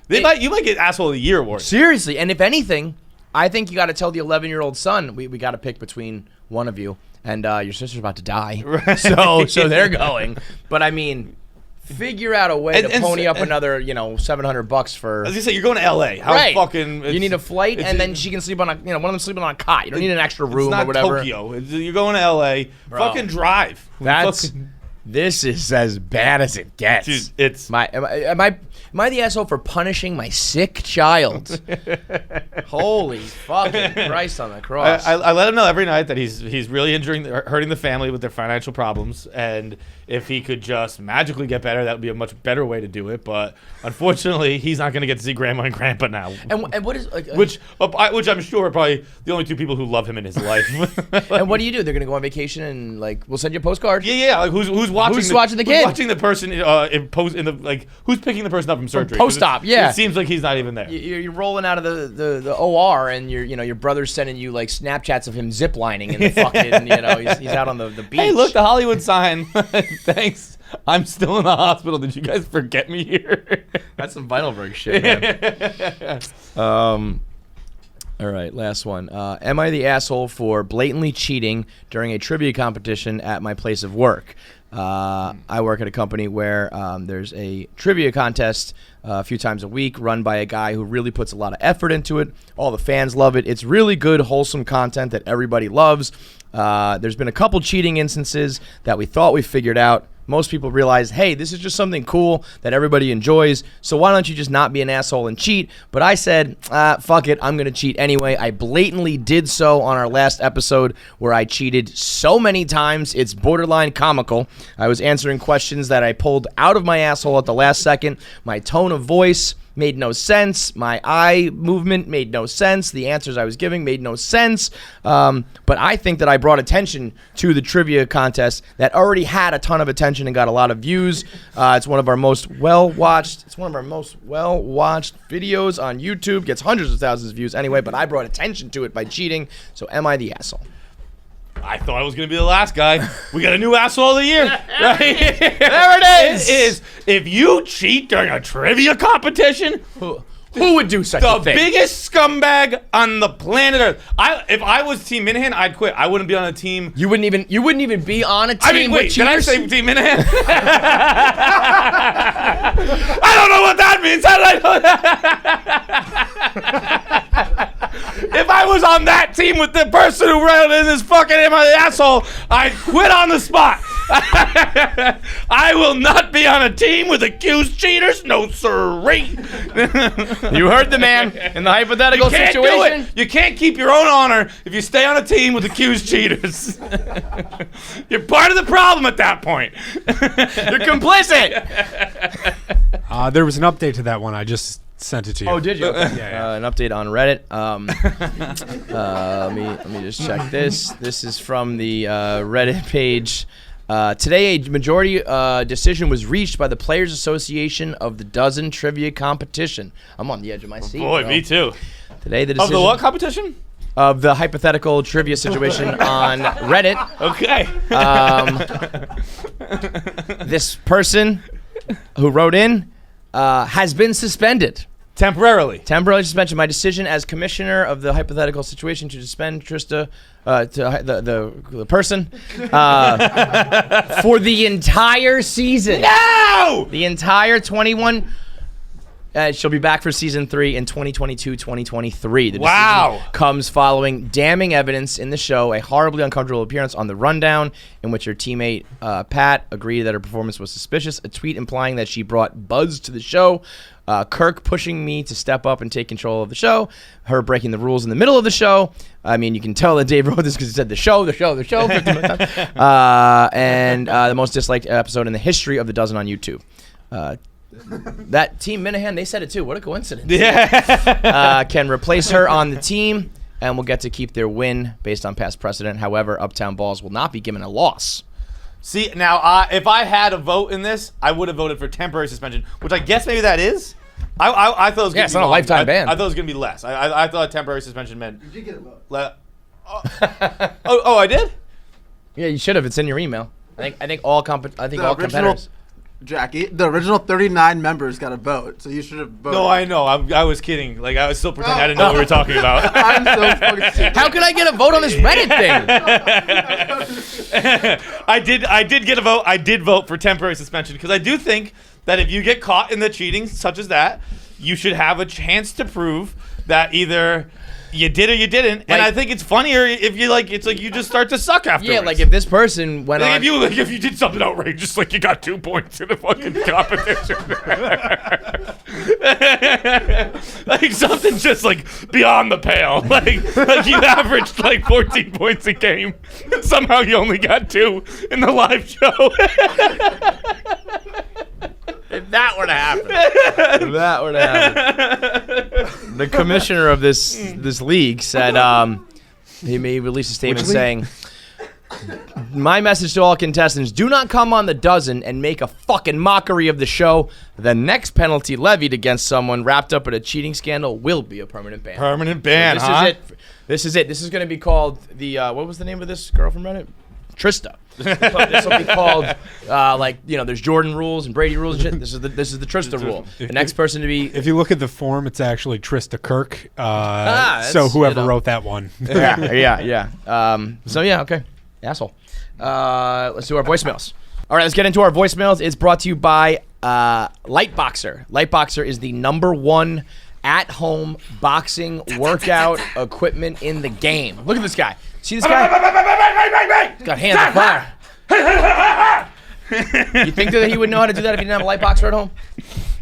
you might get asshole of the year award. seriously, and if anything, I think you got to tell the 11-year-old son, we got to pick between one of you. And your sister's about to die, so they're going. But I mean, figure out a way to pony up another, $700 for. As you say, you're going to L.A. How right. fucking? You need a flight, and then she can sleep on one of them sleeping on a cot. You don't need an extra room it's not or whatever. Tokyo. You're going to L.A. Bro. Fucking drive. This is as bad as it gets. Dude, it's Am I the asshole for punishing my sick child? Holy fucking Christ on the cross. I let him know every night that he's really hurting the family with their financial problems, and if he could just magically get better, that would be a much better way to do it. But unfortunately, he's not going to get to see Grandma and Grandpa now. And what is which I'm sure are probably the only two people who love him in his life. And what do? They're going to go on vacation and we'll send you a postcard. Yeah. Like who's watching? Who's watching the kid? Who's watching the person who's picking the person up from surgery? Post-op, yeah. It seems like he's not even there. You're rolling out of the OR, and your brother's sending you Snapchats of him ziplining and the fucking he's out on the beach. Hey, look, the Hollywood sign. Thanks. I'm still in the hospital. Did you guys forget me here? That's some Feitelberg shit, man. All right, last one. Am I the asshole for blatantly cheating during a trivia competition at my place of work? I work at a company where there's a trivia contest a few times a week run by a guy who really puts a lot of effort into it. All the fans love it. It's really good, wholesome content that everybody loves. There's been a couple cheating instances that we thought we figured out. Most people realize, hey, this is just something cool that everybody enjoys, so why don't you just not be an asshole and cheat? But I said, fuck it, I'm going to cheat anyway. I blatantly did so on our last episode where I cheated so many times, it's borderline comical. I was answering questions that I pulled out of my asshole at the last second. My tone of voice made no sense. My eye movement made no sense. The answers I was giving made no sense. But I think that I brought attention to the trivia contest that already had a ton of attention and got a lot of views. It's one of our most well-watched videos on YouTube. Gets hundreds of thousands of views anyway, but I brought attention to it by cheating. So am I the asshole? I thought I was going to be the last guy. We got a new asshole of the year. Right? There it is. It is. If you cheat during a trivia competition, Who would do such a the thing? biggest scumbag on the planet Earth. If I was Team Minahan, I'd quit. I wouldn't be on a team. You wouldn't even be on a team. I mean, wait, with did I cheaters? say Team Minahan? I don't know what that means. How did I know that? If I was on that team with the person who ran in this fucking asshole, I'd quit on the spot. I will not be on a team with accused cheaters. No, sirree. You heard the man in the hypothetical You can't situation. do it. You can't keep your own honor if you stay on a team with accused cheaters. You're part of the problem at that point. You're complicit. There was an update to that one. I just sent it to you. Oh, did you? Okay. Yeah. An update on Reddit. Let me just check this. This is from the Reddit page. Today, a majority decision was reached by the Players Association of the Dozen Trivia Competition. I'm on the edge of my seat. Boy, bro. me too. Today, the Of decision the what competition? of the hypothetical trivia situation on Reddit. Okay. This person who wrote in, has been suspended. Temporarily suspension. My decision as commissioner of the hypothetical situation to suspend Trista, the person, for the entire season. No! The entire 21. She'll be back for season 3 in 2022-2023. The decision comes following damning evidence in the show, a horribly uncomfortable appearance on The Rundown, in which her teammate Pat agreed that her performance was suspicious, a tweet implying that she brought buzz to the show, Kirk pushing me to step up and take control of the show, her breaking the rules in the middle of the show. I mean, you can tell that Dave wrote this because he said the show 50 times. And the most disliked episode in the history of The Dozen on YouTube. That Team Minahan, they said it too. What a coincidence. Yeah. Can replace her on the team and will get to keep their win based on past precedent. However, Uptown Balls will not be given a loss. See, now, if I had a vote in this, I would have voted for temporary suspension, which I guess maybe that is. I thought it was going to be it's not a lifetime ban. I thought it was going to be less. I thought temporary suspension meant... You did get a vote. I did? Yeah, you should have. It's in your email. I think all competitors... Jackie, the original 39 members got a vote, so you should have voted. No, I know. I was kidding. Like, I was still pretending I didn't know what we were talking about. I'm so fucking serious. How could I get a vote on this Reddit thing? I did get a vote. I did vote for temporary suspension because I do think that if you get caught in the cheating such as that, you should have a chance to prove that either you did or you didn't. And I think it's funnier if you it's like you just start to suck afterwards. Yeah, like if this person went on... If you did something outrageous, like you got 2 points in the fucking competition. Like something just like beyond the pale. Like you averaged like 14 points a game. And somehow you only got 2 in the live show. If that were to happen. The commissioner of this league said he may release a statement saying, "My message to all contestants, do not come on The Dozen and make a fucking mockery of the show. The next penalty levied against someone wrapped up in a cheating scandal will be a permanent ban." Permanent ban, so this is it. This is going to be called the, what was the name of this girl from Reddit? Trista. This will be called there's Jordan rules and Brady rules and shit. This is the Trista rule. The next person to be. If you look at the form, it's actually Trista Kirk. So whoever wrote that one. Yeah. Okay, asshole. Let's do our voicemails. All right, let's get into our voicemails. It's brought to you by Lightboxer. Lightboxer is the #1 at-home boxing workout equipment in the game. Look at this guy. See this guy? He's got hands on fire. You think that he would know how to do that if he didn't have a Lightboxer at home?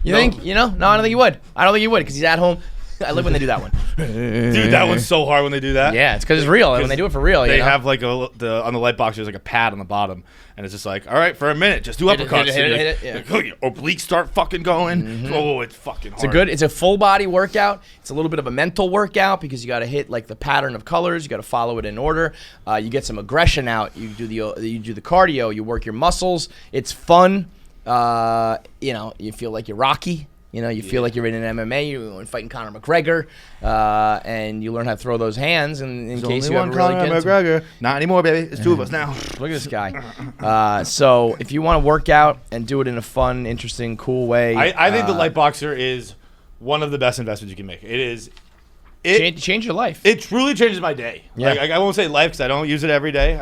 You think? No, I don't think he would. I don't think he would because he's at home. I live when they do that one. Dude, that one's so hard when they do that. Yeah, it's because it's real. And when they do it for real, they have like on the Lightboxer, there's like a pad on the bottom, and it's just like, all right, for a minute, just do uppercuts. Hit it. Yeah. Like, your obliques start fucking going. Mm-hmm. Oh, it's fucking hard. It's a full body workout. It's a little bit of a mental workout because you got to hit like the pattern of colors. You got to follow it in order. You get some aggression out. You do the cardio. You work your muscles. It's fun. You feel like you're Rocky. You feel like you're in an MMA, you're fighting Conor McGregor, and you learn how to throw those hands. And in case you ever really get McGregor. Not anymore, baby. It's 2 of us now. Look at this guy. So if you want to work out and do it in a fun, interesting, cool way, I think the Lightboxer is one of the best investments you can make. It is. Change your life. It truly changes my day. Yeah. Like, I won't say life because I don't use it every day,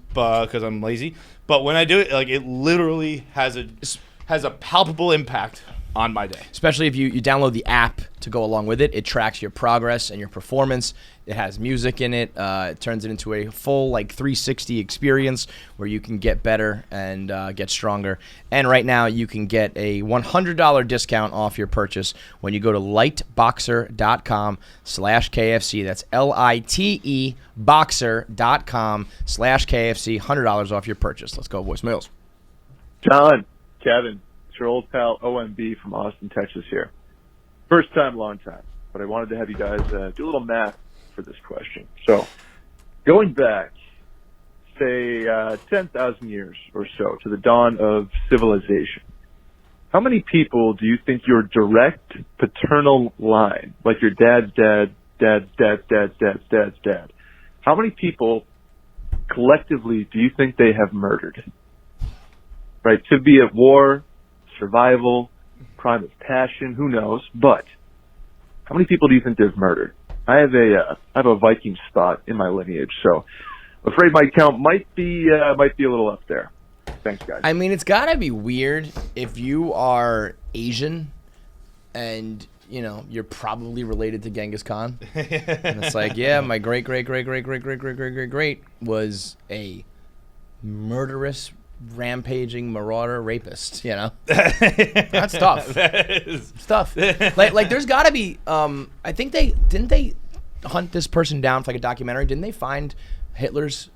because I'm lazy. But when I do it, like it literally has a palpable impact on my day. Especially if you download the app to go along with it. It tracks your progress and your performance. It has music in it. It turns it into a full 360 experience where you can get better and get stronger. And right now you can get a $100 discount off your purchase when you go to lightboxer.com/KFC. That's LITE boxer.com/KFC. $100 off your purchase. Let's go voicemails. John, Kevin. It's your old pal OMB from Austin, Texas here. First time, long time. But I wanted to have you guys do a little math for this question. So, going back, say, 10,000 years or so to the dawn of civilization, how many people do you think your direct paternal line, like your dad's dad, dad's dad, how many people collectively do you think they have murdered? Right? To be at war, survival, crime of passion, who knows? But how many people do you think they've murdered? I have a Viking spot in my lineage, so afraid my count might be a little up there. Thanks, guys. I mean, it's gotta be weird if you are Asian and you're probably related to Genghis Khan. And it's like, yeah, my great was a murderous, rampaging, marauder rapist. That's tough. It's tough. Like there's gotta be. I think didn't they hunt this person down for like a documentary? Didn't they find Hitler's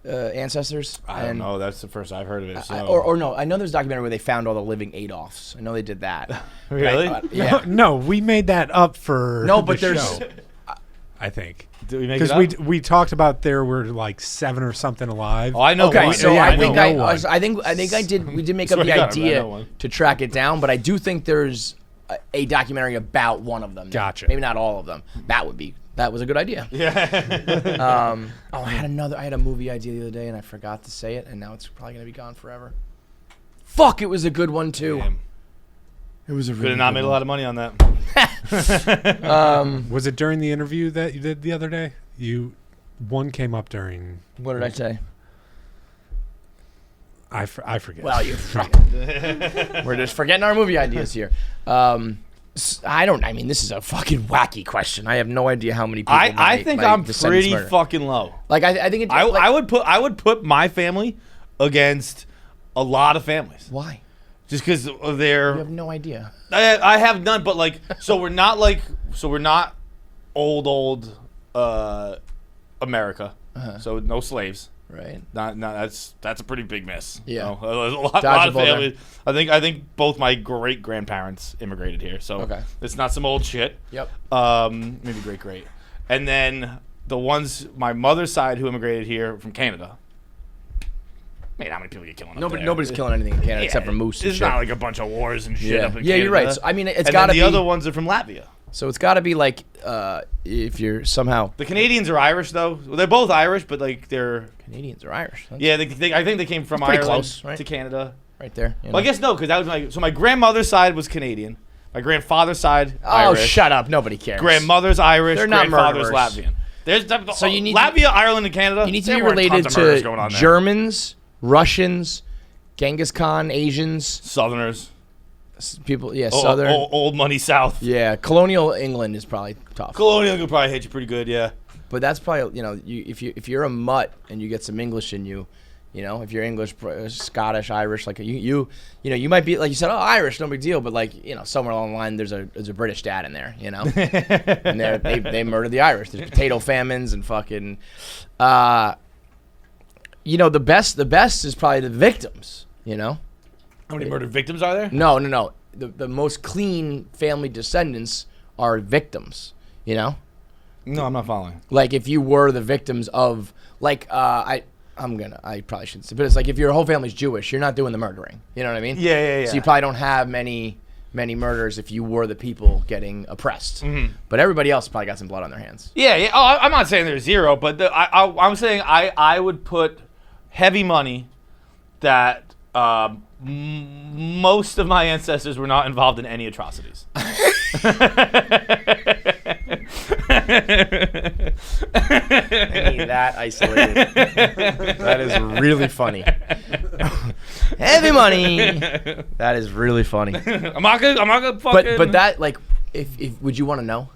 ancestors? I don't know. That's the first I've heard of it. So. Or no, I know there's a documentary where they found all the living Adolfs. I know they did that. Really? Yeah. No, we made that up for but the there's. show, I think. Did we make it Because up? we talked about there were like 7 or something alive. Oh, I know. Okay, one. so Yeah, I I think know one. I think I did. We did make up Swear the to God, I know idea one. to track it down, but I do think there's a documentary about one of them. Gotcha. Maybe not all of them. That was a good idea. Yeah. I had a movie idea the other day and I forgot to say it, and now it's probably gonna be gone forever. Fuck! It was a good one too. Damn. It was a really Could have not good made a one. lot of money on that. Was it during the interview that you did the other day? One came up during. What did I say? I forget. Well, we're just forgetting our movie ideas here. I mean, this is a fucking wacky question. I have no idea how many people. I think my I'm descendants pretty murder. fucking low. Like I think it. I would put my family against a lot of families. Why? Just because You they're. have no idea. I have none, but like, so we're not old America. So no slaves. Right. Not that's a pretty big miss. Yeah. There's a lot of Dodgeable there. families. I think both my great grandparents immigrated here, so Okay. it's not some old shit. Yep. Maybe great, and then the ones my mother's side who immigrated here from Canada. Man, how many people get killing? Nobody's killing anything in Canada except for moose and It's shit. not like a bunch of wars and shit Yeah. up in Yeah, Canada. you're right. So, I mean, it's and gotta then the be- other ones are from Latvia. So it's got to be like if you're somehow The Canadians are Irish though. Well, they're both Irish, but like they're Canadians or Irish. That's I think they came from pretty Ireland close, right? to Canada. right there. You Well, I know? guess no, because that was my grandmother's side was Canadian. My grandfather's side Oh, Irish. shut up! Nobody cares. Grandmother's Irish. They're not grandfather's murderers. Latvian. There's So you need to- Latvia, Ireland, and Canada. You need to there be weren't related tons of murders going to on there. Germans, Russians, Genghis Khan, Asians, Southerners. people. Yeah, Oh, Southern. old money South. Yeah, colonial England is probably tough. Colonial could probably hit you pretty good. Yeah. But that's probably if you're a mutt and you get some English in you, if you're English, Scottish, Irish, like you might be like you said, oh, Irish, no big deal. But like somewhere along the line, there's a British dad in there, and they murdered the Irish. There's potato famines and fucking, the best is probably the victims. How many murder victims are there? No. The most clean family descendants are victims. No, I'm not following. Like if you were the victims of I probably shouldn't say, but it's like if your whole family's Jewish, you're not doing the murdering. You know what I mean? Yeah. So you probably don't have many murders if you were the people getting oppressed. Mm-hmm. But everybody else probably got some blood on their hands. Yeah. Oh, I'm not saying there's zero, but I'm saying I would put heavy money that most of my ancestors were not involved in any atrocities. I need that isolated. That is really funny. Heavy money. That is really funny. I'm not gonna fucking. But that if would you want to know?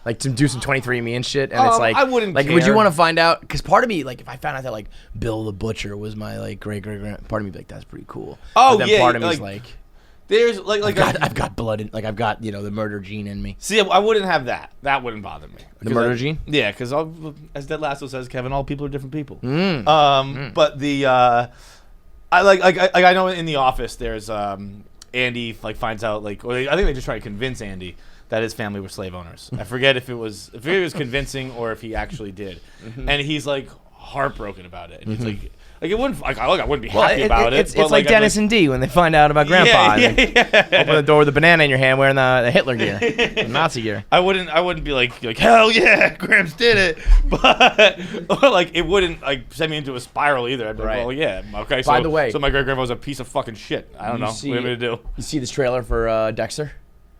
Like to do some 23andMe and shit, and it's like I wouldn't like. Would you care. want to find out? Because part of me, like, if I found out that like Bill the Butcher was my great grand, part of me be like that's pretty cool. Oh, but then yeah, part of me is like, like there's like I've got blood in, I've got the murder gene in me. See, I wouldn't have that. That wouldn't bother me. The murder gene? Yeah, because as Ted Lasso says, Kevin, all people are different people. But the I know in The Office there's Andy finds out I think they just try to convince Andy that his family were slave owners. I forget if it was convincing or if he actually did. Mm-hmm. And he's heartbroken about it. And he's Like it wouldn't. Like I wouldn't be happy about it. It's but, like Dennis I'd and Dee when they find out about Grandpa. Open the door with a banana in your hand, wearing the Hitler gear, the Nazi gear. I wouldn't be like hell yeah, Gramps did it, but or like it wouldn't like send me into a spiral either. I'd be like, well, yeah, okay. By the way, so my great grandpa was a piece of fucking shit. I don't know. What am I gonna do? You see this trailer for Dexter?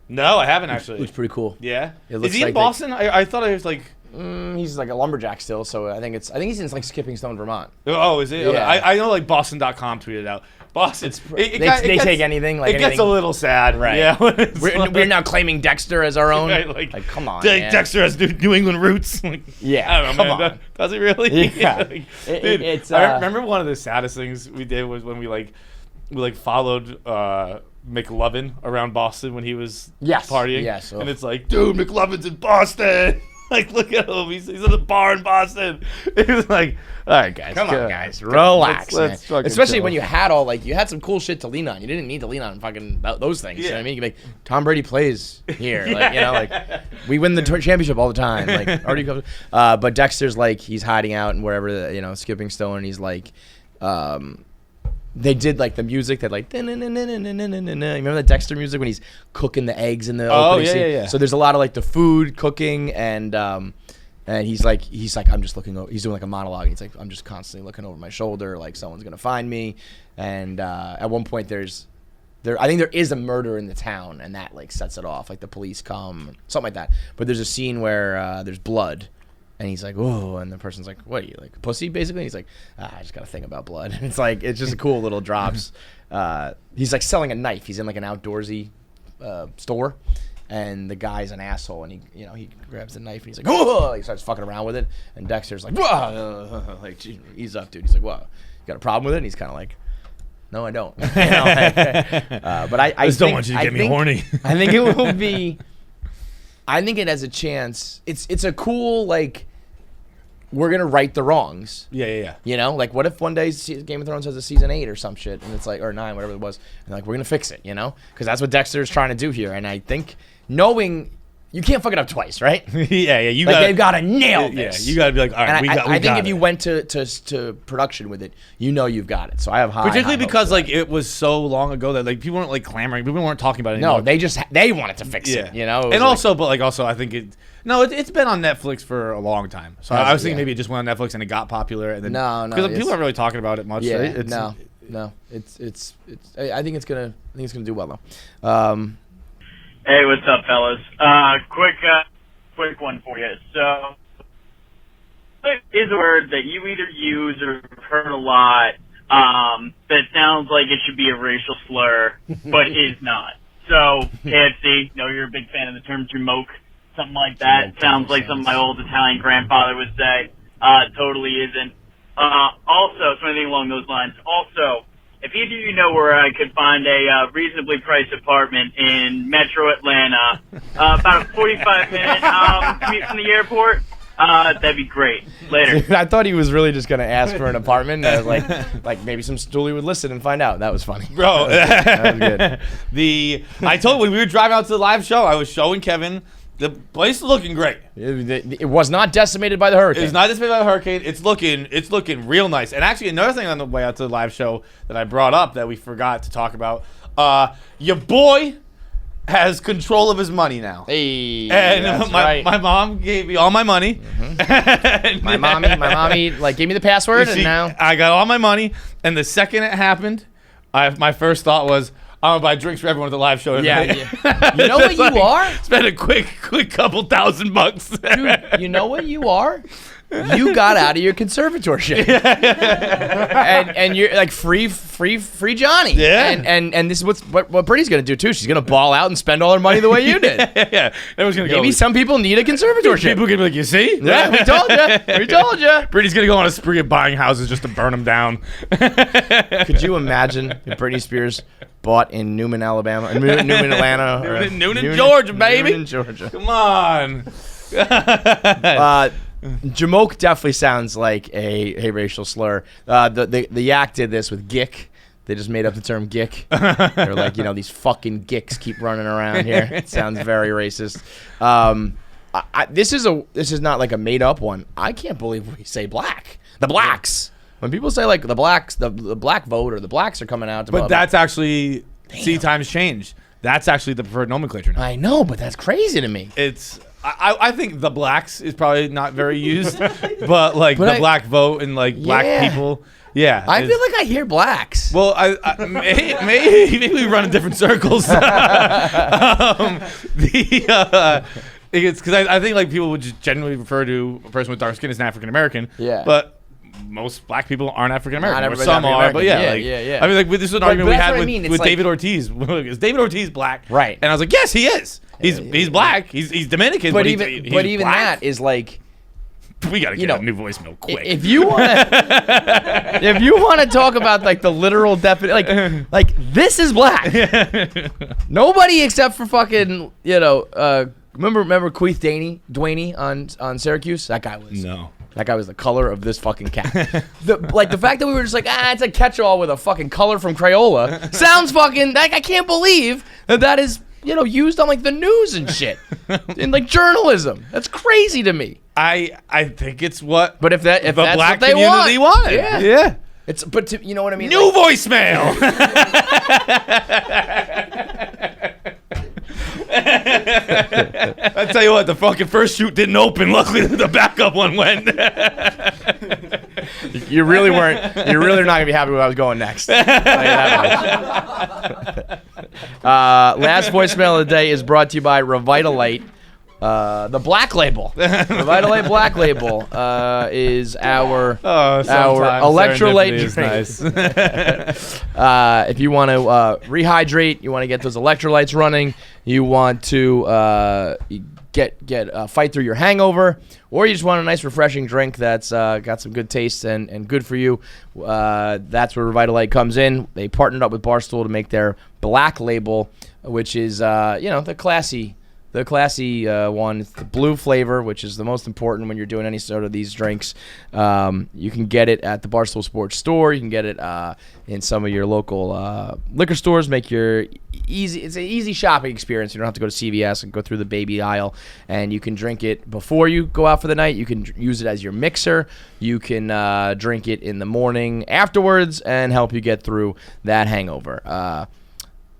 No, I haven't actually. Looks pretty cool. Yeah. Is he in Boston? I thought I was like. He's like a lumberjack still, so I think he's in like Skipping Stone, Vermont. Oh, is it? Yeah. I know like Boston.com tweeted out. Boston. They take anything. Like it gets a little sad, right? Yeah. We're now claiming Dexter as our own. Right, like come on, man. Dexter has New England roots. Like, yeah, I don't know, come man. on. Does he really? Yeah. Dude, I remember one of the saddest things we did was when we followed Mclovin around Boston when he was partying. Yes. And it's like, dude, Mclovin's in Boston. Like, look at him. He's in the bar in Boston. It was like, all right, guys. Come on, guys. Relax, let's man. Especially when you had you had some cool shit to lean on. You didn't need to lean on fucking those things. You know what I mean? You can be like, Tom Brady plays here. Like, you know, like, we win the championship all the time. Like, already goes. But Dexter's like, he's hiding out and wherever, Skipping Stone. And he's like, they did like the music that like, remember the Dexter music when he's cooking the eggs in the opening scene? Yeah. So there's a lot of like the food cooking and he's like I'm just looking over. He's doing like a monologue. And he's like, I'm just constantly looking over my shoulder, like someone's gonna find me. And at one point I think there is a murder in the town, and that like sets it off. Like the police come, something like that. But there's a scene where there's blood. And he's like, whoa, and the person's like, what are you, like, a pussy, basically? And he's like, I just got to think about blood. And it's like, it's just a cool little drops. He's like selling a knife. He's in like an outdoorsy store, and the guy's an asshole, and he grabs the knife, and he's like, whoa, he starts fucking around with it, and Dexter's like, whoa, like, ease up, dude. He's like, whoa, you got a problem with it? And he's kind of like, no, I don't. But I just don't want you to get me horny. I think it will be... I think it has a chance. It's a cool, like, we're going to right the wrongs. Yeah. You know? Like, what if one day Game of Thrones has a season 8 or some shit, and it's like, or 9, whatever it was, and like, we're going to fix it, you know? Because that's what Dexter's trying to do here. And I think knowing... You can't fuck it up twice, right? yeah. They've got to nail this. Yeah, you got to be like, all right, I think if you went to production with it, you've got it. So I have high. Particularly because like it was so long ago that like people weren't like clamoring, people weren't talking about it anymore. No, they wanted to fix it. You know, and also I think it's been on Netflix for a long time. So I was thinking maybe it just went on Netflix and it got popular, and then because people aren't really talking about it much. Yeah, right? No. It's. I think it's gonna do well though. Hey, what's up, fellas? Quick one for you. So, what is a word that you either use or heard a lot that sounds like it should be a racial slur, but is not? So, KFC, know you're a big fan of the term jamoke, something like that. Sounds like something my old Italian grandfather would say. Totally isn't. Also, something along those lines. Also, if either of you know where I could find a reasonably priced apartment in Metro Atlanta, about a 45-minute commute from the airport, that'd be great. Later. I thought he was really just gonna ask for an apartment. Like maybe some stoolie would listen and find out. That was funny, bro. That was good. I told you when we were driving out to the live show, I was showing Kevin. The place is looking great. It was not decimated by the hurricane. It's not decimated by the hurricane. It's looking real nice. And actually, another thing on the way out to the live show that I brought up that we forgot to talk about, your boy has control of his money now. Hey, and my mom gave me all my money. Mm-hmm. my mommy like gave me the password, and now I got all my money. And the second it happened, my first thought was, I'm gonna buy drinks for everyone at the live show. Yeah. You know what you are? Spend a quick couple $1,000. Dude, you know what you are? You got out of your conservatorship. and you're like free Johnny. Yeah. And this is what Brittany's gonna do too. She's gonna ball out and spend all her money the way you did. Yeah. Everyone's gonna Maybe some people need a conservatorship. People can be like, you see? Yeah, we told you. We told you. Brittany's gonna go on a spree of buying houses just to burn them down. Could you imagine if Britney Spears bought in Newman, Alabama, Newman, Atlanta, Noonan, Georgia, baby. Noonan, Georgia. Come on. Jamoke definitely sounds like a racial slur. The Yak did this with Gick. They just made up the term Gick. They're like, these fucking Gicks keep running around here. It sounds very racist. This is not like a made up one. I can't believe we say black. The blacks. When people say like the blacks, the black vote or the blacks are coming out to But vote, that's actually times change. That's actually the preferred nomenclature now. I know, but that's crazy to me. It's I think the blacks is probably not very used, but like the black vote and like black people. Yeah, I feel like I hear blacks. Well, maybe we run in different circles. It's because I think like people would just generally refer to a person with dark skin as an African American. Yeah. But most black people aren't African American. Not Or everybody's some are, but yeah, yeah. I mean, like this is an argument we that's had what I with, mean. It's with like- David Ortiz. Is David Ortiz black? Right. And I was like, yes, he is. He's black. He's Dominican. But But even he's that black. is like, We gotta get you know, a new voicemail quick. if you want to talk about like the literal definition, like this is black. Nobody except for fucking remember Queeth Dwaney on Syracuse? That guy was That guy was the color of this fucking cat. the fact that we were just like, it's a catch-all with a fucking color from Crayola sounds fucking like I can't believe that is used on like the news and shit in like journalism. That's crazy to me. I think it's what. But if that's black what they community wanted. Yeah. It's you know what I mean? New voicemail. I tell you what, the fucking first shoot didn't open. Luckily, the backup one went. You really weren't. You're really not gonna be happy where I was going next. Last voicemail of the day is brought to you by Revitalyte. The Black Label. Revitalyte Black Label is our electrolyte drink. If you want to rehydrate, you want to get those electrolytes running, you want to get fight through your hangover, or you just want a nice refreshing drink that's got some good taste and good for you, that's where Revitalyte comes in. They partnered up with Barstool to make their Black Label, which is the classy one. It's the blue flavor, which is the most important when you're doing any sort of these drinks. You can get it at the Barstool Sports Store. You can get it in some of your local liquor stores. It's an easy shopping experience. You don't have to go to CVS and go through the baby aisle. And you can drink it before you go out for the night. You can use it as your mixer. You can drink it in the morning afterwards and help you get through that hangover.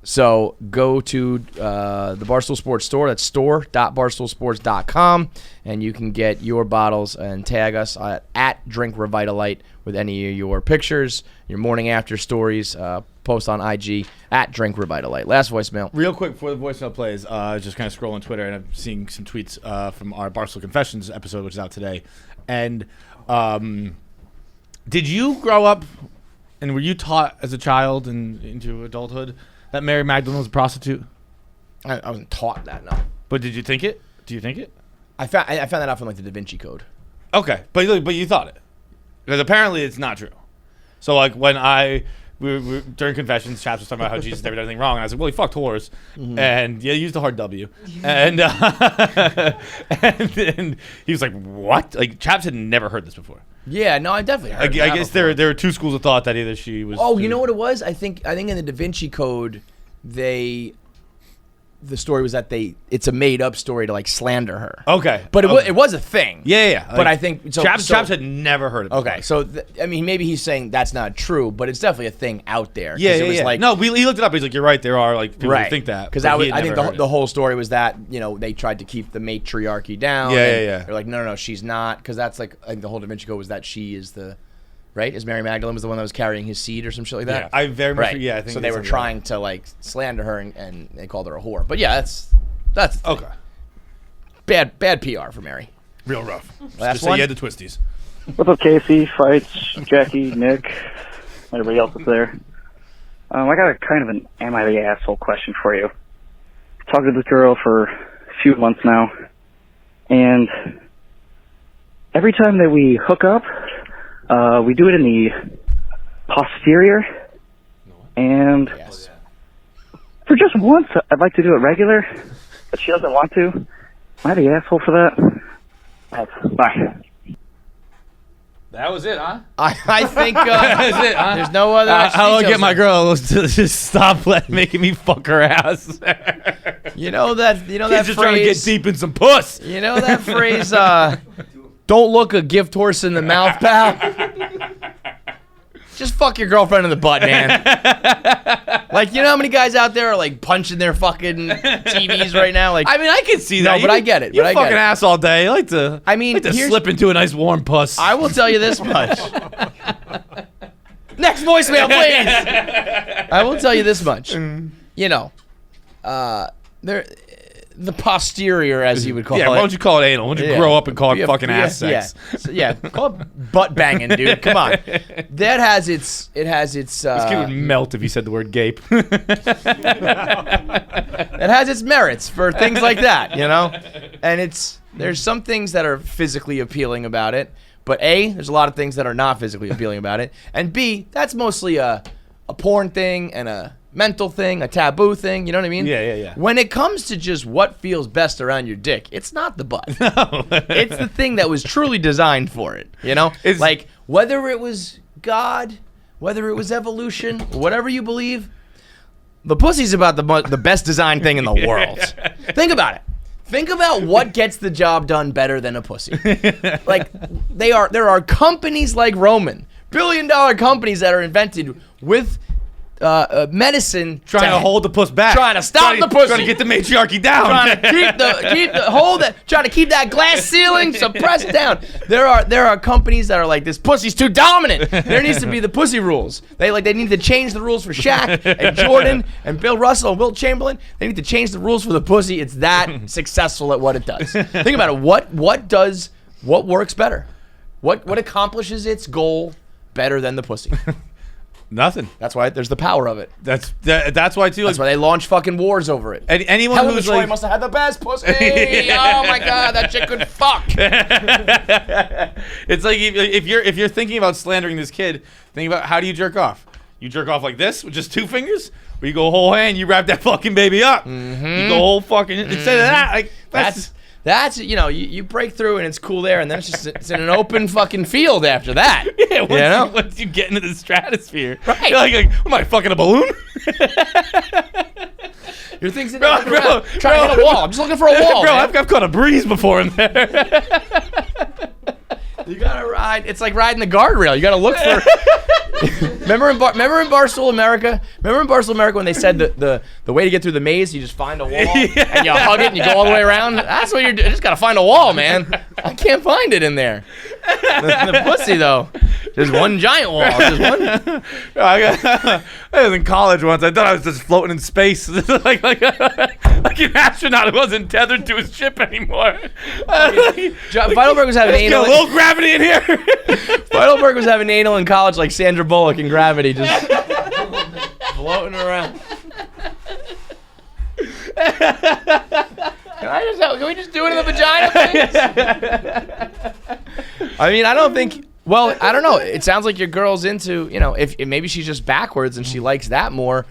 So go to the Barstool Sports Store. That's store.barstoolsports.com, and you can get your bottles and tag us at Drink Revitalyte with any of your pictures, your morning after stories. Post on IG at Drink Revitalyte. Last voicemail. Real quick before the voicemail plays, just kind of scrolling Twitter, and I'm seeing some tweets from our Barstool Confessions episode, which is out today. And did you grow up, and were you taught as a child and into adulthood that Mary Magdalene was a prostitute? I wasn't taught that, no. But did you think it? Do you think it? I found that out from like the Da Vinci Code. Okay, but you thought it, because apparently it's not true. So like when we were during confessions, Chaps was talking about how Jesus never did anything wrong, and I was like, well, he fucked whores, and he used a hard W, and and he was like, what? Like Chaps had never heard this before. Yeah, no, I definitely heard. I guess there were two schools of thought that either she was. Oh, you know what it was? I think in the Da Vinci Code, the story was that it's a made up story to like slander her. Okay, but it was a thing. Yeah. But I think Chaps had never heard of it. Okay, so maybe he's saying that's not true, but it's definitely a thing out there. Yeah, it was like, no, he looked it up. He's like, you're right. There are like people who think that. Because I think the whole story was that they tried to keep the matriarchy down. Yeah. They're like, no, she's not, because that's like I think the whole Da Vinci Code was that she is the. Right? Is Mary Magdalene was the one that was carrying his seed or some shit like that? Yeah, I very much. Right. Yeah, I think so. They were trying to like slander her and they called her a whore. But yeah, that's okay. Bad PR for Mary. Real rough. Last just one. say you had the twisties. What's up, Casey? Fights, Jackie, Nick, everybody else up there. I got a kind of an am I the asshole question for you. Talked to this girl for a few months now, and every time that we hook up, we do it in the posterior, and for just once, I'd like to do it regular, but she doesn't want to. Am I the asshole for that? Thanks. Bye. That was it, huh? I think that's it, huh? There's no other. I'll get my girl to just stop making me fuck her ass. You know that She's phrase. Just trying to get deep in some puss. You know that phrase. Don't look a gift horse in the mouth, pal. just fuck your girlfriend in the butt, man. Like, you know how many guys out there are like punching their fucking TVs right now? Like, I mean, I can see that. No, but I get it. You're but a fucking ass all day. You like to. I mean, slip into a nice warm puss. I will tell you this much. Next voicemail, please. I will tell you this much. You know, the posterior, as you would call it. Yeah, why don't you call it anal? Why don't you grow up and call it fucking ass sex? Yeah, call it butt banging, dude. Come on. That has its. This kid would melt if you said the word gape. It has its merits for things like that, you know. And there's some things that are physically appealing about it, but A, there's a lot of things that are not physically appealing about it, and B, that's mostly a porn thing and a mental thing, a taboo thing, you know what I mean? Yeah. When it comes to just what feels best around your dick, it's not the butt. No. It's the thing that was truly designed for it, you know? It's like, whether it was God, whether it was evolution, whatever you believe, the pussy's about the best designed thing in the world. Think about it. Think about what gets the job done better than a pussy. Like, there are companies like Roman, billion-dollar companies that are invented with medicine trying to hold the puss back, trying to stop the pussy, trying to get the matriarchy down, trying to trying to keep that glass ceiling suppressed down. There are companies that are like, this pussy's too dominant. There needs to be the pussy rules. They need to change the rules for Shaq and Jordan and Bill Russell and Wilt Chamberlain. They need to change the rules for the pussy. It's that successful at what it does. Think about it. What works better? What accomplishes its goal better than the pussy? Nothing. That's why there's the power of it. That's why too. That's why they launch fucking wars over it. Anyone Helen who's Troy like, must have had the best pussy. Oh my god, that chick could fuck. It's like if you're thinking about slandering this kid, think about, how do you jerk off? You jerk off like this with just two fingers, or you go whole hand, you wrap that fucking baby up. Mm-hmm. You go whole fucking. Instead of that, like that's you break through and it's cool there, and then it's in an open fucking field after that. Yeah, once you get into the stratosphere, right? You're like, am I fucking a balloon? You're thinking, trying to hit a wall. I'm just looking for a wall, bro. man. I've caught a breeze before in there. You gotta ride. It's like riding the guardrail. You gotta look for. Remember in Barstool America? Remember in Barstool America when they said the way to get through the maze, you just find a wall and you hug it and you go all the way around? That's what you're doing. You just gotta find a wall, man. I can't find it in there. The pussy though, there's one giant wall. There's one. I was in college once. I thought I was just floating in space, like an astronaut who wasn't tethered to his ship anymore. Feitelberg was having anal. A little gravity in here. Feitelberg was having anal in college, like Sandra Bullock in Gravity, just floating around. Can we just do it in the vagina, please? I mean, I don't think. Well, I don't know. It sounds like your girl's into, if maybe she's just backwards and she likes that more.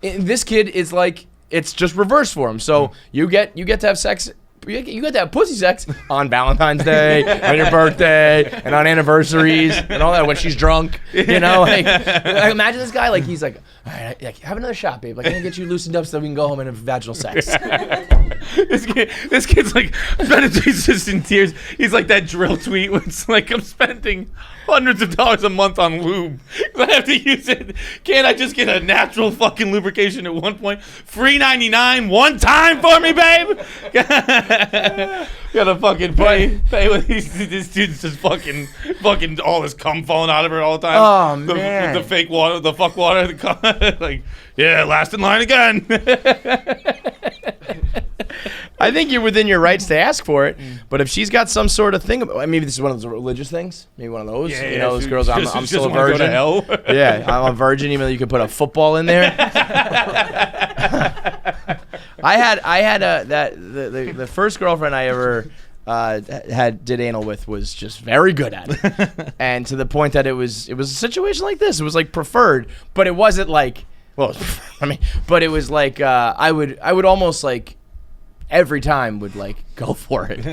This kid is like, it's just reverse for him. So you get to have sex. You get to have pussy sex on Valentine's Day, on your birthday, and on anniversaries, and all that when she's drunk. Like imagine this guy, like he's like, all right, have another shot, babe. Like, I'm gonna get you loosened up so we can go home and have vaginal sex. This kid's like, he's just in tears. He's like that drill tweet where it's like, I'm spending hundreds of dollars a month on lube. I have to use it. Can't I just get a natural fucking lubrication at one point? Free $99 one time for me, babe. Gotta fucking pay with this dude's just fucking all this cum falling out of her all the time. Oh man, the fake water, the fuck water, like, yeah, last in line again. I think you're within your rights to ask for it, but if she's got some sort of thing, maybe this is one of those religious things, maybe one of those. Those girls. I'm still a virgin. Go to hell. Yeah, I'm a virgin. Even though you could put a football in there. I had the first girlfriend I ever did anal with was just very good at it, and to the point that it was a situation like this. It was like preferred, but it wasn't like, well, but it was like I would almost like every time would like go for it,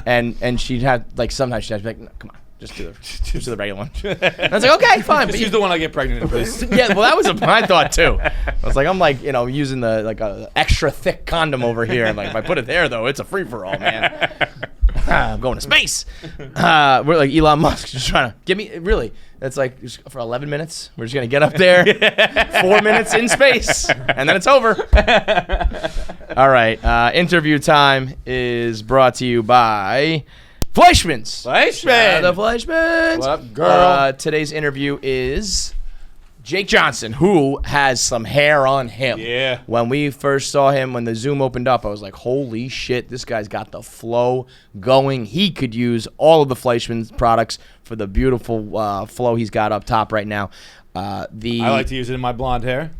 and she'd have like sometimes she'd have to be like, no, come on. Just do the regular one. And I was like, okay, fine. But she's the one I get pregnant in. Yeah, well, that was my thought too. I was like, I'm like, using the like a extra thick condom over here. And like, if I put it there though, it's a free for all, man. I'm going to space. We're like Elon Musk, just trying to give me, really, it's like just for 11 minutes. We're just going to get up there, 4 minutes in space, and then it's over. All right. Interview time is brought to you by Fleischman's. The Fleischman's. What up, girl? Today's interview is Jake Johnson, who has some hair on him. Yeah. When we first saw him, when the Zoom opened up, I was like, holy shit, this guy's got the flow going. He could use all of the Fleischman's products for the beautiful flow he's got up top right now. I like to use it in my blonde hair.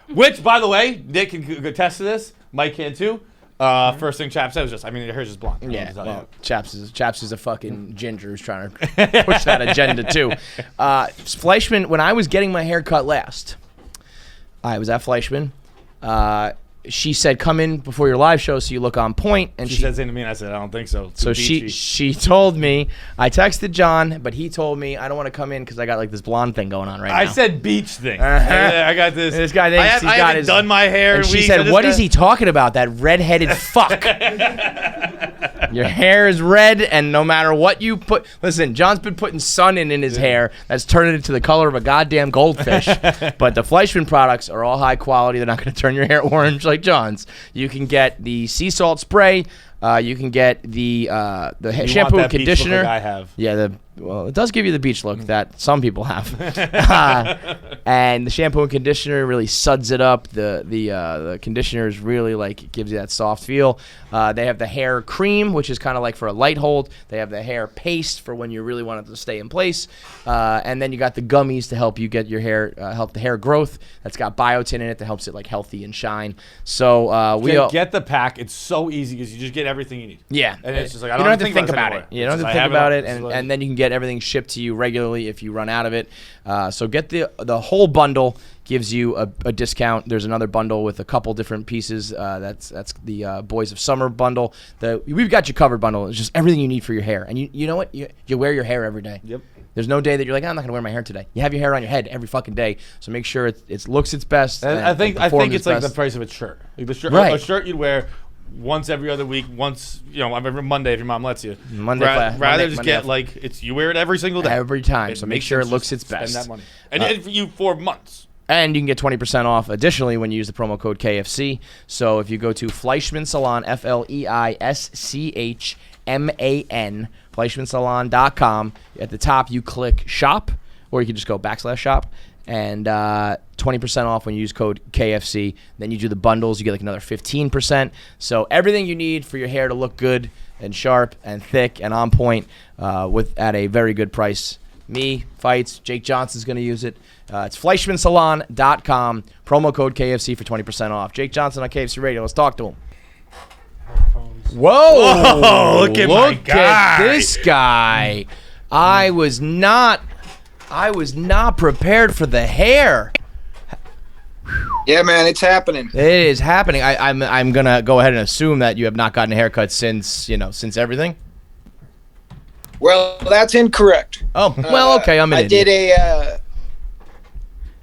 Which, by the way, Nick can attest to this. Mike can too. First thing Chaps said was just, your hair's just blonde. Yeah, well, Chaps is a fucking ginger who's trying to push that agenda too. Fleischman, when I was getting my hair cut last, I was at Fleischman. She said, come in before your live show so you look on point. And she said something to me and I said, I don't think so. So she told me, I texted John, but he told me I don't want to come in because I got like this blonde thing going on right now. I said beach thing. I got this. This guy thinks I haven't done my hair and in she weeks. said, what is he talking about, that redheaded fuck? Your hair is red, and no matter what you put... Listen, John's been putting sun in his hair. That's turning it to the color of a goddamn goldfish. But the Fleischman products are all high quality. They're not going to turn your hair orange like John's. You can get the sea salt spray. You can get the shampoo and conditioner. Like I have. Yeah, it does give you the beach look that some people have. And the shampoo and conditioner really suds it up. The conditioner is really like, it gives you that soft feel. They have the hair cream, which is kind of like for a light hold. They have the hair paste for when you really want it to stay in place. And then you got the gummies to help you get your hair, help the hair growth. That's got biotin in it that helps it like healthy and shine. So get the pack. It's so easy because you just get everything you need. Yeah, and it's just like you don't have to think about it. You don't have to think about it, and then you can get everything shipped to you regularly if you run out of it. So get the whole bundle. Gives you a discount. There's another bundle with a couple different pieces. That's the Boys of Summer bundle. We've got you covered bundle. It's just everything you need for your hair. And you know what? You wear your hair every day. Yep. There's no day that you're like, I'm not gonna wear my hair today. You have your hair on your head every fucking day. So make sure it looks its best. And I think it's like the price of a shirt. Like the shirt, right. A shirt you'd wear once every other week, once every Monday if your mom lets you. Rather just get like you wear it every single day. Every time. So make sure it looks its best. Spend that money. And for you 4 months. And you can get 20% off additionally when you use the promo code KFC. So if you go to Fleischman Salon, FLEISCHMAN, FleischmanSalon.com, at the top you click shop, or you can just go /shop, and 20% off when you use code KFC. Then you do the bundles, you get like another 15%. So everything you need for your hair to look good and sharp and thick and on point at a very good price. Me, Fights, Jake Johnson's going to use it. It's FleischmanSalon.com. Promo code KFC for 20% off. Jake Johnson on KFC Radio. Let's talk to him. Whoa! Look at my guy. At this guy. I was not prepared for the hair. Yeah, man, it's happening. It is happening. I'm gonna go ahead and assume that you have not gotten a haircut since everything. Well, that's incorrect. Oh, well, okay, I'm an idiot.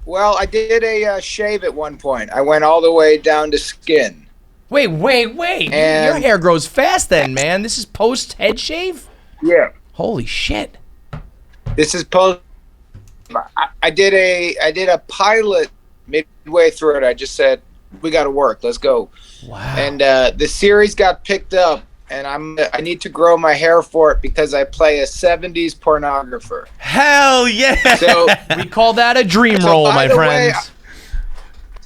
I did a shave at one point. I went all the way down to skin. Wait. And your hair grows fast then, man. This is post head shave? Yeah. Holy shit. This is post. I did a pilot midway through it. I just said, we got to work. Let's go. Wow. And the series got picked up. And I need to grow my hair for it because I play a 70s pornographer. Hell yeah! So we call that a dream role, my friends.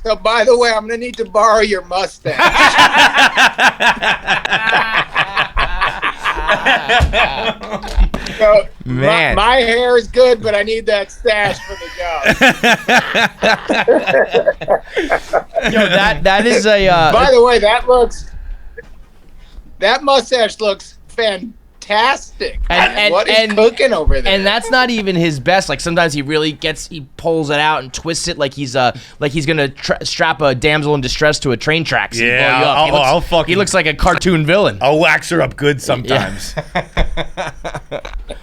So by the way, I'm gonna need to borrow your mustache. So man, my hair is good, but I need that stash for the job. Yo, that is a. By the way, that mustache looks fantastic. And what is cooking over there? And that's not even his best. Like sometimes he pulls it out and twists it like he's gonna strap a damsel in distress to a train tracks. Yeah, he looks like a cartoon villain. I'll wax her up good sometimes. Yeah.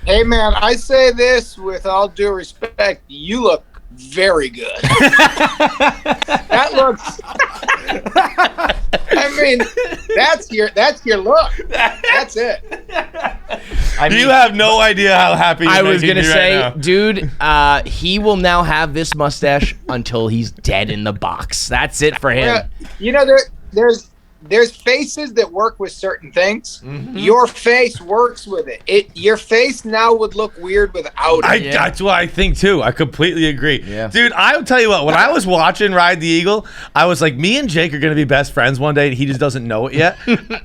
Hey man, I say this with all due respect. You look very good. That looks I mean, that's your look. That's it. You have no idea how happy I was going to say, dude, he will now have this mustache until he's dead in the box. That's it for him. Yeah, you know, there's faces that work with certain things. Mm-hmm. Your face works with it. Your face now would look weird without it. That's what I think too. I completely agree. Yeah. Dude, I'll tell you what, when I was watching Ride the Eagle, I was like, me and Jake are going to be best friends one day, and he just doesn't know it yet.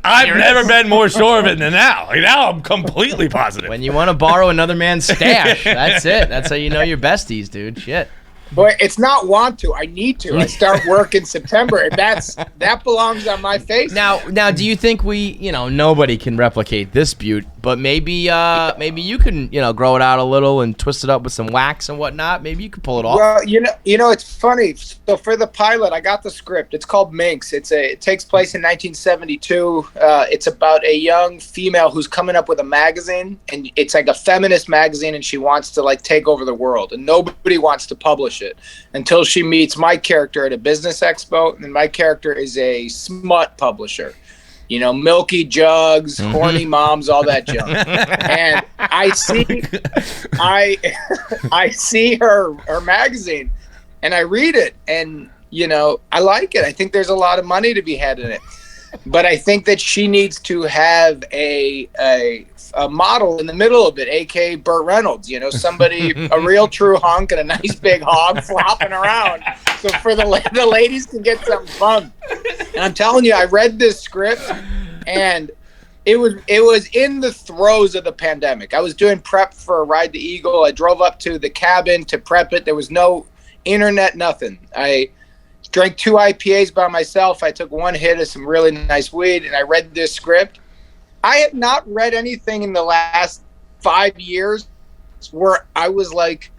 I've never been more sure of it than now. Like, now I'm completely positive. When you want to borrow another man's stash, that's it. That's how you know you're besties, dude. Shit. But it's not want to. I need to. I start work in September, and that belongs on my face. Now, do you think nobody can replicate this beaut, but maybe you can, grow it out a little and twist it up with some wax and whatnot. Maybe you could pull it off. Well, it's funny. So for the pilot, I got the script. It's called Minx. It takes place in 1972. It's about a young female who's coming up with a magazine, and it's like a feminist magazine, and she wants to take over the world, and nobody wants to publish it until she meets my character at a business expo, and my character is a smut publisher. Milky jugs, horny moms, all that junk. And I see her magazine, and I read it, and I like it. I think there's a lot of money to be had in it, but I think that she needs to have a model in the middle of it, aka Burt Reynolds. Somebody, a real true hunk and a nice big hog flopping around, so for the ladies can get something fun. And I'm telling you, I read this script, and it was in the throes of the pandemic. I was doing prep for Ride the Eagle. I drove up to the cabin to prep it. There was no internet, nothing. I drank 2 IPAs by myself. I took 1 hit of some really nice weed, and I read this script. I have not read anything in the last 5 years where I was like,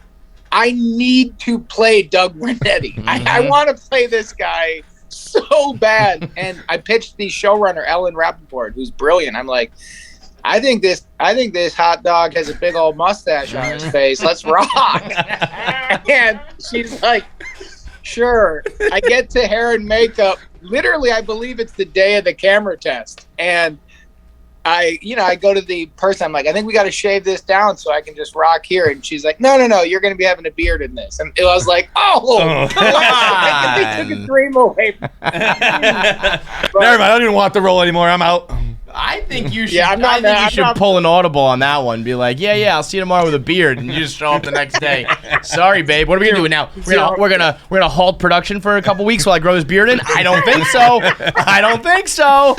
I need to play Doug Renetti. I want to play this guy so bad. And I pitched the showrunner, Ellen Rappaport, who's brilliant. I'm like, I think this hot dog has a big old mustache on his face. Let's rock. And she's like, sure. I get to hair and makeup. Literally, I believe it's the day of the camera test. And I go to the person. I'm like, I think we got to shave this down so I can just rock here. And she's like, no, you're going to be having a beard in this. And I was like, oh, they took a dream away. Never mind. I don't even want the role anymore. I'm out. I think you should. I think you should pull an audible on that one. Be like, yeah, I'll see you tomorrow with a beard, and you just show up the next day. Sorry, babe. What are we gonna do now? We're gonna halt production for a couple weeks while I grow this beard in. I don't think so.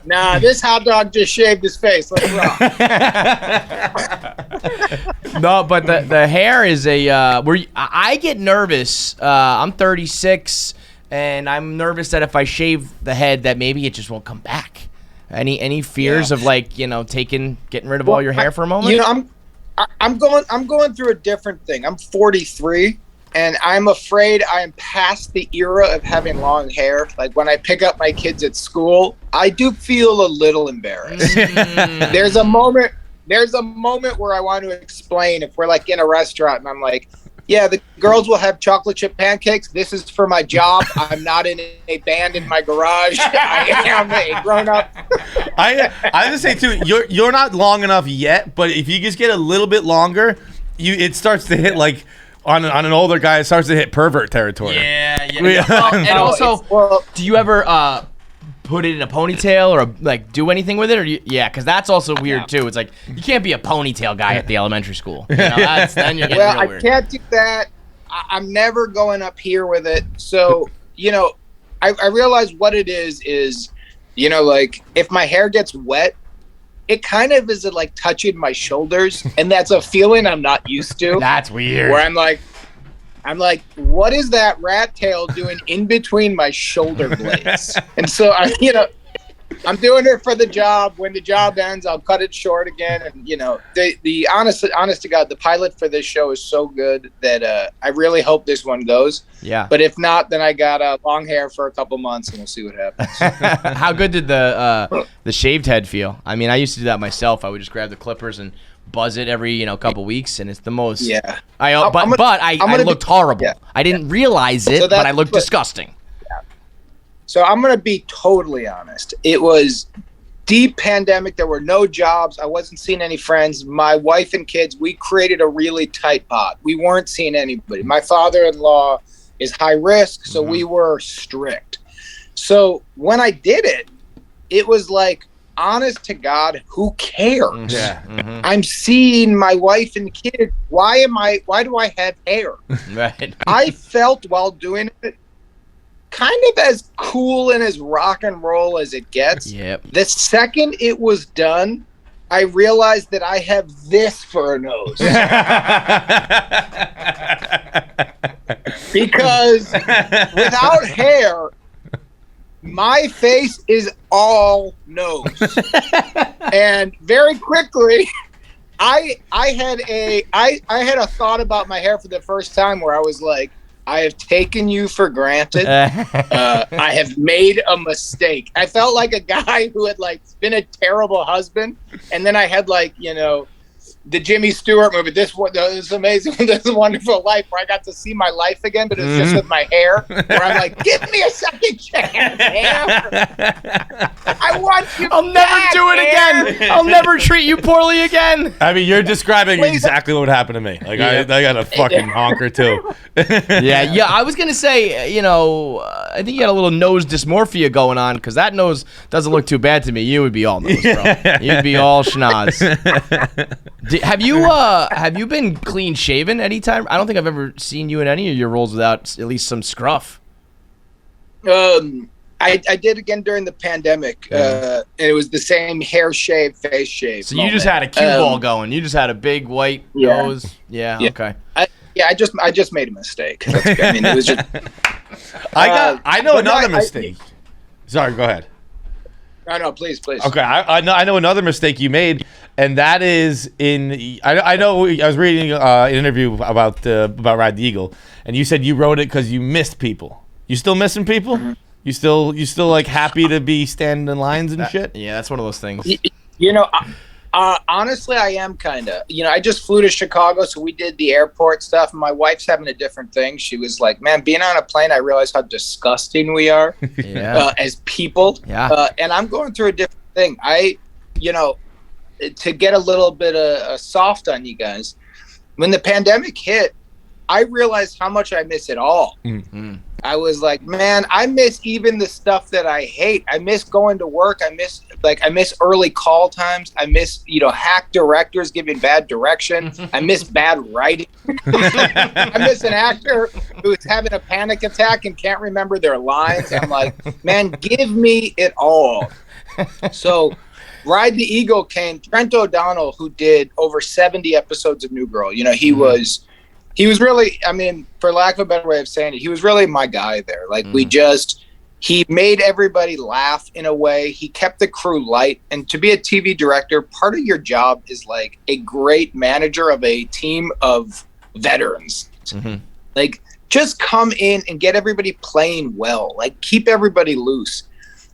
Nah, this hot dog just shaved his face. Let's rock. No, but the hair is I get nervous. I'm 36, and I'm nervous that if I shave the head, that maybe it just won't come back. Any fears of getting rid of all your hair for a moment? I'm going through a different thing. I'm 43, and I'm afraid I am past the era of having long hair. Like when I pick up my kids at school, I do feel a little embarrassed. There's a moment where I want to explain if we're in a restaurant and I'm like, yeah, the girls will have chocolate chip pancakes. This is for my job. I'm not in a band in my garage. I am a grown-up. I have to say, too, you're not long enough yet, but if you just get a little bit longer, it starts to hit, on an older guy, it starts to hit pervert territory. Yeah. Well, and also, do you ever put it in a ponytail or do anything with it? Or because that's also weird, too. It's you can't be a ponytail guy at the elementary school. Then you're getting real weird. I can't do that. I'm never going up here with it. So, I realize what it is, if my hair gets wet, it kind of is touching my shoulders. And that's a feeling I'm not used to. That's weird. Where I'm like, what is that rat tail doing in between my shoulder blades? And so, I'm doing it for the job. When the job ends, I'll cut it short again. And, the honest to God, the pilot for this show is so good that I really hope this one goes. Yeah. But if not, then I got long hair for a couple months, and we'll see what happens. How good did the shaved head feel? I mean, I used to do that myself. I would just grab the clippers and buzz it every couple weeks, and it's the most. Yeah. I looked horrible. Yeah. I didn't realize it, but I looked disgusting. Yeah. So I'm going to be totally honest. It was deep pandemic. There were no jobs. I wasn't seeing any friends. My wife and kids, we created a really tight pod. We weren't seeing anybody. My father-in-law is high risk, so we were strict. So when I did it, it was like, honest to God, who cares? Yeah. I'm seeing my wife and kids. Why do I have hair? Right. I felt while doing it kind of as cool and as rock and roll as it gets. Yep. The second it was done, I realized that I have this for a nose. Because without hair, my face is all nose. And very quickly, I had a thought about my hair for the first time where I was like, I have taken you for granted. I have made a mistake. I felt like a guy who had like been a terrible husband, and then I had like, you know, the Jimmy Stewart movie, this amazing, this wonderful life, where I got to see my life again, but it's just with my hair, where I'm like, give me a second chance, hair. I want you. I'll never do it again. I'll never treat you poorly again. I mean, you're describing exactly what happened to me. Like, I got a fucking honker too. Yeah. I was gonna say, you know, I think you got a little nose dysmorphia going on, because that nose doesn't look too bad to me. You would be all nose, bro. You'd be all schnoz. Have you been clean shaven anytime? I don't think I've ever seen you in any of your roles without at least some scruff. I did again during the pandemic, and it was the same hair shave, face shave. So you just had a cue ball going. You just had a big white nose. Yeah. Okay. I just made a mistake. That's good. I mean, it was just. I know another mistake. Sorry, go ahead. No, please. Okay, I know another mistake you made, and that is I know I was reading an interview about Ride the Eagle, and you said you wrote it because you missed people. You still missing people? Mm-hmm. You still like happy to be standing in lines and shit? Yeah, that's one of those things. You know, honestly, I am kind of. You know, I just flew to Chicago, so we did the airport stuff. And my wife's having a different thing. She was like, "Man, being on a plane, I realized how disgusting we are as people." Yeah. And I'm going through a different thing. To get a little bit of soft on you guys, when the pandemic hit, I realized how much I miss it all. Mm-hmm. I was like, man, I miss even the stuff that I hate. I miss going to work. I miss early call times. I miss, hack directors giving bad direction. I miss bad writing. I miss an actor who's having a panic attack and can't remember their lines. I'm like, man, give me it all. So Ride the Eagle came, Trent O'Donnell, who did over 70 episodes of New Girl. He was really, I mean, for lack of a better way of saying it, he was really my guy there. Like, he made everybody laugh in a way. He kept the crew light. And to be a TV director, part of your job is like a great manager of a team of veterans. Mm-hmm. Like, just come in and get everybody playing well. Like, keep everybody loose.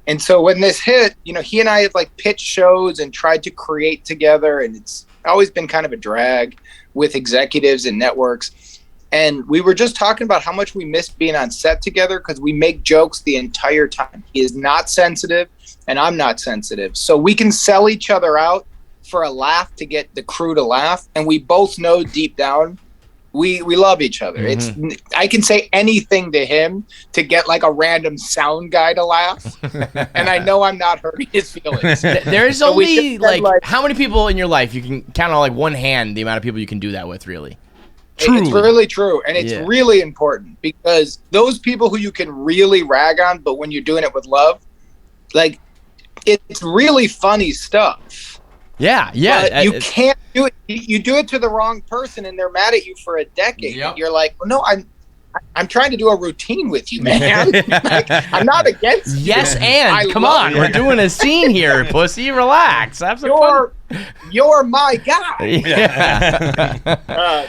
And so when this hit, he and I had like pitched shows and tried to create together. And it's always been kind of a drag with executives and networks. And we were just talking about how much we miss being on set together because we make jokes the entire time. He is not sensitive and I'm not sensitive. So we can sell each other out for a laugh to get the crew to laugh. And we both know deep down we love each other. Mm-hmm. I can say anything to him to get like a random sound guy to laugh. And I know I'm not hurting his feelings. There's only like how many people in your life you can count on like one hand the amount of people you can do that with, really. Truly. It's really true. And it's really important because those people who you can really rag on, but when you're doing it with love, like it's really funny stuff. Yeah. But you can't do it. You do it to the wrong person, and they're mad at you for a decade. Yep. You're like, well, no, I'm trying to do a routine with you, man. Like, I'm not against you. Yes, and come on, we're doing a scene here, pussy. Relax. Have some fun. You're my guy. Yeah.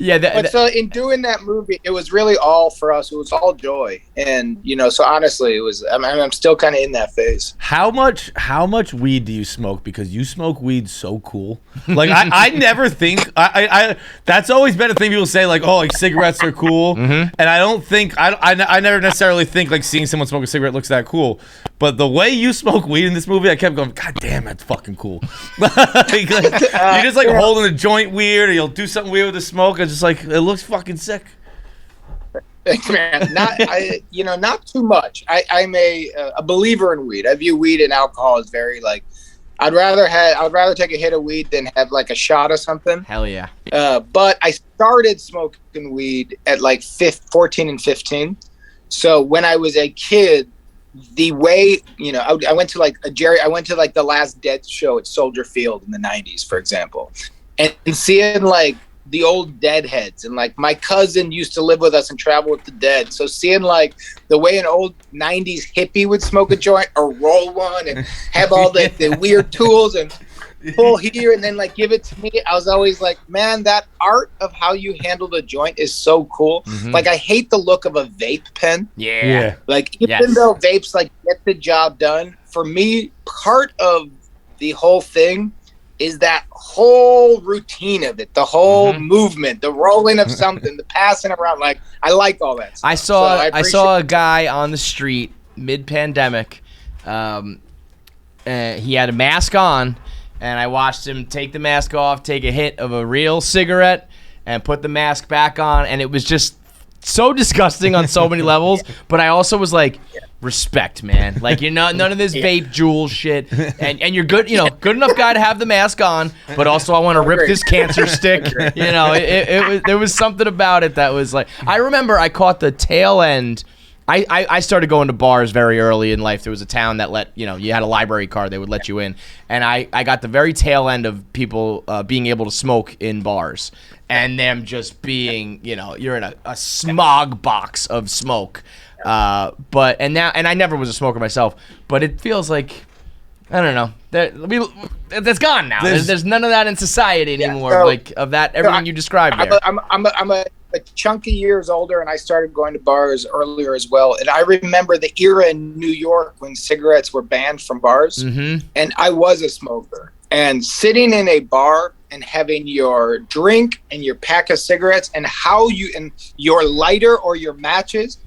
Yeah, but so in doing that movie, it was really all for us. It was all joy, and so honestly, it was. I'm still kind of in that phase. How much weed do you smoke? Because you smoke weed so cool. Like I never think I that's always been a thing people say, like, oh, like cigarettes are cool, and I don't think I never necessarily think like seeing someone smoke a cigarette looks that cool. But the way you smoke weed in this movie, I kept going, God damn, that's fucking cool. You're just like holding a joint weird, or you'll do something weird with the smoke. It's just like, it looks fucking sick. Man, not too much. I'm a believer in weed. I view weed and alcohol as very like, I'd rather take a hit of weed than have like a shot of something. Hell yeah. But I started smoking weed at like 14 and 15. So when I was a kid, the way, I went to like I went to like the last Dead show at Soldier Field in the 90s, for example, and seeing like the old Deadheads, and like my cousin used to live with us and travel with the Dead. So seeing like the way an old 90s hippie would smoke a joint or roll one and have all the weird tools and pull here and then like give it to me, I was always like, man, that art of how you handle the joint is so cool. Like I hate the look of a vape pen. Yeah. Like even though vapes like get the job done, for me, part of the whole thing is that whole routine of it, the whole movement, the rolling of something, the passing around. Like I like all that stuff. I saw a guy on the street mid-pandemic. He had a mask on, and I watched him take the mask off, take a hit of a real cigarette, and put the mask back on, and it was just so disgusting on so many levels. But I also was like, respect, man. Like, you're not none of this vape Juul shit, and you're good. Good enough guy to have the mask on, but also I want to rip this cancer stick. There was something about it that was like. I remember I caught the tail end. I started going to bars very early in life. There was a town that let, you had a library card, they would let you in. And I got the very tail end of people being able to smoke in bars. And them just being, you're in a smog box of smoke. And I never was a smoker myself, but it feels like, I don't know, that's gone now. There's none of that in society anymore, of that, everything you described there. I'm a chunky years older, and I started going to bars earlier as well. And I remember the era in New York when cigarettes were banned from bars, and I was a smoker. And sitting in a bar and having your drink and your pack of cigarettes and and your lighter or your matches,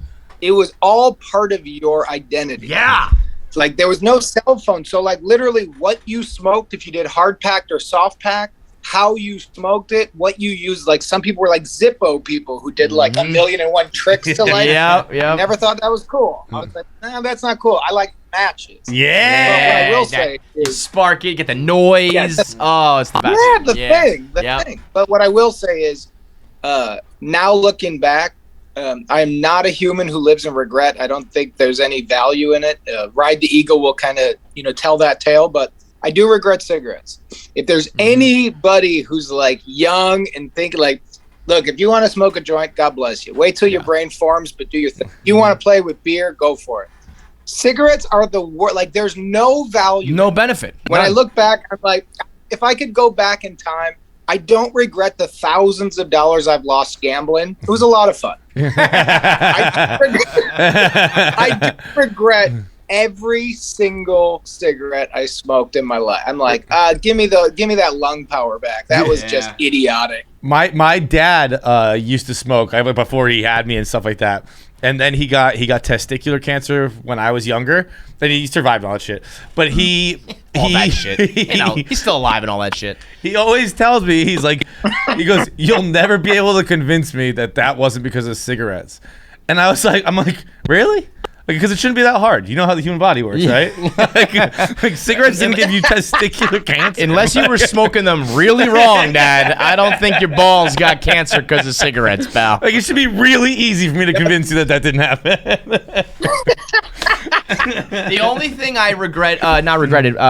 it was all part of your identity. Yeah. Like there was no cell phone. So like literally what you smoked, if you did hard packed or soft pack, how you smoked it, what you used. Like some people were like Zippo people who did like 1,000,001 tricks to light. Yeah. I never thought that was cool. I was like, nah, that's not cool. I like matches. Yeah. But what I will say is, spark it, get the noise. It's the best. Yeah, the thing. But what I will say is, now looking back, I'm not a human who lives in regret. I don't think there's any value in it. Ride the Eagle will kind of, tell that tale, but I do regret cigarettes. If there's anybody who's like young and thinking like, look, if you want to smoke a joint, God bless you. Wait till your brain forms, but do your thing. If you want to play with beer, go for it. Cigarettes are the worst. Like there's no value. No benefit. When I look back, I'm like, if I could go back in time, I don't regret the thousands of dollars I've lost gambling. It was a lot of fun. I do regret every single cigarette I smoked in my life. I'm like, give me that lung power back. That was just idiotic. My dad used to smoke before he had me and stuff like that. And then he got testicular cancer when I was younger. Then he survived all that shit. But he's still alive and all that shit. He always tells me, he goes, you'll never be able to convince me that wasn't because of cigarettes. And I'm like, really? Because it shouldn't be that hard. You know how the human body works, right? like cigarettes didn't give you testicular cancer. Unless you were smoking them really wrong, Dad. I don't think your balls got cancer because of cigarettes, pal. Like, it should be really easy for me to convince you that didn't happen. The only thing I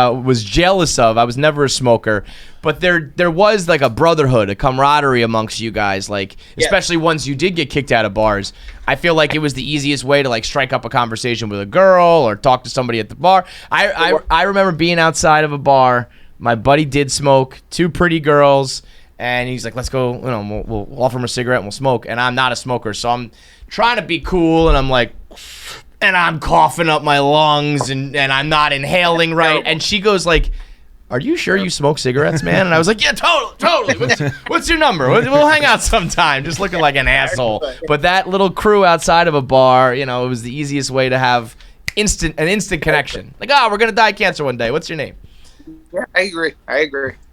was jealous of. I was never a smoker, but there was like a brotherhood, a camaraderie amongst you guys. Like, especially once you did get kicked out of bars, I feel like it was the easiest way to like strike up a conversation with a girl or talk to somebody at the bar. I remember being outside of a bar. My buddy did smoke, 2 pretty girls, And he's like, let's go, we'll offer him a cigarette and we'll smoke. And I'm not a smoker, so I'm trying to be cool, and I'm like, and I'm coughing up my lungs, and I'm not inhaling right. And she goes like, are you sure you smoke cigarettes, man? And I was like, yeah, totally. What's your number? We'll hang out sometime. Just looking like an asshole. But that little crew outside of a bar, it was the easiest way to have an instant connection. Like, we're going to die of cancer one day. What's your name? Yeah, I agree.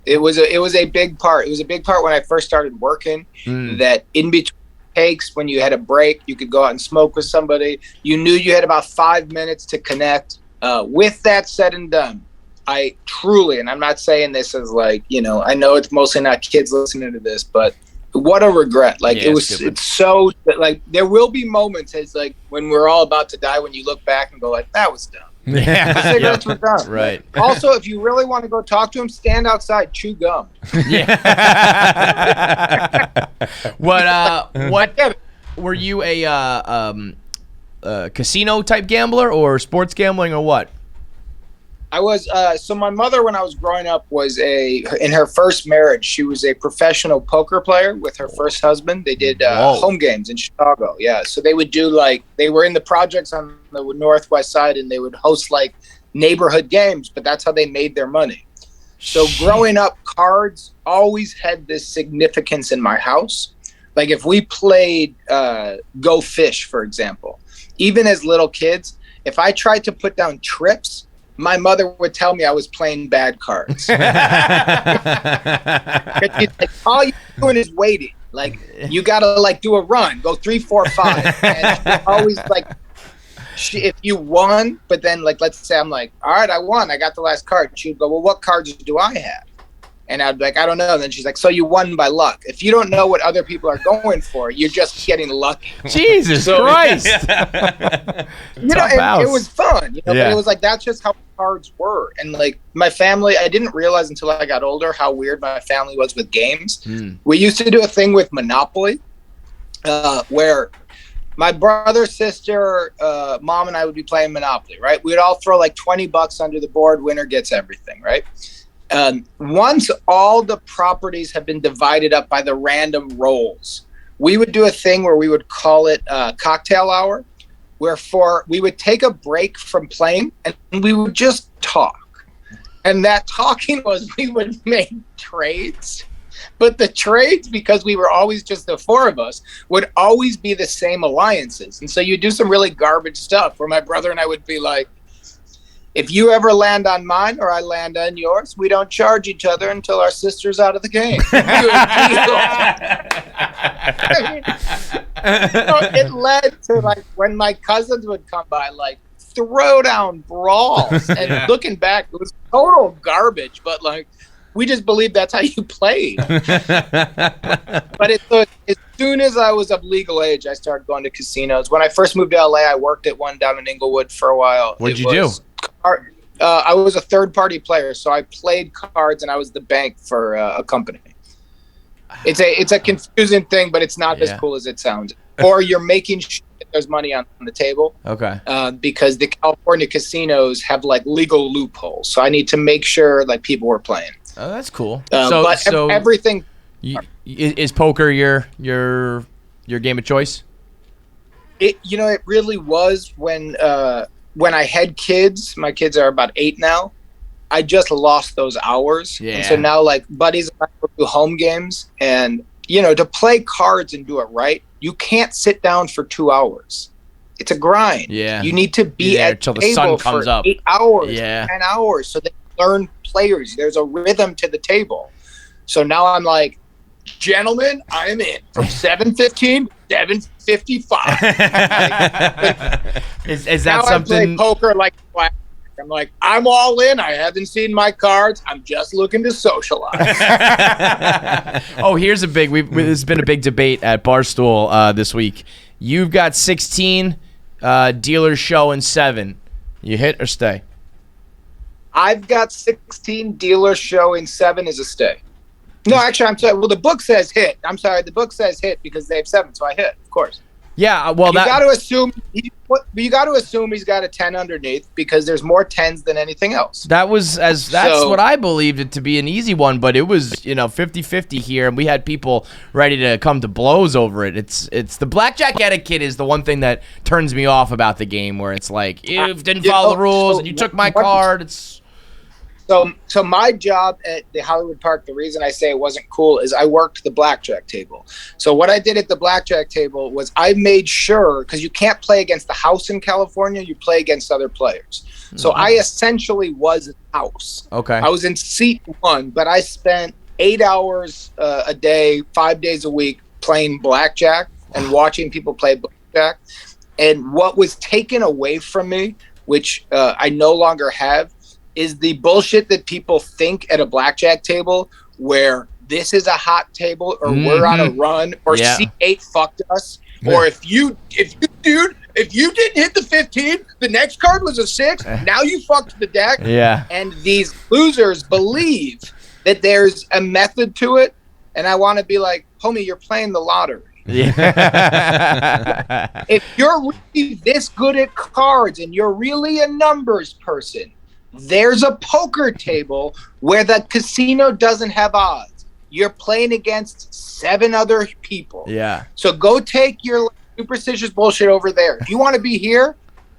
It was a big part. It was a big part when I first started working, that in between takes, when you had a break, you could go out and smoke with somebody. You knew you had about 5 minutes to connect. With that said and done, I truly, and I'm not saying this as like, I know it's mostly not kids listening to this, but what a regret. Like, it's so, like, there will be moments, it's like when we're all about to die, when you look back and go like, that was dumb. Yeah. The cigarettes were done. Right. Also, if you really want to go talk to him, stand outside, chew gum. Yeah. What were you, a casino type gambler or sports gambling or what? I was, so my mother, when I was growing up, was in her first marriage, she was a professional poker player with her first husband. They did home games in Chicago. Yeah. So they would do they were in the projects on the Northwest side, and they would host neighborhood games, but that's how they made their money. So growing up, cards always had this significance in my house. Like if we played Go Fish, for example, even as little kids, if I tried to put down trips, my mother would tell me I was playing bad cards. All you're doing is waiting. Like, you got to do a run, go 3, 4, 5. And always if you won, but then let's say I'm like, all right, I won. I got the last card. She'd go, well, what cards do I have? And I'd be like, I don't know. And then she's like, so you won by luck. If you don't know what other people are going for, you're just getting lucky. Jesus Christ. It was fun. But it was that's just how cards were. And my family, I didn't realize until I got older how weird my family was with games. We used to do a thing with Monopoly where my brother, sister, mom, and I would be playing Monopoly, right? We'd all throw $20 under the board. Winner gets everything, right? Once all the properties have been divided up by the random rolls, we would do a thing where we would call it cocktail hour, where we would take a break from playing and we would just talk. And that talking was we would make trades. But the trades, because we were always just the four of us, would always be the same alliances. And so you do some really garbage stuff where my brother and I would be like, if you ever land on mine or I land on yours, we don't charge each other until our sister's out of the game. It led to when my cousins would come by, throwdown brawls. And looking back, it was total garbage, but we just believed that's how you played. But as soon as I was of legal age, I started going to casinos. When I first moved to LA, I worked at one down in Inglewood for a while. What did you do? I was a third-party player, so I played cards and I was the bank for a company. It's a confusing thing, but it's not as cool as it sounds. Or you're making sure that there's money on the table. Okay. Because the California casinos have legal loopholes, so I need to make sure people were playing. Oh, that's cool. So everything. Is poker your game of choice? It really was when I had kids. My kids are about 8 now. I just lost those hours. Yeah. And so now buddies and I will do home games, and to play cards and do it right, you can't sit down for 2 hours. It's a grind. Yeah. You need to be at the table for 8 hours, 10 hours, so they learn players. There's a rhythm to the table. So now I'm like, gentlemen, I am in from 7:15 to 7:55. Is that now something? I play poker I'm like, I'm all in. I haven't seen my cards. I'm just looking to socialize. Oh, here's a big. This has been a big debate at Barstool this week. You've got 16, dealers showing 7. You hit or stay? I've got 16, dealers showing 7 is a stay. No, actually, I'm sorry. Well, the book says hit. I'm sorry. The book says hit because they have 7, so I hit, of course. Yeah, well, you got to assume you got to assume he's got a 10 underneath because there's more 10s than anything else. That's what I believed it to be, an easy one, but it was 50-50 here, and we had people ready to come to blows over it. It's the blackjack etiquette is the one thing that turns me off about the game, where it's like you didn't follow the rules and you took my card. It's So my job at the Hollywood Park, the reason I say it wasn't cool is I worked the blackjack table. So what I did at the blackjack table was I made sure, because you can't play against the house in California, you play against other players. So I essentially was in house. Okay. I was in seat 1, but I spent 8 hours a day, 5 days a week playing blackjack and watching people play blackjack. And what was taken away from me, which I no longer have, is the bullshit that people think at a blackjack table where this is a hot table or we're on a run or C8 fucked us. Or if you didn't hit the 15, the next card was a 6. Now you fucked the deck. Yeah. And these losers believe that there's a method to it. And I want to be like, homie, you're playing the lottery. Yeah. If you're really this good at cards and you're really a numbers person, there's a poker table where the casino doesn't have odds. You're playing against 7 other people. Yeah. So go take your superstitious bullshit over there. If you want to be here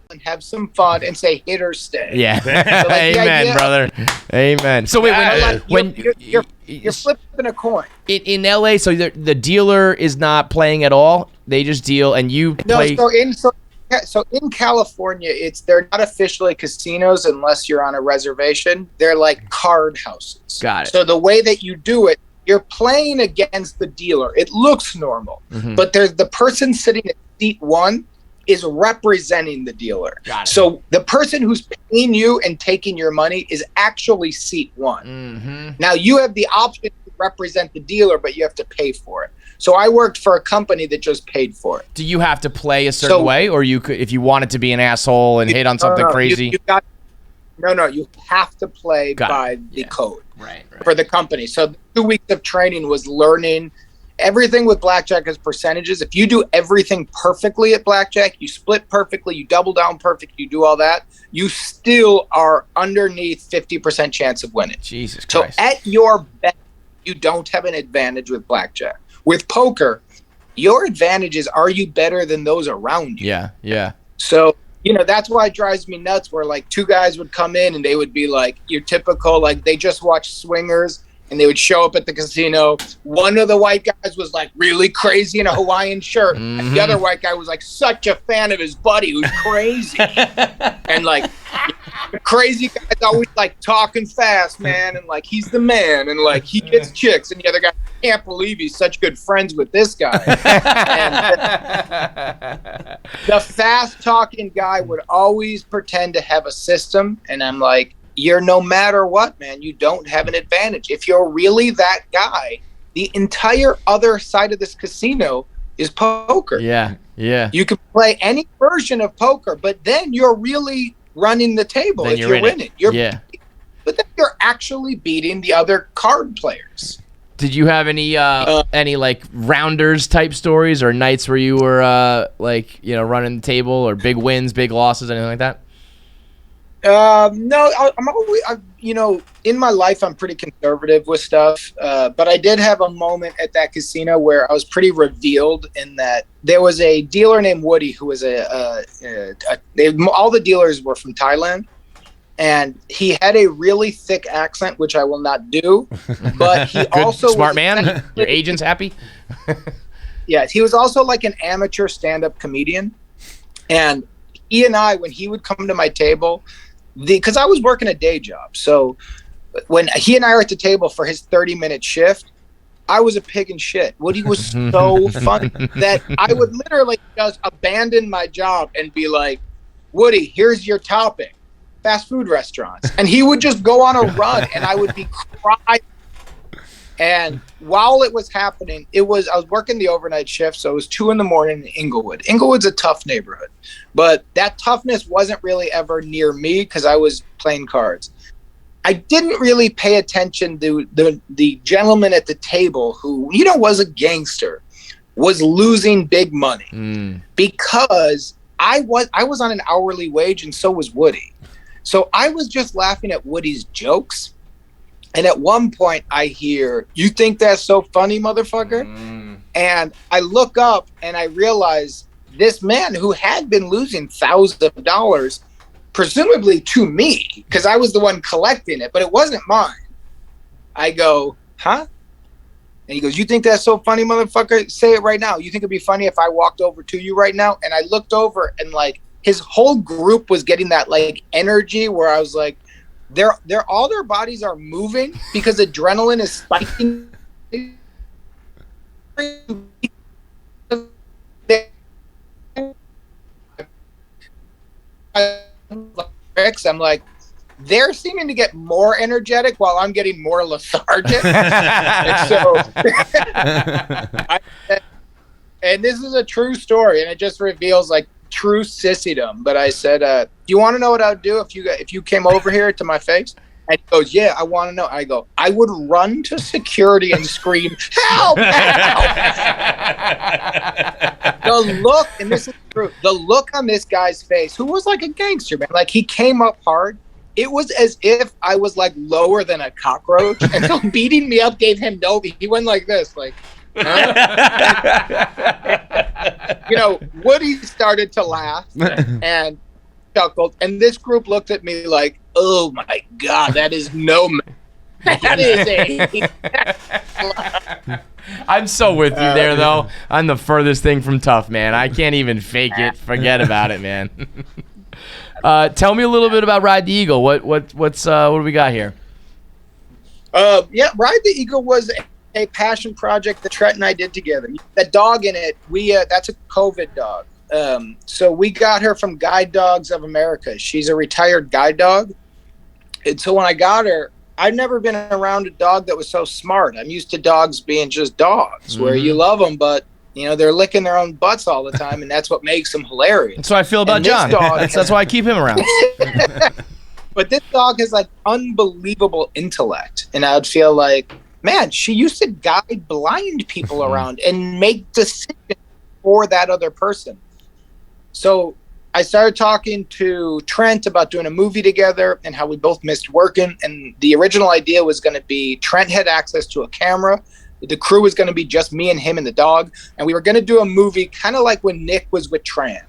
and have some fun and say hit or stay. Yeah. So, like, Amen, brother. Amen. So wait, when you're flipping a coin in LA, so the dealer is not playing at all. They just deal, and you play. So in California, they're not officially casinos unless you're on a reservation. They're like card houses. Got it. So the way that you do it, you're playing against the dealer. It looks normal, but there's the person sitting at seat 1 is representing the dealer. Got it. So the person who's paying you and taking your money is actually seat 1. Now you have the option to represent the dealer, but you have to pay for it. So I worked for a company that just paid for it. Do you have to play a certain way, or you could, if you wanted to be an asshole and hit on something crazy? You have to play by the code for the company. So 2 weeks of training was learning everything with blackjack is percentages. If you do everything perfectly at blackjack, you split perfectly, you double down perfect, you do all that, you still are underneath 50% chance of winning. Jesus Christ. So at your best, you don't have an advantage with blackjack. With poker, your advantage is, are you better than those around you? Yeah. So, that's why it drives me nuts where like 2 guys would come in and they would be like your typical, like they just watched Swingers and they would show up at the casino. One of the white guys was like really crazy in a Hawaiian shirt. And the other white guy was like such a fan of his buddy who's crazy. And like the crazy guy's always like talking fast, man. And like he's the man. And like he gets chicks. And the other guy, can't believe he's such good friends with this guy. And the fast talking guy would always pretend to have a system. And I'm like, you're no matter what, man, you don't have an advantage. If you're really that guy, the entire other side of this casino is poker. Yeah. You can play any version of poker, but then you're really running the table if you're winning. But then you're actually beating the other card players. Did you have any like rounders type stories or nights where you were running the table, or big wins, big losses, anything like that? No, I'm always, in my life, I'm pretty conservative with stuff. But I did have a moment at that casino where I was pretty revealed in that there was a dealer named Woody who was all the dealers were from Thailand. And he had a really thick accent, which I will not do. But he also smart man. Your agent's happy. Yeah, he was also like an amateur stand-up comedian. And he and I, when he would come to my table, because I was working a day job, so when he and I were at the table for his 30-minute shift, I was a pig in shit. Woody was so funny that I would literally just abandon my job and be like, Woody, here's your topic. Fast food restaurants. And he would just go on a run and I would be crying. And while it was happening, I was working the overnight shift, so it was 2 a.m. in Inglewood. Inglewood's a tough neighborhood, but that toughness wasn't really ever near me because I was playing cards. I didn't really pay attention to the gentleman at the table who, was a gangster, was losing big money because I was on an hourly wage, and so was Woody. So I was just laughing at Woody's jokes. And at one point I hear, "You think that's so funny, motherfucker?" And I look up and I realize this man who had been losing thousands of dollars, presumably to me, because I was the one collecting it, but it wasn't mine. I go, "Huh?" And he goes, "You think that's so funny, motherfucker? Say it right now. You think it'd be funny if I walked over to you right now?" And I looked over and like his whole group was getting that like energy where I was like, they're all their bodies are moving because adrenaline is spiking. I'm like, they're seeming to get more energetic while I'm getting more lethargic. And so, and this is a true story, and it just reveals like true sissydom. But I said, "Do you want to know what I would do if you came over here to my face?" And he goes, "Yeah, I want to know." I go, "I would run to security and scream, 'Help! Help!'" The look, and this is true, the look on this guy's face, who was like a gangster, man, like he came up hard. It was as if I was like lower than a cockroach, and so beating me up gave him no. He went like this, like, huh? You know, Woody started to laugh and chuckled, and this group looked at me like, "Oh my God, that is no man. That is a." I'm so with you there, though. I'm the furthest thing from tough, man. I can't even fake it. Forget about it, man. Tell me a little bit about Ride the Eagle. What do we got here? Yeah, Ride the Eagle was a passion project that Trent and I did together. That dog in it, that's a COVID dog. So we got her from Guide Dogs of America. She's a retired guide dog. And so when I got her, I've never been around a dog that was so smart. I'm used to dogs being just dogs, where you love them, but you know they're licking their own butts all the time, and that's what makes them hilarious. That's what I feel about John. That's why I keep him around. But this dog has like unbelievable intellect, and I would feel like, man, she used to guide blind people around and make decisions for that other person. So I started talking to Trent about doing a movie together and how we both missed working. And the original idea was going to be Trent had access to a camera. The crew was going to be just me and him and the dog. And we were going to do a movie kind of like when Nick was with Trent,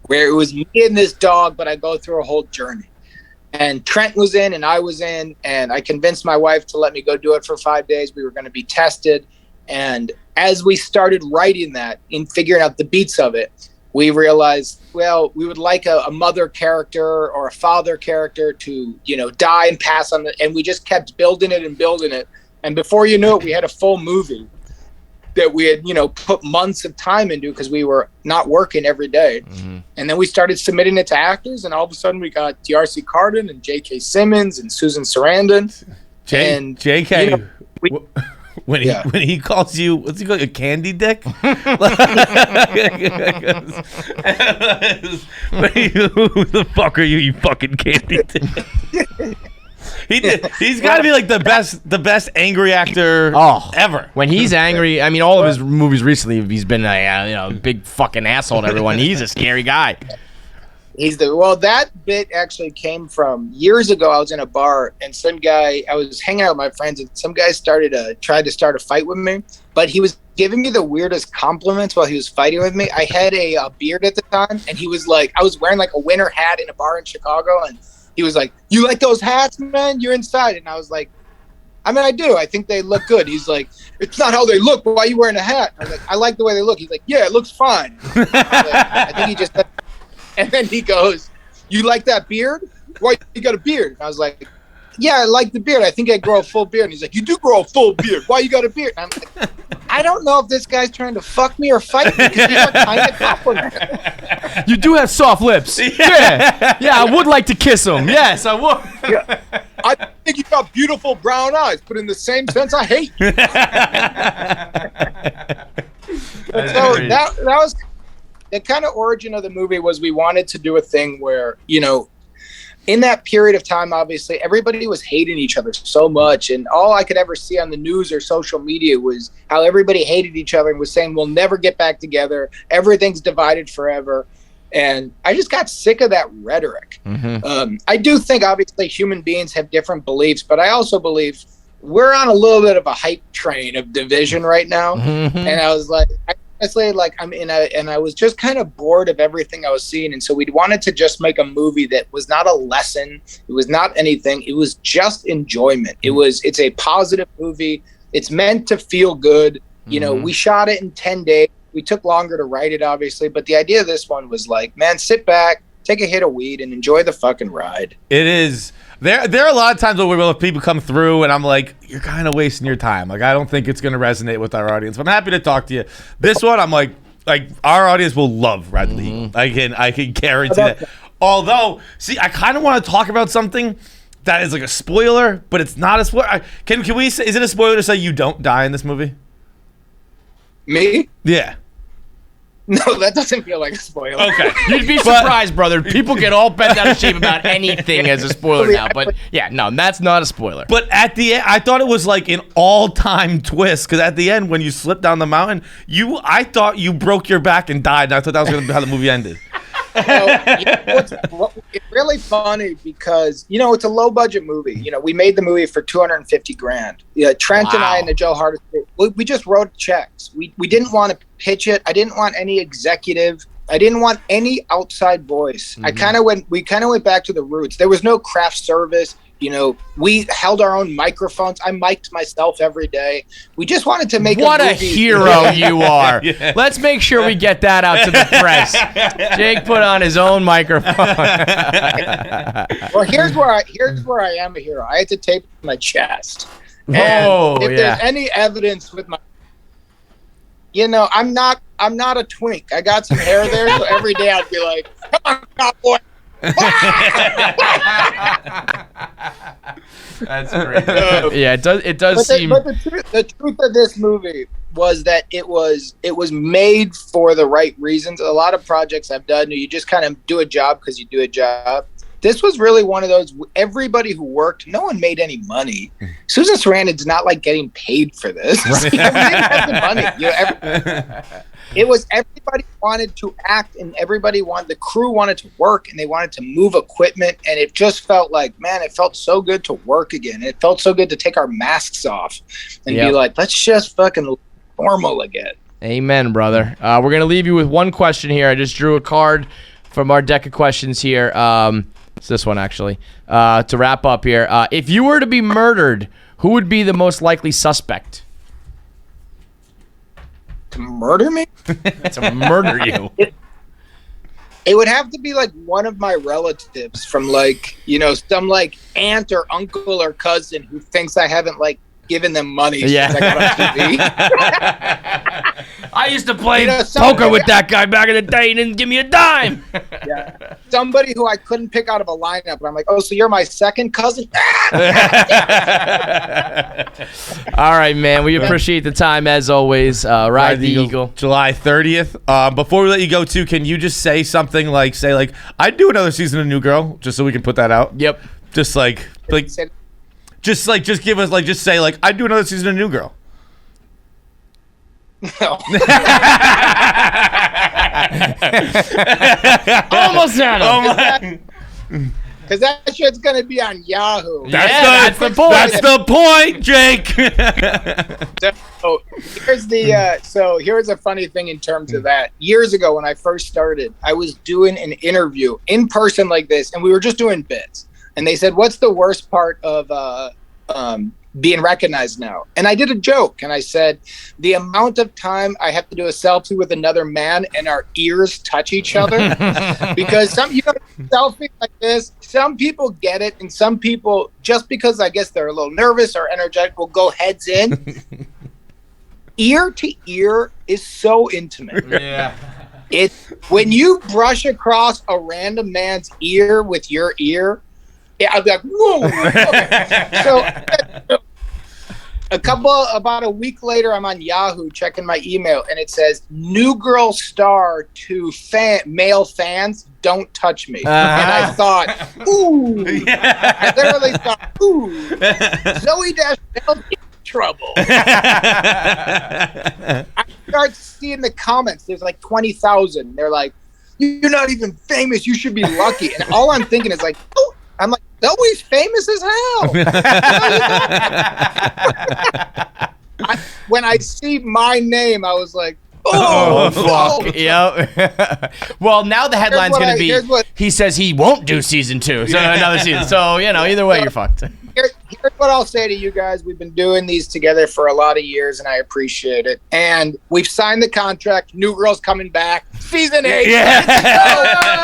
where it was me and this dog, but I go through a whole journey. And Trent was in and I was in, and I convinced my wife to let me go do it for 5 days. We were going to be tested. And as we started writing that and figuring out the beats of it, we realized, well, we would like a mother character or a father character to, you know, die and pass on. And we just kept building it and building it. And before you knew it, we had a full movie that we had, you know, put months of time into because we were not working every day. And then we started submitting it to actors. And all of a sudden we got DRC Carden and J.K. Simmons and Susan Sarandon. And J.K. You know, when he calls you, what's he call you, a candy dick? Who the fuck are you, you fucking candy dick? He's got to be like the best angry actor ever. When he's angry, I mean, all of his movies recently, he's been a big fucking asshole to everyone. He's a scary guy. That bit actually came from years ago. I was in a bar and some guy, I was hanging out with my friends, and some guy tried to start a fight with me, but he was giving me the weirdest compliments while he was fighting with me. I had a beard at the time, and he was like, I was wearing like a winter hat in a bar in Chicago, and he was like, "You like those hats, man? You're inside." And I was like, I mean, I do. I think they look good. He's like, "It's not how they look, but why are you wearing a hat?" I was like, "I like the way they look." He's like, "Yeah, it looks fine." I think he just... And then he goes, "You like that beard? Why you got a beard?" And I was like, "Yeah, I like the beard. I think I grow a full beard." And he's like, "You do grow a full beard. Why you got a beard?" And I'm like, I don't know if this guy's trying to fuck me or fight me because these are kind of compliments. You do have soft lips. Yeah, I would like to kiss them. Yes, I would. Yeah. I think you got beautiful brown eyes, but in the same sense, I hate you. So that was the kind of origin of the movie. Was we wanted to do a thing where, you know, in that period of time, obviously, everybody was hating each other so much. And all I could ever see on the news or social media was how everybody hated each other and was saying, we'll never get back together. Everything's divided forever. And I just got sick of that rhetoric. I do think, obviously, human beings have different beliefs, but I also believe we're on a little bit of a hype train of division right now. And I was like, honestly, like and I was just kind of bored of everything I was seeing. And so we wanted to just make a movie that was not a lesson. It was not anything. It was just enjoyment. It's a positive movie. It's meant to feel good. You know, we shot it in 10 days. We took longer to write it, obviously. But the idea of this one was like, man, sit back, take a hit of weed, and enjoy the fucking ride. It is. There are a lot of times where people come through and I'm like, you're kind of wasting your time. Like, I don't think it's going to resonate with our audience. But I'm happy to talk to you. This one, I'm like our audience will love Ride the Eagle. I can guarantee that. Although, see, I kind of want to talk about something that is like a spoiler, but it's not a spoiler. Can we say, is it a spoiler to say you don't die in this movie? Me? Yeah. No, that doesn't feel like a spoiler. Okay. You'd be surprised, brother. People get all bent out of shape about anything as a spoiler now. But yeah, no, that's not a spoiler. But at the end, I thought it was like an all-time twist, because at the end, when you slipped down the mountain, I thought you broke your back and died, and I thought that was going to be how the movie ended. It's really funny because, you know, it's a low budget movie. You know, we made the movie for $250,000. Yeah, Trent and I and the Joe Hardest, we just wrote checks. We didn't want to pitch it. I didn't want any executive. I didn't want any outside voice. We kind of went back to the roots. There was no craft service. You know, we held our own microphones. I mic'd myself every day. We just wanted to make what a hero you are. Yeah. Let's make sure we get that out to the press. Jake put on his own microphone. Well, here's where I am a hero. I had to tape my chest. And if there's any evidence with my, you know, I'm not a twink. I got some hair there, so every day I'd be like, come on, cowboy. That's great. Yeah, it does seem. But the truth of this movie was that it was made for the right reasons. A lot of projects I've done, you just kind of do a job because you do a job. This was really one of those. Everybody who worked, no one made any money. Susan Sarandon's not like getting paid for this. We didn't have the money. You know, it was everybody wanted to act, and the crew wanted to work, and they wanted to move equipment, and it just felt like, man, it felt so good to work again. It felt so good to take our masks off and be like, let's just fucking normal again. Amen, brother. We're gonna leave you with one question here. I just drew a card from our deck of questions here. It's this one actually. To wrap up here, if you were to be murdered, who would be the most likely suspect? To murder me? To murder you. It would have to be like one of my relatives from like, you know, some like aunt or uncle or cousin who thinks I haven't like given them money since I got on TV. I used to play poker with that guy back in the day. He didn't give me a dime. Yeah. Somebody who I couldn't pick out of a lineup. And I'm like, oh, so you're my second cousin? All right, man. We appreciate the time as always. Ride the Eagle. July 30th. Before we let you go, too, can you just say something like, I'd do another season of New Girl, just so we can put that out? Yep. Just just give us just say I'd do another season of New Girl. No. Almost had him. Because that shit's gonna be on Yahoo. That's the point. That's the point, Jake. So here's a funny thing in terms of that. Years ago, when I first started, I was doing an interview in person like this, and we were just doing bits. And they said, "What's the worst part of being recognized now?" And I did a joke, and I said, "The amount of time I have to do a selfie with another man and our ears touch each other." Because selfie like this, some people get it, and some people, just because I guess they're a little nervous or energetic, will go heads in. Ear to ear is so intimate. Yeah. It's when you brush across a random man's ear with your ear. Yeah, I'd be like, whoa. So about a week later, I'm on Yahoo checking my email, and it says, "New Girl star to male fans, "Don't touch me," and I thought, "Ooh!" I literally thought, "Ooh, Zoe Deschanel in trouble." I start seeing the comments. There's like 20,000. They're like, "You're not even famous. You should be lucky." And all I'm thinking is like, "Oh." I'm like, Zoe's famous as hell. When I see my name, I was like, oh, fuck. Yep. Well, now the headline's going to be, he says he won't do season 2. So another season. So, either way, you're fucked. Here's what I'll say to you guys. We've been doing these together for a lot of years, and I appreciate it. And we've signed the contract. New Girl's coming back. Season 8. Yeah.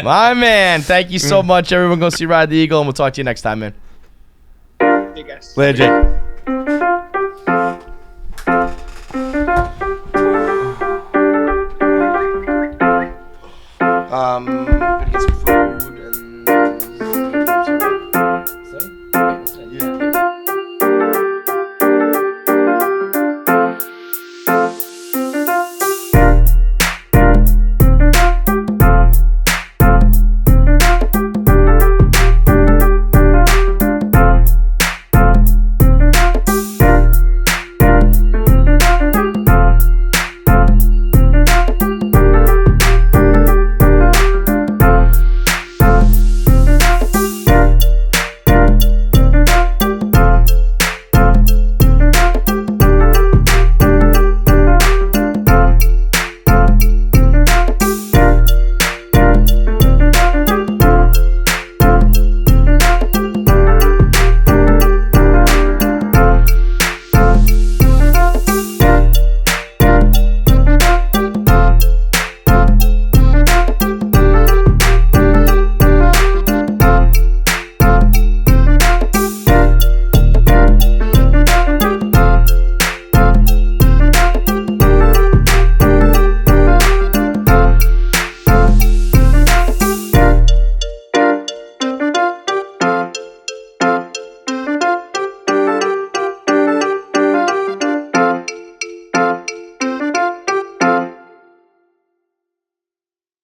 My man. Thank you so much. Everyone go see Ride the Eagle, and we'll talk to you next time, man. See you guys. Later, Jake.